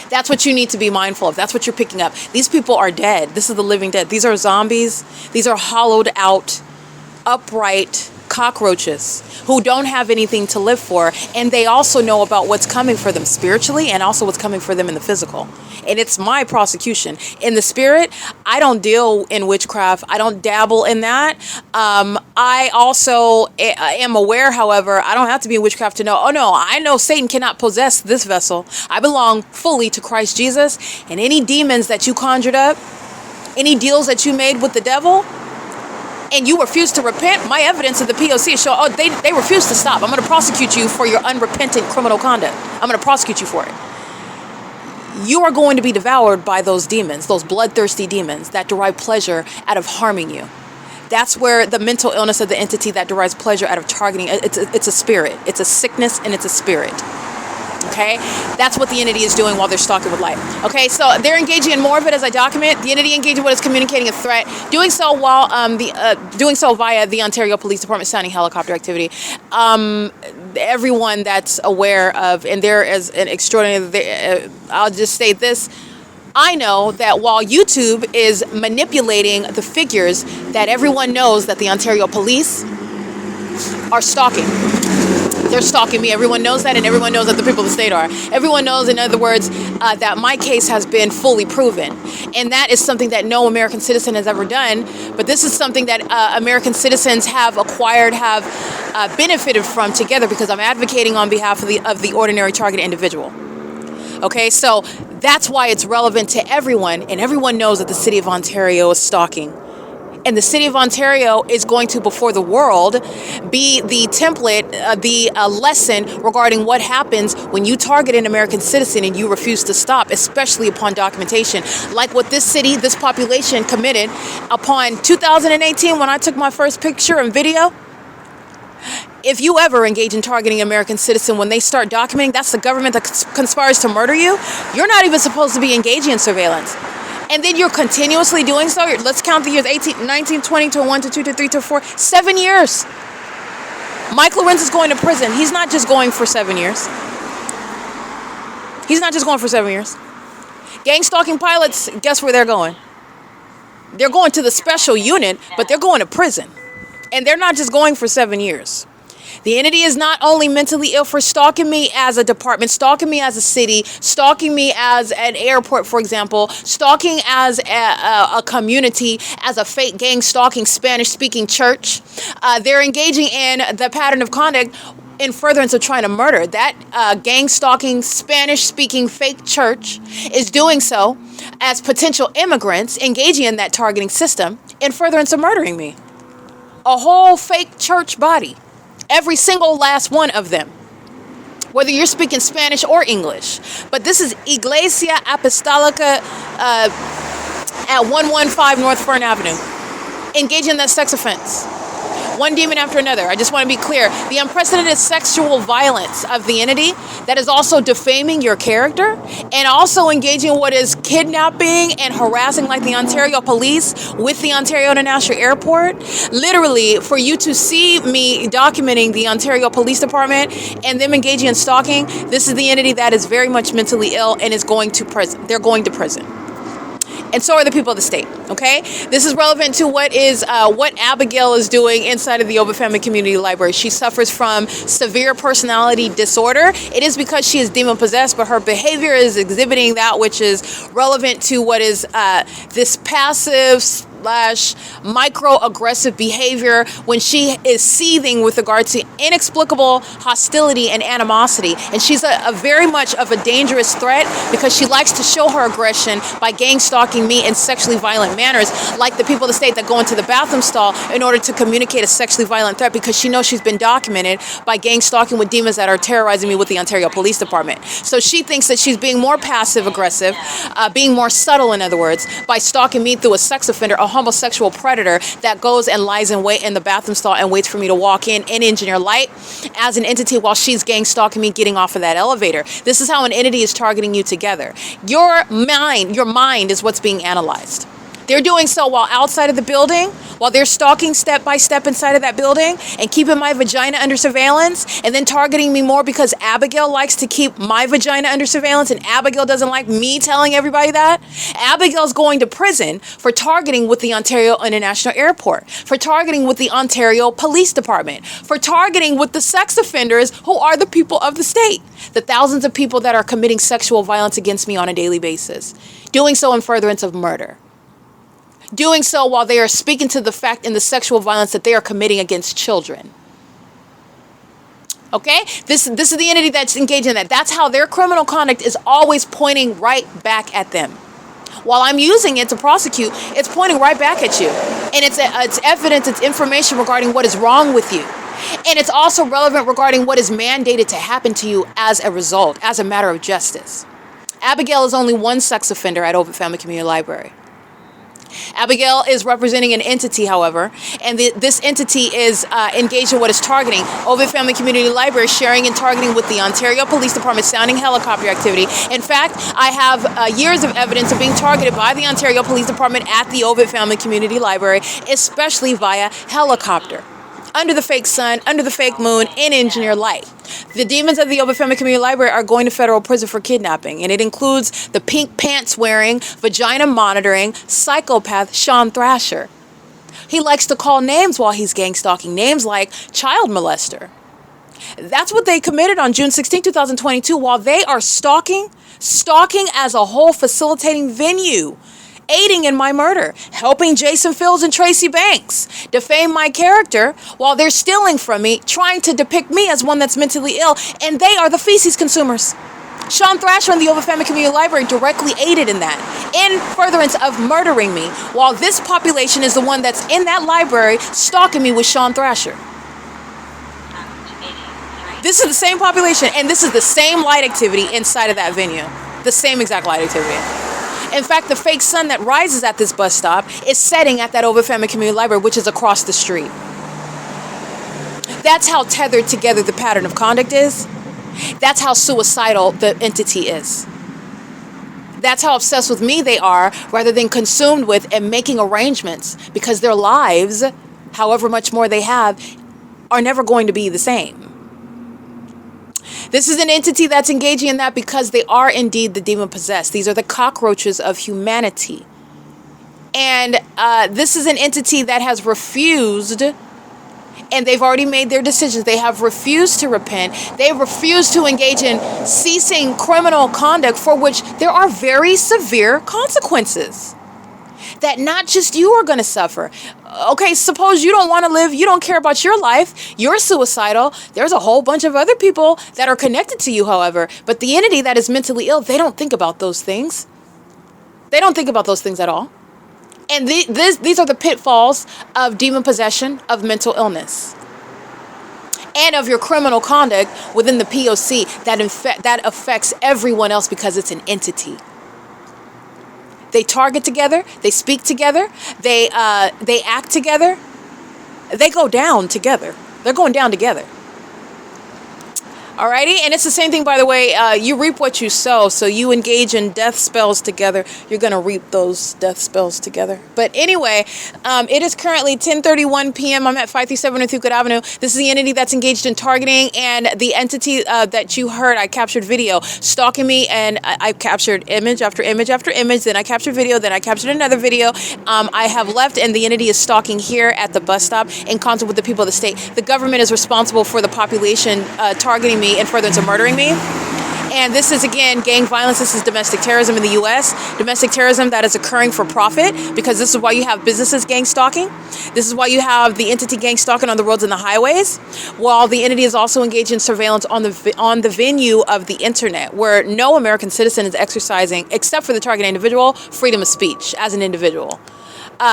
That's what you need to be mindful of. That's what you're picking up. These people are dead. This is the living dead. These are zombies. These are hollowed out, upright cockroaches who don't have anything to live for. And they also know about what's coming for them spiritually and also what's coming for them in the physical. And it's my prosecution. In the spirit, I don't deal in witchcraft. I don't dabble in that. I also am aware, however, I don't have to be in witchcraft to know, oh no, I know Satan cannot possess this vessel. I belong fully to Christ Jesus. And any demons that you conjured up, any deals that you made with the devil, and you refuse to repent, my evidence of the P.O.C. show, oh, they refuse to stop. I'm going to prosecute you for your unrepentant criminal conduct. I'm going to prosecute you for it. You are going to be devoured by those demons, those bloodthirsty demons that derive pleasure out of harming you. That's where the mental illness of the entity that derives pleasure out of targeting, it's a spirit. It's a sickness and it's a spirit. Okay, that's what the entity is doing while they're stalking with light. Okay, so they're engaging in more of it as I document. The entity engaging what is communicating a threat, doing so while doing so via the Ontario Police Department sounding helicopter activity. Everyone that's aware of, and there is an extraordinary. I'll just state this. I know that while YouTube is manipulating the figures, that everyone knows that the Ontario Police are stalking. They're stalking me. Everyone knows that, and everyone knows that the people of the state are. Everyone knows, in other words, that my case has been fully proven. And that is something that no American citizen has ever done. But this is something that American citizens have acquired, have benefited from together, because I'm advocating on behalf of the ordinary targeted individual. Okay, so that's why it's relevant to everyone, and everyone knows that the city of Ontario is stalking. And the city of Ontario is going to, before the world, be the template, the lesson regarding what happens when you target an American citizen and you refuse to stop, especially upon documentation. Like what this city, this population committed upon 2018 when I took my first picture and video. If you ever engage in targeting an American citizen, when they start documenting, that's the government that conspires to murder you. You're not even supposed to be engaging in surveillance. And then you're continuously doing so. Let's count the years, 18, 19, 20, to 1, to 2, to 3, to 4, 7 years. Mike LORENZ is going to prison. He's not just going for 7 years. He's not just going for 7 years. Gang stalking pilots, guess where they're going? They're going to the special unit, but they're going to prison. And they're not just going for 7 years. The entity is not only mentally ill for stalking me as a department, stalking me as a city, stalking me as an airport, for example, stalking as a community, as a fake gang stalking Spanish-speaking church. They're engaging in the pattern of conduct in furtherance of trying to murder. That gang stalking Spanish-speaking fake church is doing so as potential immigrants engaging in that targeting system in furtherance of murdering me. A whole fake church body. Every single last one of them, whether you're speaking Spanish or English. But this is Iglesia Apostolica at 115 North Fern Avenue, engaging in that sex offense. One demon after another. I just want to be clear. The unprecedented sexual violence of the entity that is also defaming your character and also engaging in what is kidnapping and harassing, like the Ontario Police with the Ontario International Airport. Literally, for you to see me documenting the Ontario Police Department and them engaging in stalking, this is the entity that is very much mentally ill and is going to prison. They're going to prison. And so are the people of the state, okay? This is relevant to what Abigail is doing inside of the OVITT Family Community Library. She suffers from severe personality disorder. It is because she is demon-possessed, but her behavior is exhibiting that which is relevant to what is this passive / microaggressive behavior when she is seething with regard to inexplicable hostility and animosity. And she's a very much of a dangerous threat because she likes to show her aggression by gang stalking me in sexually violent manners, like the people of the state that go into the bathroom stall in order to communicate a sexually violent threat because she knows she's been documented by gang stalking with demons that are terrorizing me with the Ontario Police Department. So she thinks that she's being more passive aggressive, being more subtle, in other words, by stalking me through a sex offender, a homosexual predator that goes and lies in wait in the bathroom stall and waits for me to walk in Engineer Light as an entity while she's gang stalking me getting off of that elevator. This is how an entity is targeting you together. Your mind is what's being analyzed. They're doing so while outside of the building, while they're stalking step by step inside of that building and keeping my vagina under surveillance, and then targeting me more because Abigail likes to keep my vagina under surveillance and Abigail doesn't like me telling everybody that. Abigail's going to prison for targeting with the Ontario International Airport, for targeting with the Ontario Police Department, for targeting with the sex offenders who are the people of the state, the thousands of people that are committing sexual violence against me on a daily basis, doing so in furtherance of murder. Doing so while they are speaking to the fact in the sexual violence that they are committing against children. Okay? This is the entity that's engaged in that. That's how their criminal conduct is always pointing right back at them. While I'm using it to prosecute, it's pointing right back at you. And it's evidence, it's information regarding what is wrong with you. And it's also relevant regarding what is mandated to happen to you as a result, as a matter of justice. Abigail is only one sex offender at OVITT Family Community Library. Abigail is representing an entity, however, and this entity is engaged in what is targeting OVITT Family Community Library, sharing and targeting with the Ontario Police Department, sounding helicopter activity. In fact, I have years of evidence of being targeted by the Ontario Police Department at the OVITT Family Community Library, especially via helicopter. Under the fake sun, under the fake moon, in Engineer Light. The demons of the OVITT Family Community Library are going to federal prison for kidnapping, and it includes the pink pants wearing, vagina monitoring, psychopath Sean Thrasher. He likes to call names while he's gang stalking, names like child molester. That's what they committed on June 16, 2022, while they are stalking as a whole, facilitating venue, aiding in my murder, helping Jason Fields and Tracy Banks defame my character while they're stealing from me, trying to depict me as one that's mentally ill, and they are the feces consumers. Sean Thrasher and the OVITT Family Community Library directly aided in that, in furtherance of murdering me, while this population is the one that's in that library stalking me with Sean Thrasher. This is the same population, and this is the same light activity inside of that venue. The same exact light activity. In fact, the fake sun that rises at this bus stop is setting at that OVITT Family Community Library, which is across the street. That's how tethered together the pattern of conduct is. That's how suicidal the entity is. That's how obsessed with me they are, rather than consumed with and making arrangements, because their lives, however much more they have, are never going to be the same. This is an entity that's engaging in that because they are indeed the demon possessed. These are the cockroaches of humanity. And this is an entity that has refused, and they've already made their decisions. They have refused to repent. They refuse to engage in ceasing criminal conduct for which there are very severe consequences that not just you are going to suffer. Okay, suppose you don't want to live, you don't care about your life, you're suicidal. There's a whole bunch of other people that are connected to you, however. But the entity that is mentally ill, they don't think about those things. They don't think about those things at all. And these are the pitfalls of demon possession, of mental illness, and of your criminal conduct within the P.O.C. that affects everyone else because it's an entity. They target together, they speak together, they act together, they go down together. They're going down together. Alrighty, and it's the same thing, by the way. You reap what you sow, so you engage in death spells together. You're going to reap those death spells together. But anyway, it is currently 10:31 p.m. I'm at 537 North Euclid Avenue. This is the entity that's engaged in targeting, and the entity that you heard, I captured video, stalking me, and I captured image after image after image. Then I captured video, then I captured another video. I have left, and the entity is stalking here at the bus stop in concert with the people of the state. The government is responsible for the population targeting me and furtherance of murdering me. And this is, again, gang violence. This is domestic terrorism in the U.S. Domestic terrorism that is occurring for profit, because this is why you have businesses gang stalking. This is why you have the entity gang stalking on the roads and the highways, while the entity is also engaged in surveillance on the venue of the internet, where no American citizen is exercising, except for the targeted individual, freedom of speech as an individual.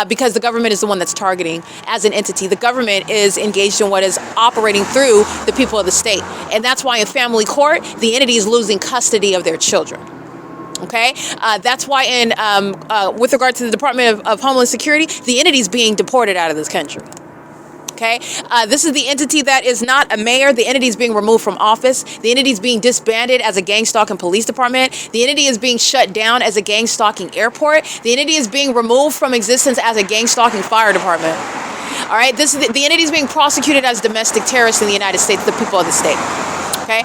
Because the government is the one that's targeting as an entity. The government is engaged in what is operating through the people of the state. And that's why in family court, the entity is losing custody of their children. Okay, that's why with regard to the Department of Homeland Security, the entity is being deported out of this country. Okay, this is the entity that is not a mayor. The entity is being removed from office. The entity is being disbanded as a gang stalking police department. The entity is being shut down as a gang stalking airport. The entity is being removed from existence as a gang stalking fire department. All right, this is the entity is being prosecuted as domestic terrorists in the United States, the people of the state. Okay,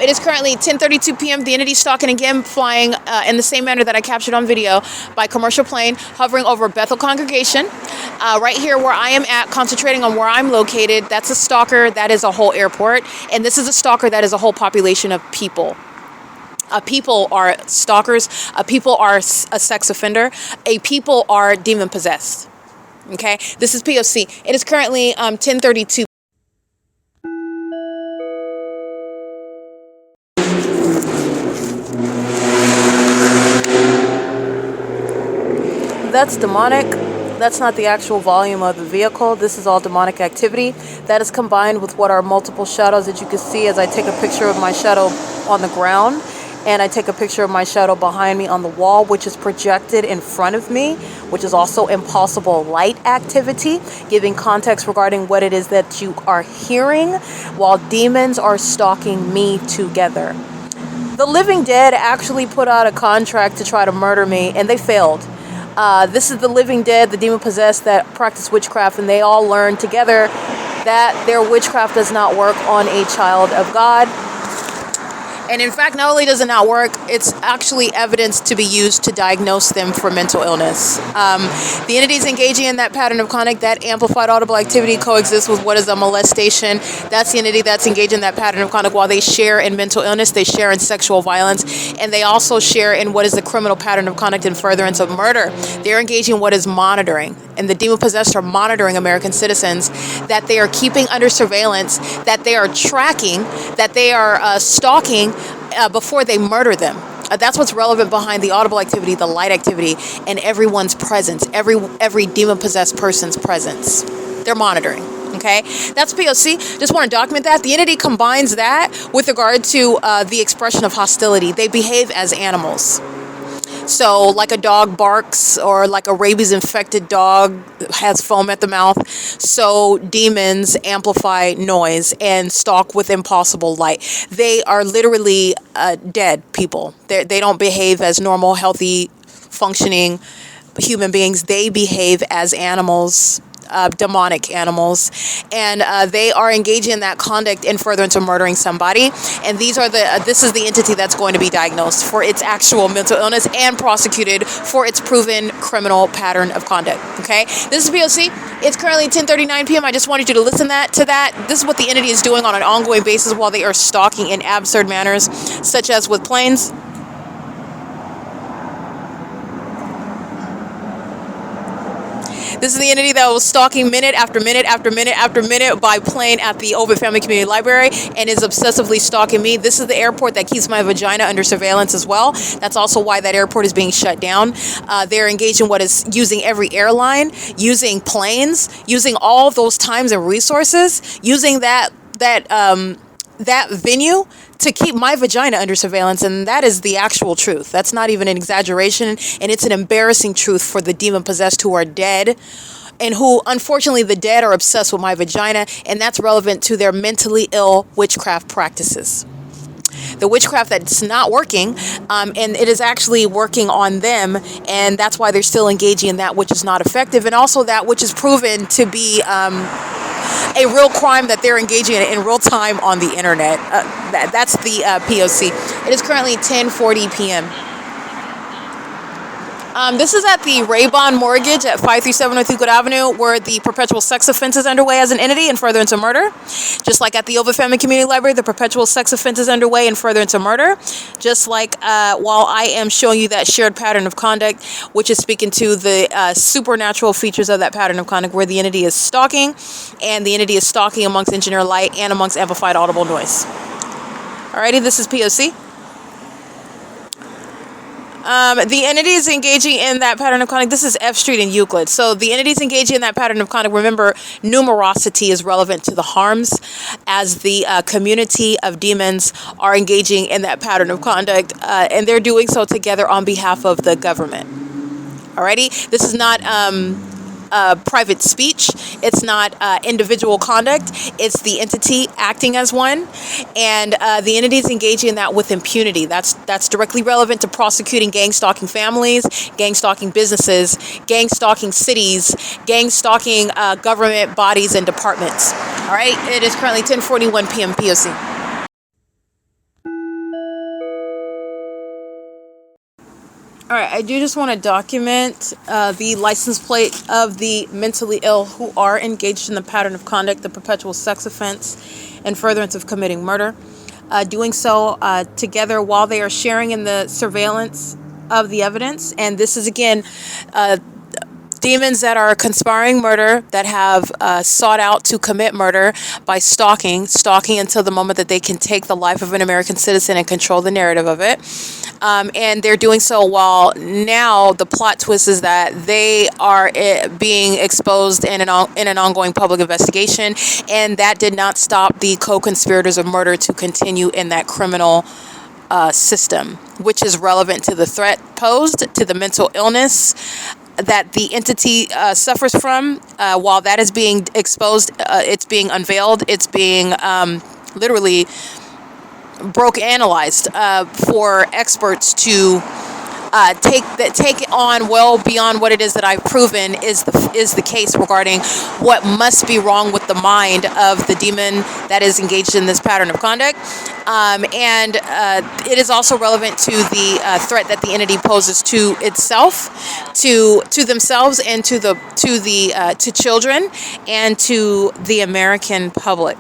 it is currently 10:32 p.m. The entity stalking again, flying in the same manner that I captured on video by commercial plane, hovering over Bethel congregation. Right here where I am at, concentrating on where I'm located, that's a stalker, that is a whole airport. And this is a stalker, that is a whole population of people. People are stalkers, people are a sex offender, people are demon possessed. Okay, this is P.O.C. It is currently 10:32. That's demonic. That's not the actual volume of the vehicle. This is all demonic activity. That is combined with what are multiple shadows that you can see as I take a picture of my shadow on the ground and I take a picture of my shadow behind me on the wall, which is projected in front of me, which is also impossible light activity, giving context regarding what it is that you are hearing while demons are stalking me together. The living dead actually put out a contract to try to murder me, and they failed. This is the living dead, the demon possessed that practice witchcraft, and they all learn together that their witchcraft does not work on a child of God. And in fact, not only does it not work, it's actually evidence to be used to diagnose them for mental illness. The entities engaging in that pattern of conduct, that amplified audible activity, coexists with what is a molestation. That's the entity that's engaged in that pattern of conduct. While they share in mental illness, they share in sexual violence, and they also share in what is the criminal pattern of conduct in furtherance of murder. They're engaging in what is monitoring, and the demon possessed are monitoring American citizens, that they are keeping under surveillance, that they are tracking, that they are stalking before they murder them. That's what's relevant behind the audible activity, the light activity, and everyone's presence, every demon-possessed person's presence. They're monitoring, okay? That's POC. Just want to document that. The entity combines that with regard to the expression of hostility. They behave as animals. So like a dog barks, or like a rabies-infected dog has foam at the mouth, so demons amplify noise and stalk with impossible light. They are literally dead people. They don't behave as normal, healthy, functioning human beings. They behave as animals. Demonic animals, and they are engaging in that conduct in furtherance of murdering somebody. And this is the entity that's going to be diagnosed for its actual mental illness and prosecuted for its proven criminal pattern of conduct. Okay, this is POC. It's currently 10:39 p.m. I just wanted you to listen to that. This is what the entity is doing on an ongoing basis while they are stalking in absurd manners, such as with planes. This is the entity that was stalking minute after minute after minute after minute by plane at the OVITT Family Community Library and is obsessively stalking me. This is the airport that keeps my vagina under surveillance as well. That's also why that airport is being shut down. They're engaged in what is using every airline, using planes, using all of those times and resources, using that venue to keep my vagina under surveillance, and that is the actual truth. That's not even an exaggeration, and it's an embarrassing truth for the demon-possessed who are dead, and who, unfortunately, the dead are obsessed with my vagina, and that's relevant to their mentally ill witchcraft practices. The witchcraft that's not working, and it is actually working on them, and that's why they're still engaging in that which is not effective, and also that which is proven to be a real crime that they're engaging in real time on the internet. That's the POC. It is currently 10:40 p.m. This is at the RAYBON mortgage at 537 North Euclid Avenue, where the perpetual sex offense is underway as an entity in furtherance of murder. Just like at the OVITT Family Community Library, the perpetual sex offense is underway in furtherance of murder. Just like while I am showing you that shared pattern of conduct, which is speaking to the supernatural features of that pattern of conduct, where the entity is stalking, and the entity is stalking amongst engineer light and amongst amplified audible noise. Alrighty, this is POC. The entities engaging in that pattern of conduct, this is F Street and Euclid. So the entities engaging in that pattern of conduct, remember, numerosity is relevant to the harms as the community of demons are engaging in that pattern of conduct, and they're doing so together on behalf of the government. Alrighty, this is not private speech. It's not individual conduct. It's the entity acting as one, and the entities engaging in that with impunity. That's directly relevant to prosecuting gang stalking families, gang stalking businesses, gang stalking cities, gang stalking government bodies and departments. All right, it is currently 10:41 p.m. P.O.C. All right, I do just want to document the license plate of the mentally ill who are engaged in the pattern of conduct, the perpetual sex offense, and furtherance of committing murder. Doing so together while they are sharing in the surveillance of the evidence. And this is, again, demons that are conspiring murder, that have sought out to commit murder by stalking until the moment that they can take the life of an American citizen and control the narrative of it. And they're doing so while now the plot twist is that they are being exposed in an ongoing public investigation, and that did not stop the co-conspirators of murder to continue in that criminal system, which is relevant to the threat posed, to the mental illness that the entity suffers from. While that is being exposed, it's being unveiled, it's being literally analyzed for experts to take it on well beyond what it is that I've proven is the case regarding what must be wrong with the mind of the demon that is engaged in this pattern of conduct. And it is also relevant to the threat that the entity poses to itself, to themselves, and to children, and to the American public.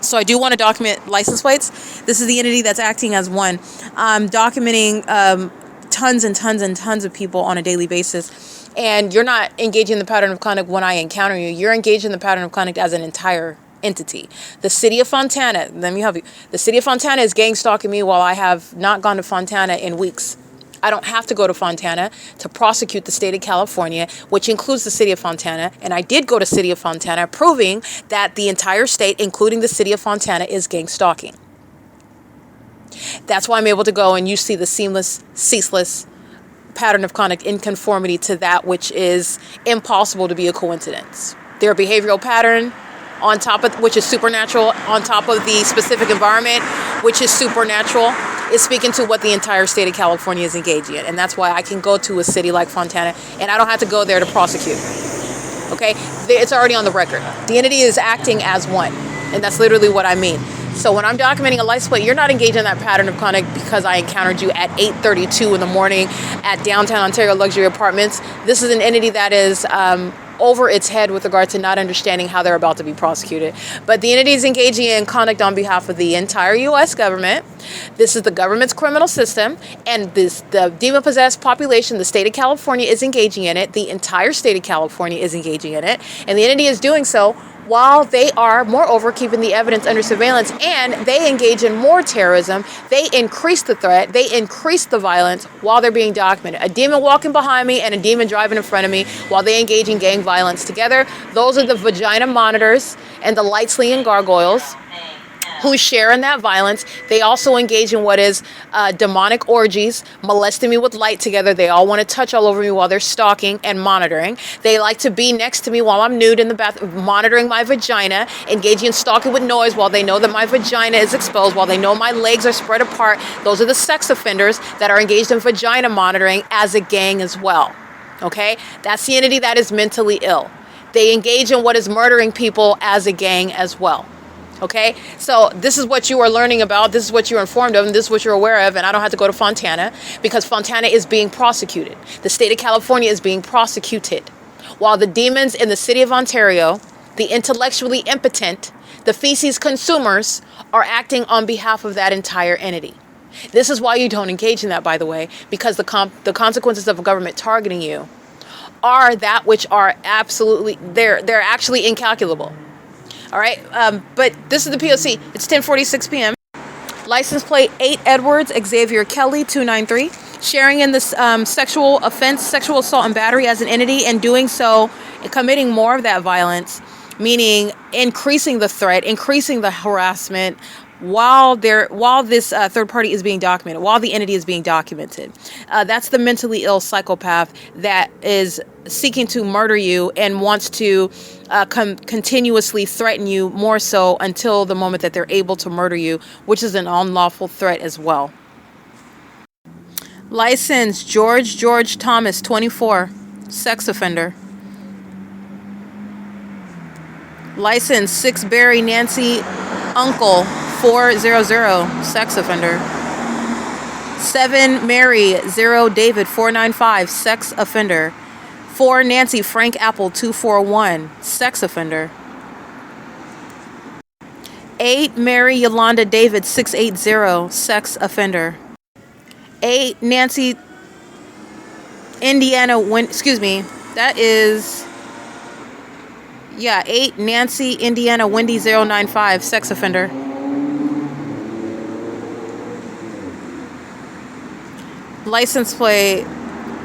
So I do want to document license plates. This is the entity that's acting as one. Documenting tons and tons and tons of people on a daily basis. And you're not engaging in the pattern of conduct when I encounter you. You're engaged in the pattern of conduct as an entire entity. The city of Fontana, let me help you. The city of Fontana is gang stalking me while I have not gone to Fontana in weeks. I don't have to go to Fontana to prosecute the state of California, which includes the city of Fontana. And I did go to city of Fontana, proving that the entire state, including the city of Fontana, is gang stalking. That's why I'm able to go and you see the seamless, ceaseless pattern of conduct in conformity to that which is impossible to be a coincidence. Their behavioral pattern, on top of which is supernatural, on top of the specific environment, which is supernatural, is speaking to what the entire state of California is engaging in. And that's why I can go to a city like Fontana and I don't have to go there to prosecute. Okay? It's already on the record. The entity is acting as one. And that's literally what I mean. So when I'm documenting a license plate, you're not engaged in that pattern of conduct because I encountered you at 8:32 in the morning at downtown Ontario Luxury Apartments. This is an entity that is over its head with regard to not understanding how they're about to be prosecuted. But the entity is engaging in conduct on behalf of the entire U.S. government. This is the government's criminal system, and the demon-possessed population, the state of California, is engaging in it. The entire state of California is engaging in it, and the entity is doing so while they are, moreover, keeping the evidence under surveillance, and they engage in more terrorism. They increase the threat. They increase the violence while they're being documented. A demon walking behind me and a demon driving in front of me while they engage in gang violence together. Those are the vagina monitors and the light slinging gargoyles who share in that violence. They also engage in what is demonic orgies, molesting me with light together. They all want to touch all over me while they're stalking and monitoring. They like to be next to me while I'm nude in the bathroom, monitoring my vagina, engaging in stalking with noise while they know that my vagina is exposed, while they know my legs are spread apart. Those are the sex offenders that are engaged in vagina monitoring as a gang as well. Okay? That's the entity that is mentally ill. They engage in what is murdering people as a gang as well. Okay, so this is what you are learning about, this is what you're informed of, and this is what you're aware of, and I don't have to go to Fontana because Fontana is being prosecuted. The state of California is being prosecuted. While the demons in the city of Ontario, the intellectually impotent, the feces consumers, are acting on behalf of that entire entity. This is why you don't engage in that, by the way, because the consequences of a government targeting you are that which are absolutely, they're actually incalculable. All right, but this is the P.O.C. It's 10:46 p.m. License plate 8 Edwards Xavier Kelly 293 sharing in this sexual offense, sexual assault and battery as an entity, and doing so, committing more of that violence, meaning increasing the threat, increasing the harassment, while this third party is being documented, while the entity is being documented. That's the mentally ill psychopath that is seeking to murder you and wants to continuously threaten you more so until the moment that they're able to murder you, which is an unlawful threat as well. License George Thomas, 24, sex offender. License 6 Barry Nancy Uncle, 400, sex offender. 7 Mary 0 David 495, sex offender. 4 Nancy Frank Apple 241, sex offender. 8 Mary Yolanda David 680, sex offender. 8 Nancy Indiana that is 8 Nancy Indiana Wendy 095, sex offender. License plate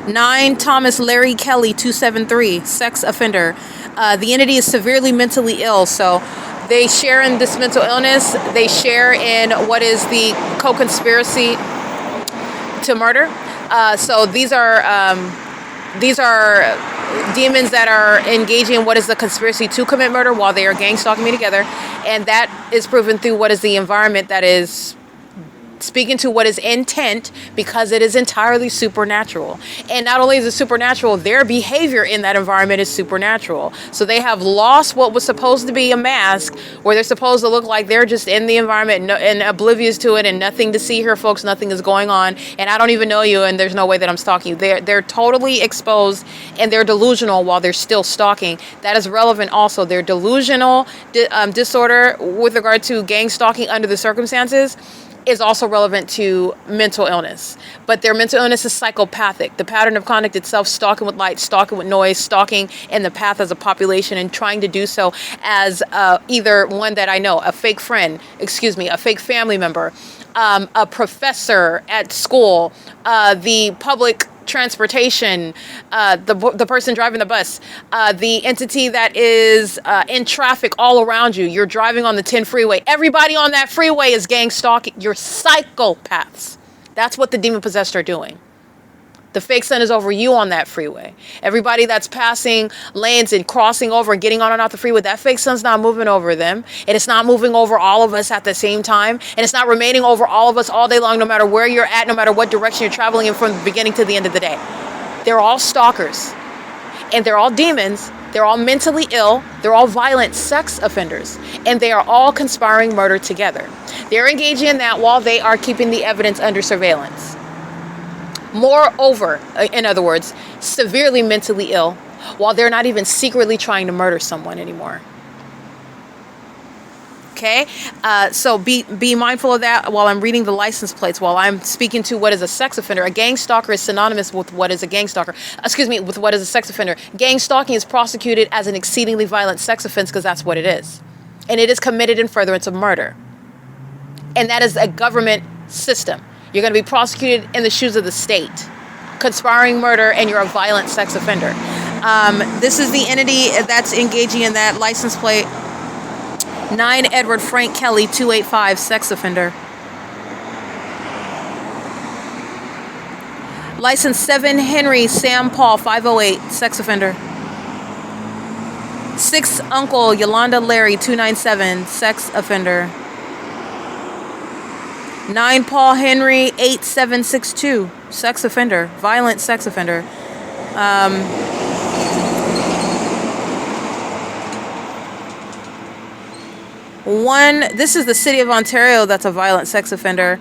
9 Thomas Larry Kelly 273, sex offender. The entity is severely mentally ill, so they share in this mental illness. They share in what is the co-conspiracy to murder. So these are demons that are engaging in what is the conspiracy to commit murder while they are gang stalking me together, and that is proven through what is the environment that is speaking to what is intent, because it is entirely supernatural. And not only is it supernatural, their behavior in that environment is supernatural. So they have lost what was supposed to be a mask, where they're supposed to look like they're just in the environment and oblivious to it and nothing to see here, folks, nothing is going on, and I don't even know you, and there's no way that I'm stalking you. They're totally exposed, and they're delusional while they're still stalking. That is relevant also. Their delusional disorder with regard to gang stalking under the circumstances is also relevant to mental illness. But their mental illness is psychopathic. The pattern of conduct itself, stalking with light, stalking with noise, stalking in the path as a population, and trying to do so as either one that I know, a fake friend, a fake family member, a professor at school, the public transportation, the person driving the bus, the entity that is in traffic all around you. You're driving on the 10 freeway. Everybody on that freeway is gang stalking. You're psychopaths. That's what the demon possessed are doing. The fake sun is over you on that freeway. Everybody that's passing lanes and crossing over and getting on and off the freeway, that fake sun's not moving over them. And it's not moving over all of us at the same time. And it's not remaining over all of us all day long, no matter where you're at, no matter what direction you're traveling in from the beginning to the end of the day. They're all stalkers. And they're all demons. They're all mentally ill. They're all violent sex offenders. And they are all conspiring murder together. They're engaging in that while they are keeping the evidence under surveillance. Moreover, in other words, severely mentally ill, while they're not even secretly trying to murder someone anymore. Okay? So be mindful of that while I'm reading the license plates, while I'm speaking to what is a sex offender. A gang stalker is synonymous with what is a gang stalker. With what is a sex offender. Gang stalking is prosecuted as an exceedingly violent sex offense because that's what it is. And it is committed in furtherance of murder. And that is a government system. You're going to be prosecuted in the shoes of the state, conspiring murder, and you're a violent sex offender. This is the entity that's engaging in that. License plate 9 Edward Frank Kelly 285, sex offender. License 7 Henry Sam Paul 508, sex offender. 6 Uncle Yolanda Larry 297, sex offender. 9 Paul Henry 8762, sex offender, violent sex offender. This is the city of Ontario that's a violent sex offender,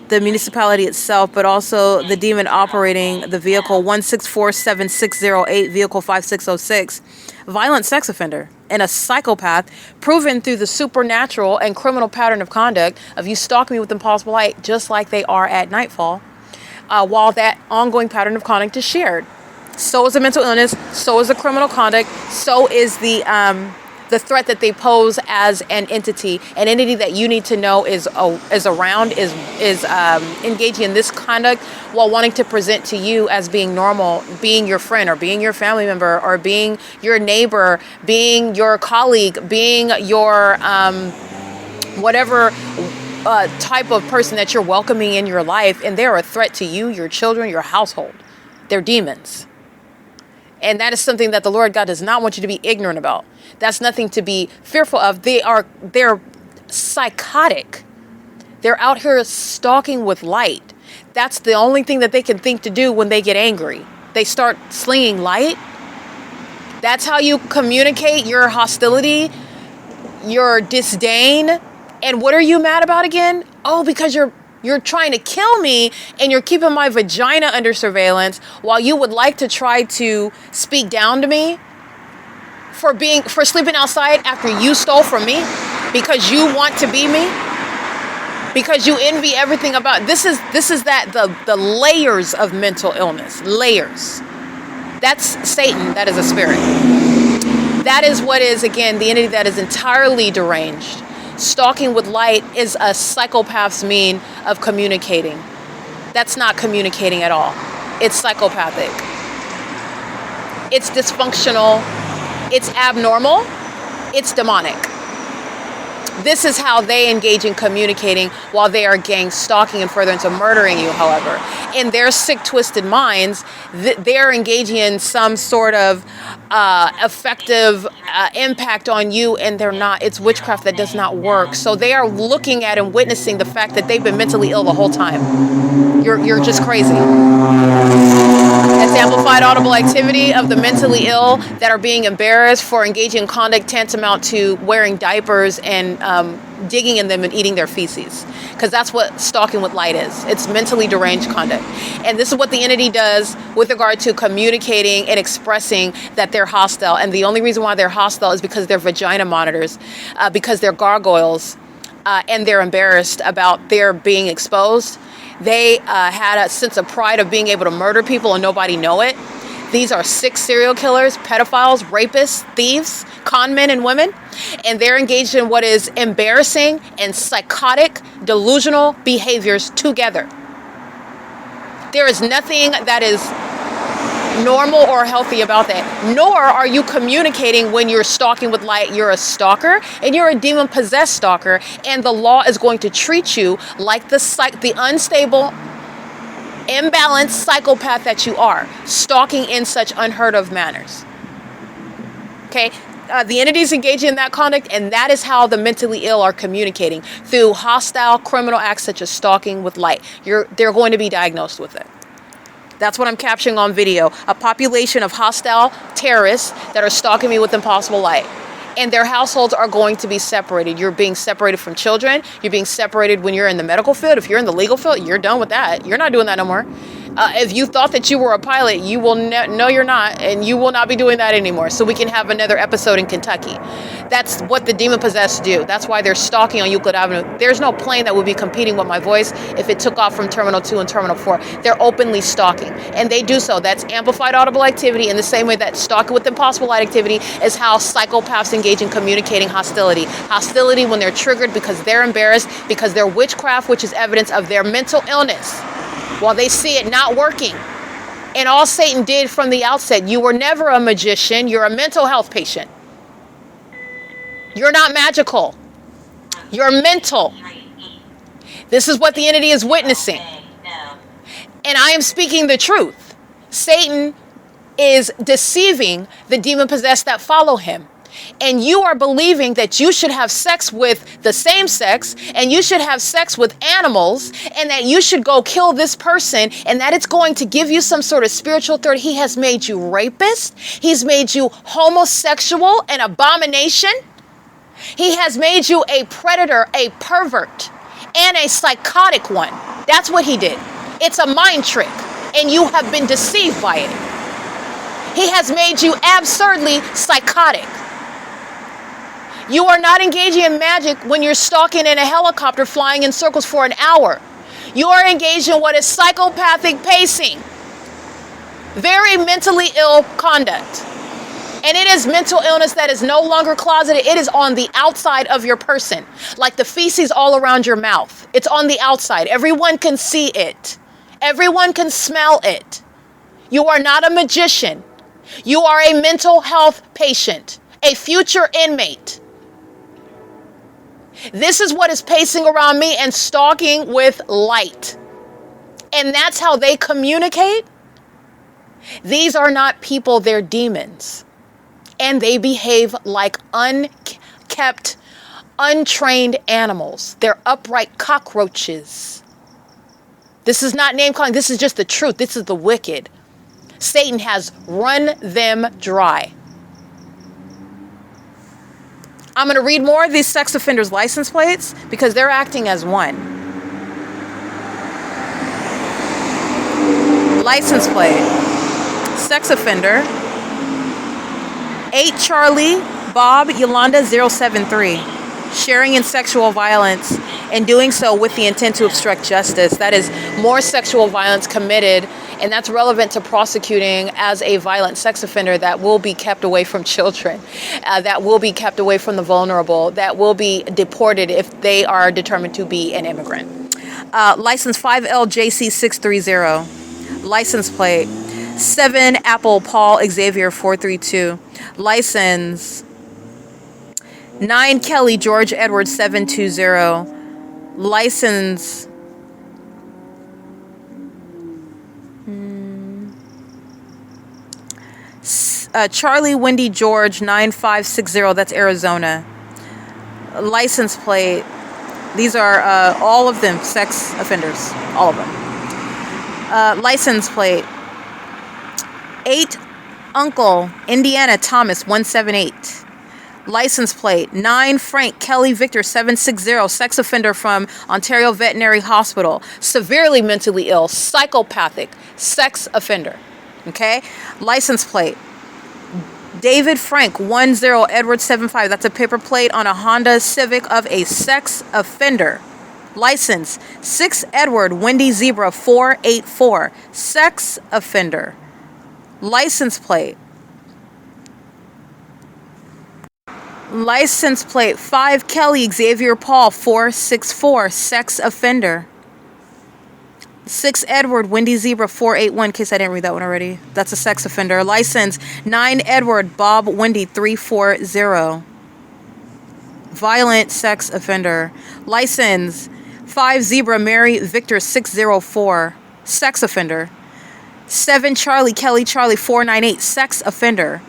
the municipality itself, but also the demon operating the vehicle 1647608, vehicle 5606, violent sex offender and a psychopath, proven through the supernatural and criminal pattern of conduct of you stalking me with impossible light, just like they are at nightfall, while that ongoing pattern of conduct is shared. So is the mental illness, so is the criminal conduct, so is the the threat that they pose as an entity that you need to know is engaging in this conduct while wanting to present to you as being normal, being your friend or being your family member or being your neighbor, being your colleague, being your whatever type of person that you're welcoming in your life, and they're a threat to you, your children, your household. They're demons. And that is something that the Lord God does not want you to be ignorant about. That's nothing to be fearful of. They're psychotic. They're out here stalking with light. That's the only thing that they can think to do when they get angry. They start slinging light. That's how you communicate your hostility, your disdain. And what are you mad about again? Oh, because you're trying to kill me and you're keeping my vagina under surveillance while you would like to try to speak down to me for sleeping outside after you stole from me because you want to be me, because you envy everything about this is the layers of mental illness. Layers. That's Satan. That is a spirit. That is what is, again, the entity that is entirely deranged. Stalking with light is a psychopath's mean of communicating. That's not communicating at all. It's psychopathic. It's dysfunctional. It's abnormal. It's demonic. This is how they engage in communicating while they are gang stalking and further into murdering you, however. In their sick, twisted minds, they're engaging in some sort of effective impact on you, and they're not. It's witchcraft that does not work. So they are looking at and witnessing the fact that they've been mentally ill the whole time. You're just crazy. It's amplified audible activity of the mentally ill that are being embarrassed for engaging in conduct tantamount to wearing diapers and digging in them and eating their feces. Because that's what stalking with light is. It's mentally deranged conduct. And this is what the entity does with regard to communicating and expressing that they're hostile. And the only reason why they're hostile is because they're vagina monitors, because they're gargoyles, and they're embarrassed about their being exposed. They had a sense of pride of being able to murder people and nobody know it. These are sick serial killers, pedophiles, rapists, thieves, con men and women. And they're engaged in what is embarrassing and psychotic, delusional behaviors together. There is nothing that is normal or healthy about that. Nor are you communicating when you're stalking with light. You're a stalker and you're a demon-possessed stalker. And the law is going to treat you like the unstable, imbalanced psychopath that you are, stalking in such unheard of manners. Okay? The entities engaging in that conduct, and that is how the mentally ill are communicating, through hostile criminal acts such as stalking with light. They're going to be diagnosed with it. That's what I'm capturing on video. A population of hostile terrorists that are stalking me with impossible light. And their households are going to be separated. You're being separated from children. You're being separated when you're in the medical field. If you're in the legal field, you're done with that. You're not doing that no more. If you thought that you were a pilot, you will no, you're not, and you will not be doing that anymore. So we can have another episode in Kentucky. That's what the demon-possessed do. That's why they're stalking on Euclid Avenue. There's no plane that would be competing with my voice if it took off from Terminal 2 and Terminal 4. They're openly stalking, and they do so. That's amplified audible activity in the same way that stalking with impossible light activity is how psychopaths engage in communicating hostility. Hostility when they're triggered because they're embarrassed, because they're witchcraft, which is evidence of their mental illness, while they see it not working. And all Satan did from the outset, you were never a magician, you're a mental health patient. You're not magical. You're mental. This is what the entity is witnessing. And I am speaking the truth. Satan is deceiving the demon-possessed that follow him. And you are believing that you should have sex with the same sex, and you should have sex with animals, and that you should go kill this person, and that it's going to give you some sort of spiritual authority. He has made you rapist. He's made you homosexual, an abomination. He has made you a predator, a pervert, and a psychotic one. That's what he did. It's a mind trick, and you have been deceived by it. He has made you absurdly psychotic. You are not engaging in magic when you're stalking in a helicopter flying in circles for an hour. You are engaged in what is psychopathic pacing. Very mentally ill conduct. And it is mental illness that is no longer closeted. It is on the outside of your person, like the feces all around your mouth. It's on the outside. Everyone can see it. Everyone can smell it. You are not a magician. You are a mental health patient, a future inmate. This is what is pacing around me and stalking with light. And that's how they communicate. These are not people, they're demons. And they behave like unkept, untrained animals. They're upright cockroaches. This is not name calling. This is just the truth. This is the wicked. Satan has run them dry. I'm going to read more of these sex offenders' license plates because they're acting as one. License plate. Sex offender. 8 Charlie Bob Yolanda 073. Sharing in sexual violence and doing so with the intent to obstruct justice. That is more sexual violence committed, and that's relevant to prosecuting as a violent sex offender that will be kept away from children, that will be kept away from the vulnerable, that will be deported if they are determined to be an immigrant. License 5LJC630. License plate 7 Apple Paul Xavier 432. License 9 Kelly George Edward 720. License Charlie Wendy George 9560. That's Arizona. License plate. These are all of them sex offenders. All of them. License plate 8 Uncle Indiana Thomas 178. License plate 9 Frank Kelly Victor 760. Sex offender from Ontario Veterinary Hospital. Severely mentally ill, psychopathic sex offender. Okay. License plate David Frank 10 Edward 75. That's a paper plate on a Honda Civic of a sex offender. License 6 Edward Wendy Zebra 484. Sex offender. License plate 5 Kelly Xavier Paul 464. Sex offender. 6 Edward Wendy Zebra 481. In case I didn't read that one already. That's a sex offender. License 9 Edward Bob Wendy 340. Violent sex offender. License 5 Zebra Mary Victor 604. Sex offender. 7 Charlie Kelly Charlie 498. Sex offender.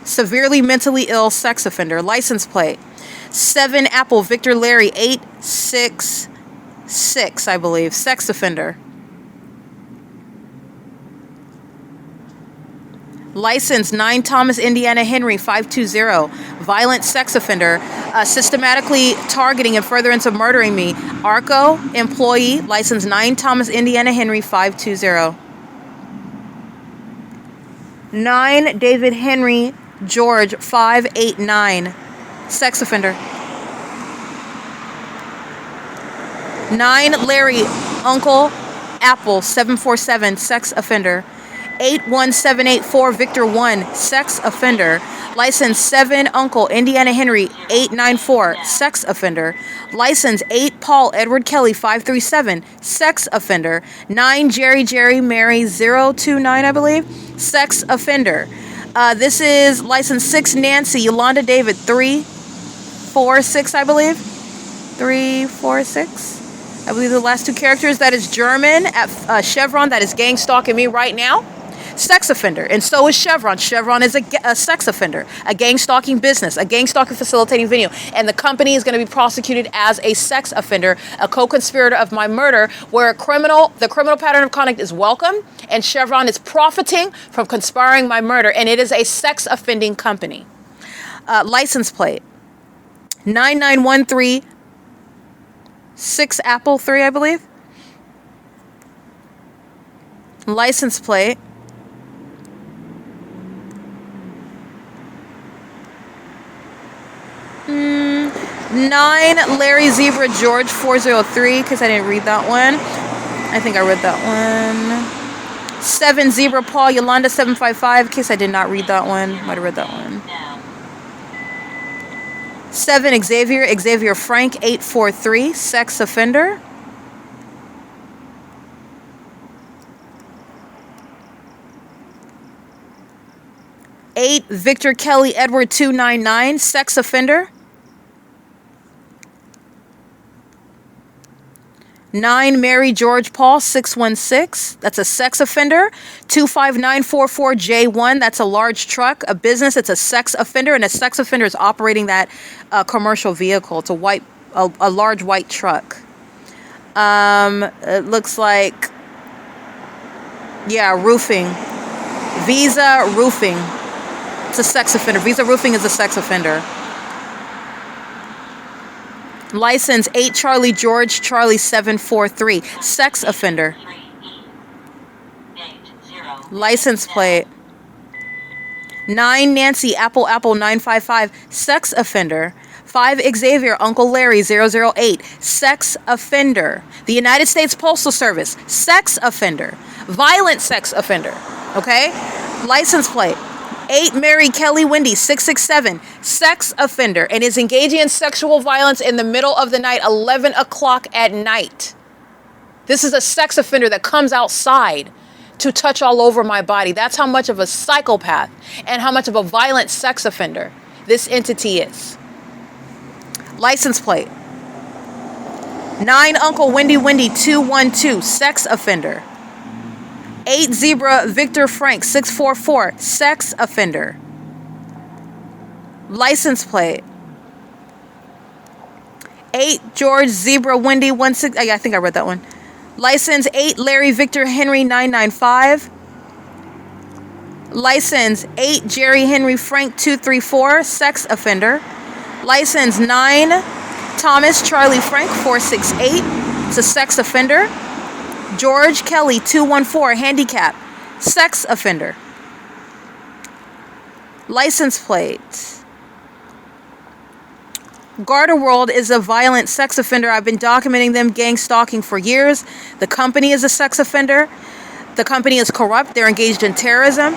Severely mentally ill sex offender. License plate 7 Apple Victor Larry 866, I believe. Sex offender. License 9 Thomas Indiana Henry 520. Violent sex offender. Systematically targeting and furtherance of murdering me. ARCO employee. License 9 Thomas Indiana Henry 520. 9 David Henry George 589. Sex offender. 9 Larry Uncle Apple 747. Sex offender. 81784 Victor 1. Sex offender. License 7 Uncle Indiana Henry 894. Sex offender. License 8 Paul Edward Kelly 537. Sex offender. 9 Jerry Mary 029, I believe. Sex offender. This is license 6 Nancy Yolanda David 346, I believe. 346. I believe the last 2 characters. That is German at Chevron. That is gang stalking me right now. Sex offender. And so is Chevron. Chevron is a sex offender, a gang stalking business, a gang stalking facilitating venue. And the company is going to be prosecuted as a sex offender, a co-conspirator of my murder, where the criminal pattern of conduct is welcome, and Chevron is profiting from conspiring my murder, and it is a sex offending company. License plate 9913 6 Apple 3, I believe. License plate 9 Larry Zebra George 403, because I didn't read that one. I think I read that one. 7 Zebra Paul Yolanda 755. In case I did not read that one. Might have read that one. 7 Xavier Frank 843. Sex offender. 8 Victor Kelly Edward 299. Sex offender. 9 Mary George Paul 616. That's a sex offender. 25944 J1. That's a large truck, a business. It's a sex offender, and a sex offender is operating that commercial vehicle. It's a large white truck. It looks like, yeah, roofing. Visa Roofing. It's a sex offender. Visa Roofing is a sex offender. License 8 Charlie George Charlie 743. Sex offender. License plate 9 Nancy Apple 955. Sex offender. 5 Xavier Uncle Larry 008. Sex offender. The United States Postal Service. Sex offender. Violent sex offender. Okay? License plate 8 Mary Kelly Wendy 667. Sex offender and is engaging in sexual violence in the middle of the night, 11 o'clock at night. This is a sex offender that comes outside to touch all over my body. That's how much of a psychopath and how much of a violent sex offender this entity is. License plate 9 Uncle Wendy 212. Sex offender. 8 Zebra Victor Frank 644. Sex offender. License plate 8 George Zebra Wendy 16. I think I read that one. License 8 Larry Victor Henry 995. License 8 Jerry Henry Frank 234. Sex offender. License 9 Thomas Charlie Frank 468. It's a sex offender. George Kelly 214. Handicap. Sex offender. License plate. Garda World is a violent sex offender. I've been documenting them gang stalking for years. The company is a sex offender. The company is corrupt. They're engaged in terrorism.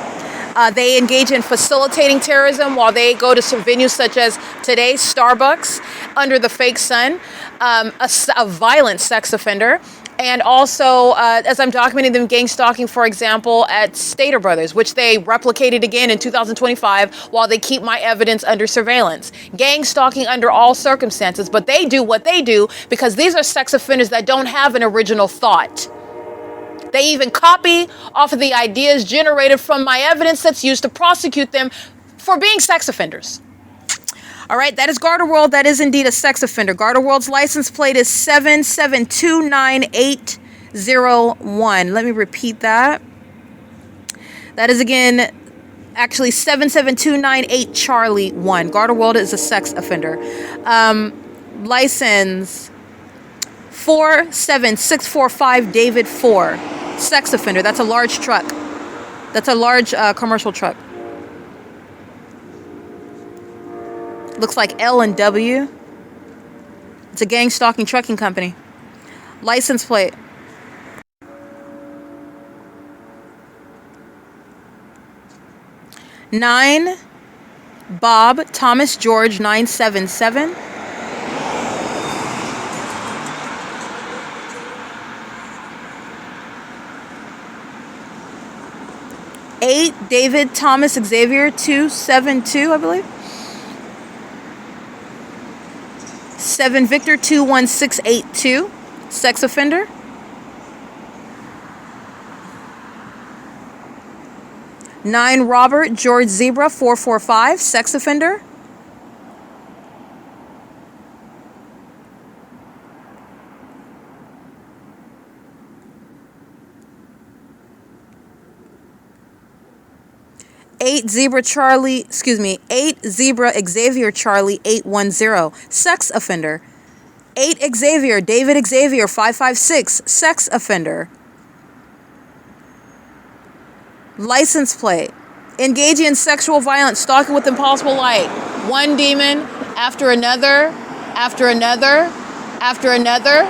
They engage in facilitating terrorism while they go to some venues such as today, Starbucks, under the fake sun. A violent sex offender. And also, as I'm documenting them gang stalking, for example, at Stater Brothers, which they replicated again in 2025 while they keep my evidence under surveillance. Gang stalking under all circumstances, but they do what they do because these are sex offenders that don't have an original thought. They even copy off of the ideas generated from my evidence that's used to prosecute them for being sex offenders. All right, that is Garda World. That is indeed a sex offender. Garda World's license plate is 7729801. Let me repeat that. That is again, actually 77298 Charlie 1. Garda World is a sex offender. License 47645 David 4. Sex offender. That's a large truck. That's a large commercial truck. Looks like L&W. It's a gang stalking trucking company. License plate. Nine Bob Thomas George 977. 8 David Thomas Xavier 272, I believe. 7 Victor 21682, sex offender. 9 Robert George Zebra 445, sex offender. 8 Zebra Xavier Charlie 810, sex offender. 8 Xavier David Xavier 556, sex offender. License plate. Engaging in sexual violence, stalking with impossible light. One demon after another, after another, after another,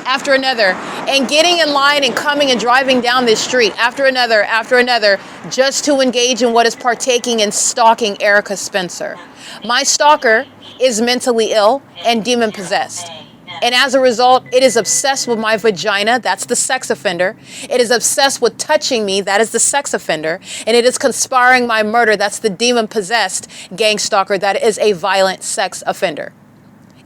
after another, and getting in line and coming and driving down this street after another, just to engage in what is partaking in stalking Erica Spencer. My stalker is mentally ill and demon possessed. And as a result, it is obsessed with my vagina. That's the sex offender. It is obsessed with touching me. That is the sex offender. And it is conspiring my murder. That's the demon-possessed gang stalker. That is a violent sex offender.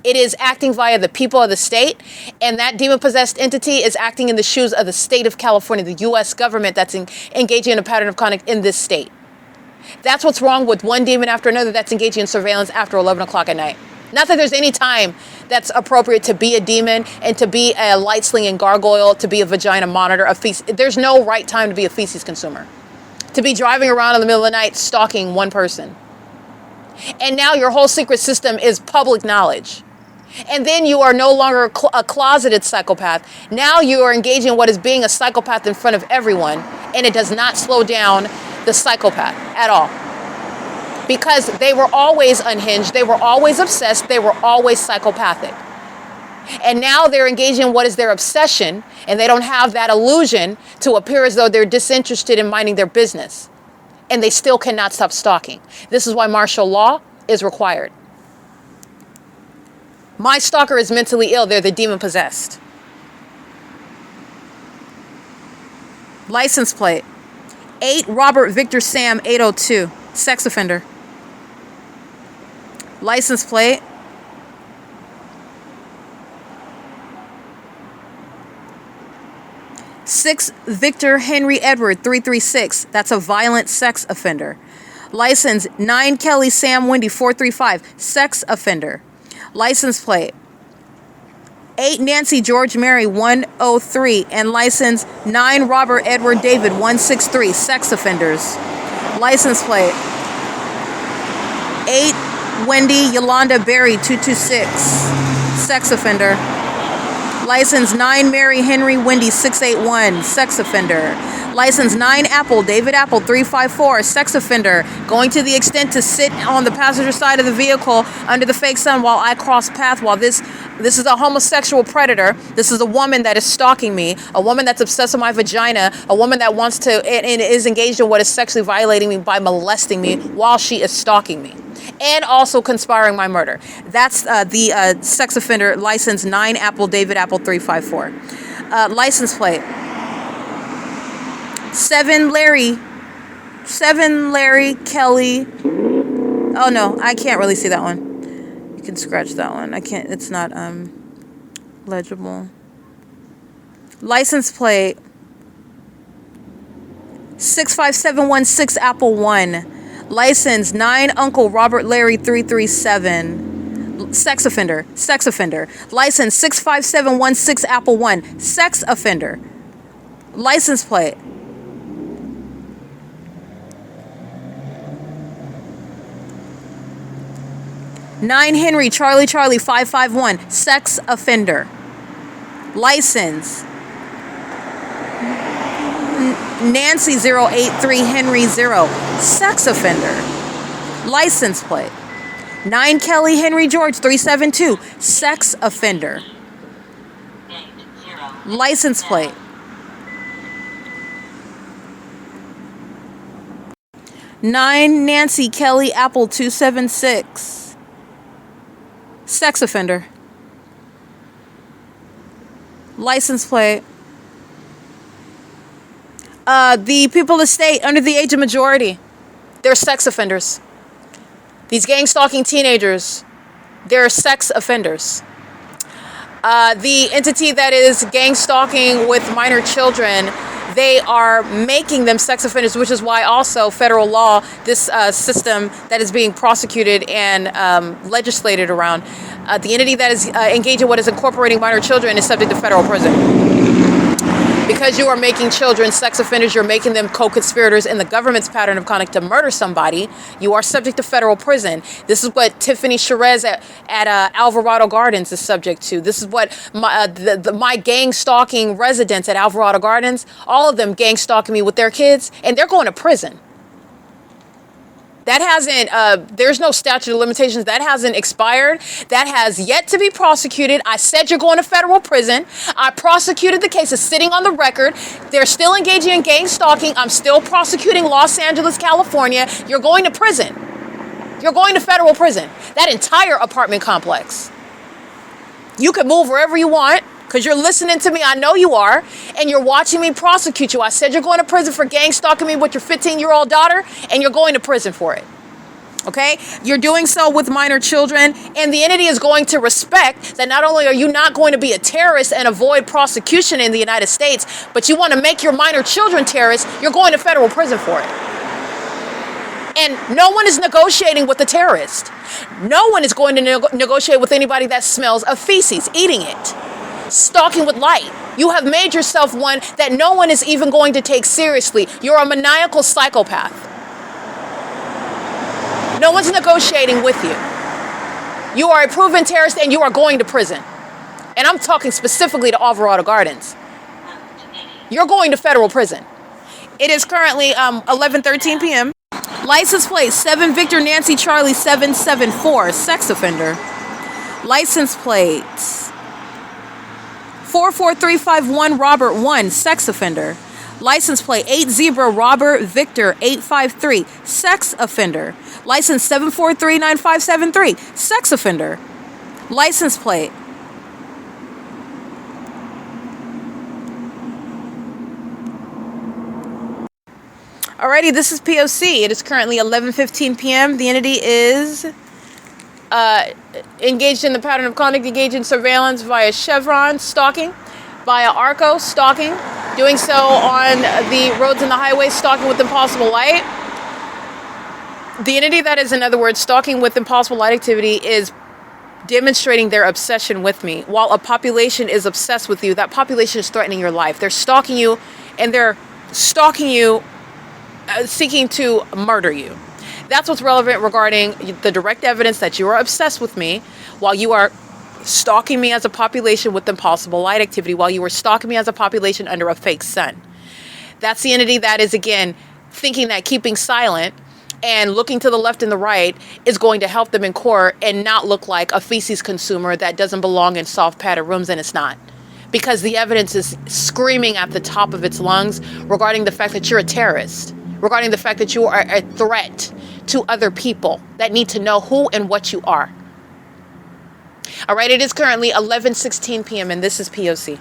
It is acting via the people of the state. And that demon-possessed entity is acting in the shoes of the state of California, the U.S. government that's engaging in a pattern of conduct in this state. That's what's wrong with one demon after another that's engaging in surveillance after 11 o'clock at night. Not that there's any time that's appropriate to be a demon and to be a light slinging gargoyle, to be a vagina monitor, a feces. There's no right time to be a feces consumer. To be driving around in the middle of the night stalking one person. And now your whole secret system is public knowledge. And then you are no longer a closeted psychopath. Now you are engaging in what is being a psychopath in front of everyone. And it does not slow down the psychopath at all. Because they were always unhinged, they were always obsessed, they were always psychopathic. And now they're engaging in what is their obsession, and they don't have that illusion to appear as though they're disinterested in minding their business. And they still cannot stop stalking. This is why martial law is required. My stalker is mentally ill, they're the demon possessed. License plate 8 Robert Victor Sam 802, sex offender. License plate 6 Victor Henry Edward 336, that's a violent sex offender. License 9 Kelly Sam Wendy 435, sex offender. License plate 8 Nancy George Mary 103, and license 9 Robert Edward David 163, sex offenders. License plate 8 Wendy Yolanda Berry 226, sex offender. License 9 Mary Henry Wendy 681, sex offender. License 9 Apple David Apple 354, sex offender, going to the extent to sit on the passenger side of the vehicle under the fake sun while I cross path, while this is a homosexual predator. This is a woman that is stalking me, a woman that's obsessed with my vagina, a woman that wants to and is engaged in what is sexually violating me by molesting me while she is stalking me. And also conspiring my murder. That's the sex offender, license 9 Apple David Apple 354. License plate 7 Larry Kelly. Oh no, I can't really see that one. You can scratch that one. I can't, it's not legible. License plate 65716 Apple 1. License 9 Uncle Robert Larry 337. Sex offender. License 65716 Apple 1. Sex offender. License plate 9 Henry Charlie 551, sex offender. License Nancy 083 Henry 0, sex offender. License plate 9 Kelly Henry George 372, sex offender. License plate 9 Nancy Kelly Apple 276, sex offender. License plate the people of the state under the age of majority, they're sex offenders. These gang stalking teenagers, they're sex offenders. The entity that is gang stalking with minor children, they are making them sex offenders, which is why also federal law, this system that is being prosecuted and legislated around, the entity that is engaged in what is incorporating minor children is subject to federal prison. Because you are making children sex offenders, you're making them co-conspirators in the government's pattern of conduct to murder somebody, you are subject to federal prison. This is what Tiffany Sherez at Alvarado Gardens is subject to. This is what my gang stalking residents at Alvarado Gardens, all of them gang stalking me with their kids, and they're going to prison. That hasn't, there's no statute of limitations. That hasn't expired. That has yet to be prosecuted. I said you're going to federal prison. I prosecuted the case. It's sitting on the record. They're still engaging in gang stalking. I'm still prosecuting Los Angeles, California. You're going to prison. You're going to federal prison. That entire apartment complex. You can move wherever you want because you're listening to me. I know you are. And you're watching me prosecute you. I said you're going to prison for gang stalking me with your 15-year-old daughter, and you're going to prison for it. Okay? You're doing so with minor children, and the entity is going to respect that not only are you not going to be a terrorist and avoid prosecution in the United States, but you want to make your minor children terrorists, you're going to federal prison for it. And no one is negotiating with the terrorist. No one is going to negotiate with anybody that smells of feces, eating it. Stalking with light. You have made yourself one that no one is even going to take seriously. You're a maniacal psychopath. No one's negotiating with you. You are a proven terrorist and you are going to prison. And I'm talking specifically to Alvarado Gardens. You're going to federal prison. It is currently 11:13 p.m. License plate 7 Victor Nancy Charlie 774, sex offender. License plate 44351 Robert 1, sex offender. License plate 8 Zebra Robert Victor 853, sex offender. License 7439573, sex offender. License plate Alrighty, this is P.O.C. It is currently 11:15 p.m. The entity is engaged in the pattern of conduct, engaged in surveillance via CHEVRON, stalking, via ARCO, stalking, doing so on the roads and the highways, stalking with impossible light. The entity that is, in other words, stalking with impossible light activity is demonstrating their obsession with me. While a population is obsessed with you, that population is threatening your life. They're stalking you, and they're stalking you seeking to murder you. That's what's relevant regarding the direct evidence that you are obsessed with me while you are stalking me as a population with impossible light activity, while you are stalking me as a population under a fake sun. That's the entity that is, again, thinking that keeping silent and looking to the left and the right is going to help them in court and not look like a feces consumer that doesn't belong in soft padded rooms, and it's not. Because the evidence is screaming at the top of its lungs regarding the fact that you're a terrorist, regarding the fact that you are a threat to other people that need to know who and what you are. All right, it is currently 11:16 p.m. and this is P.O.C.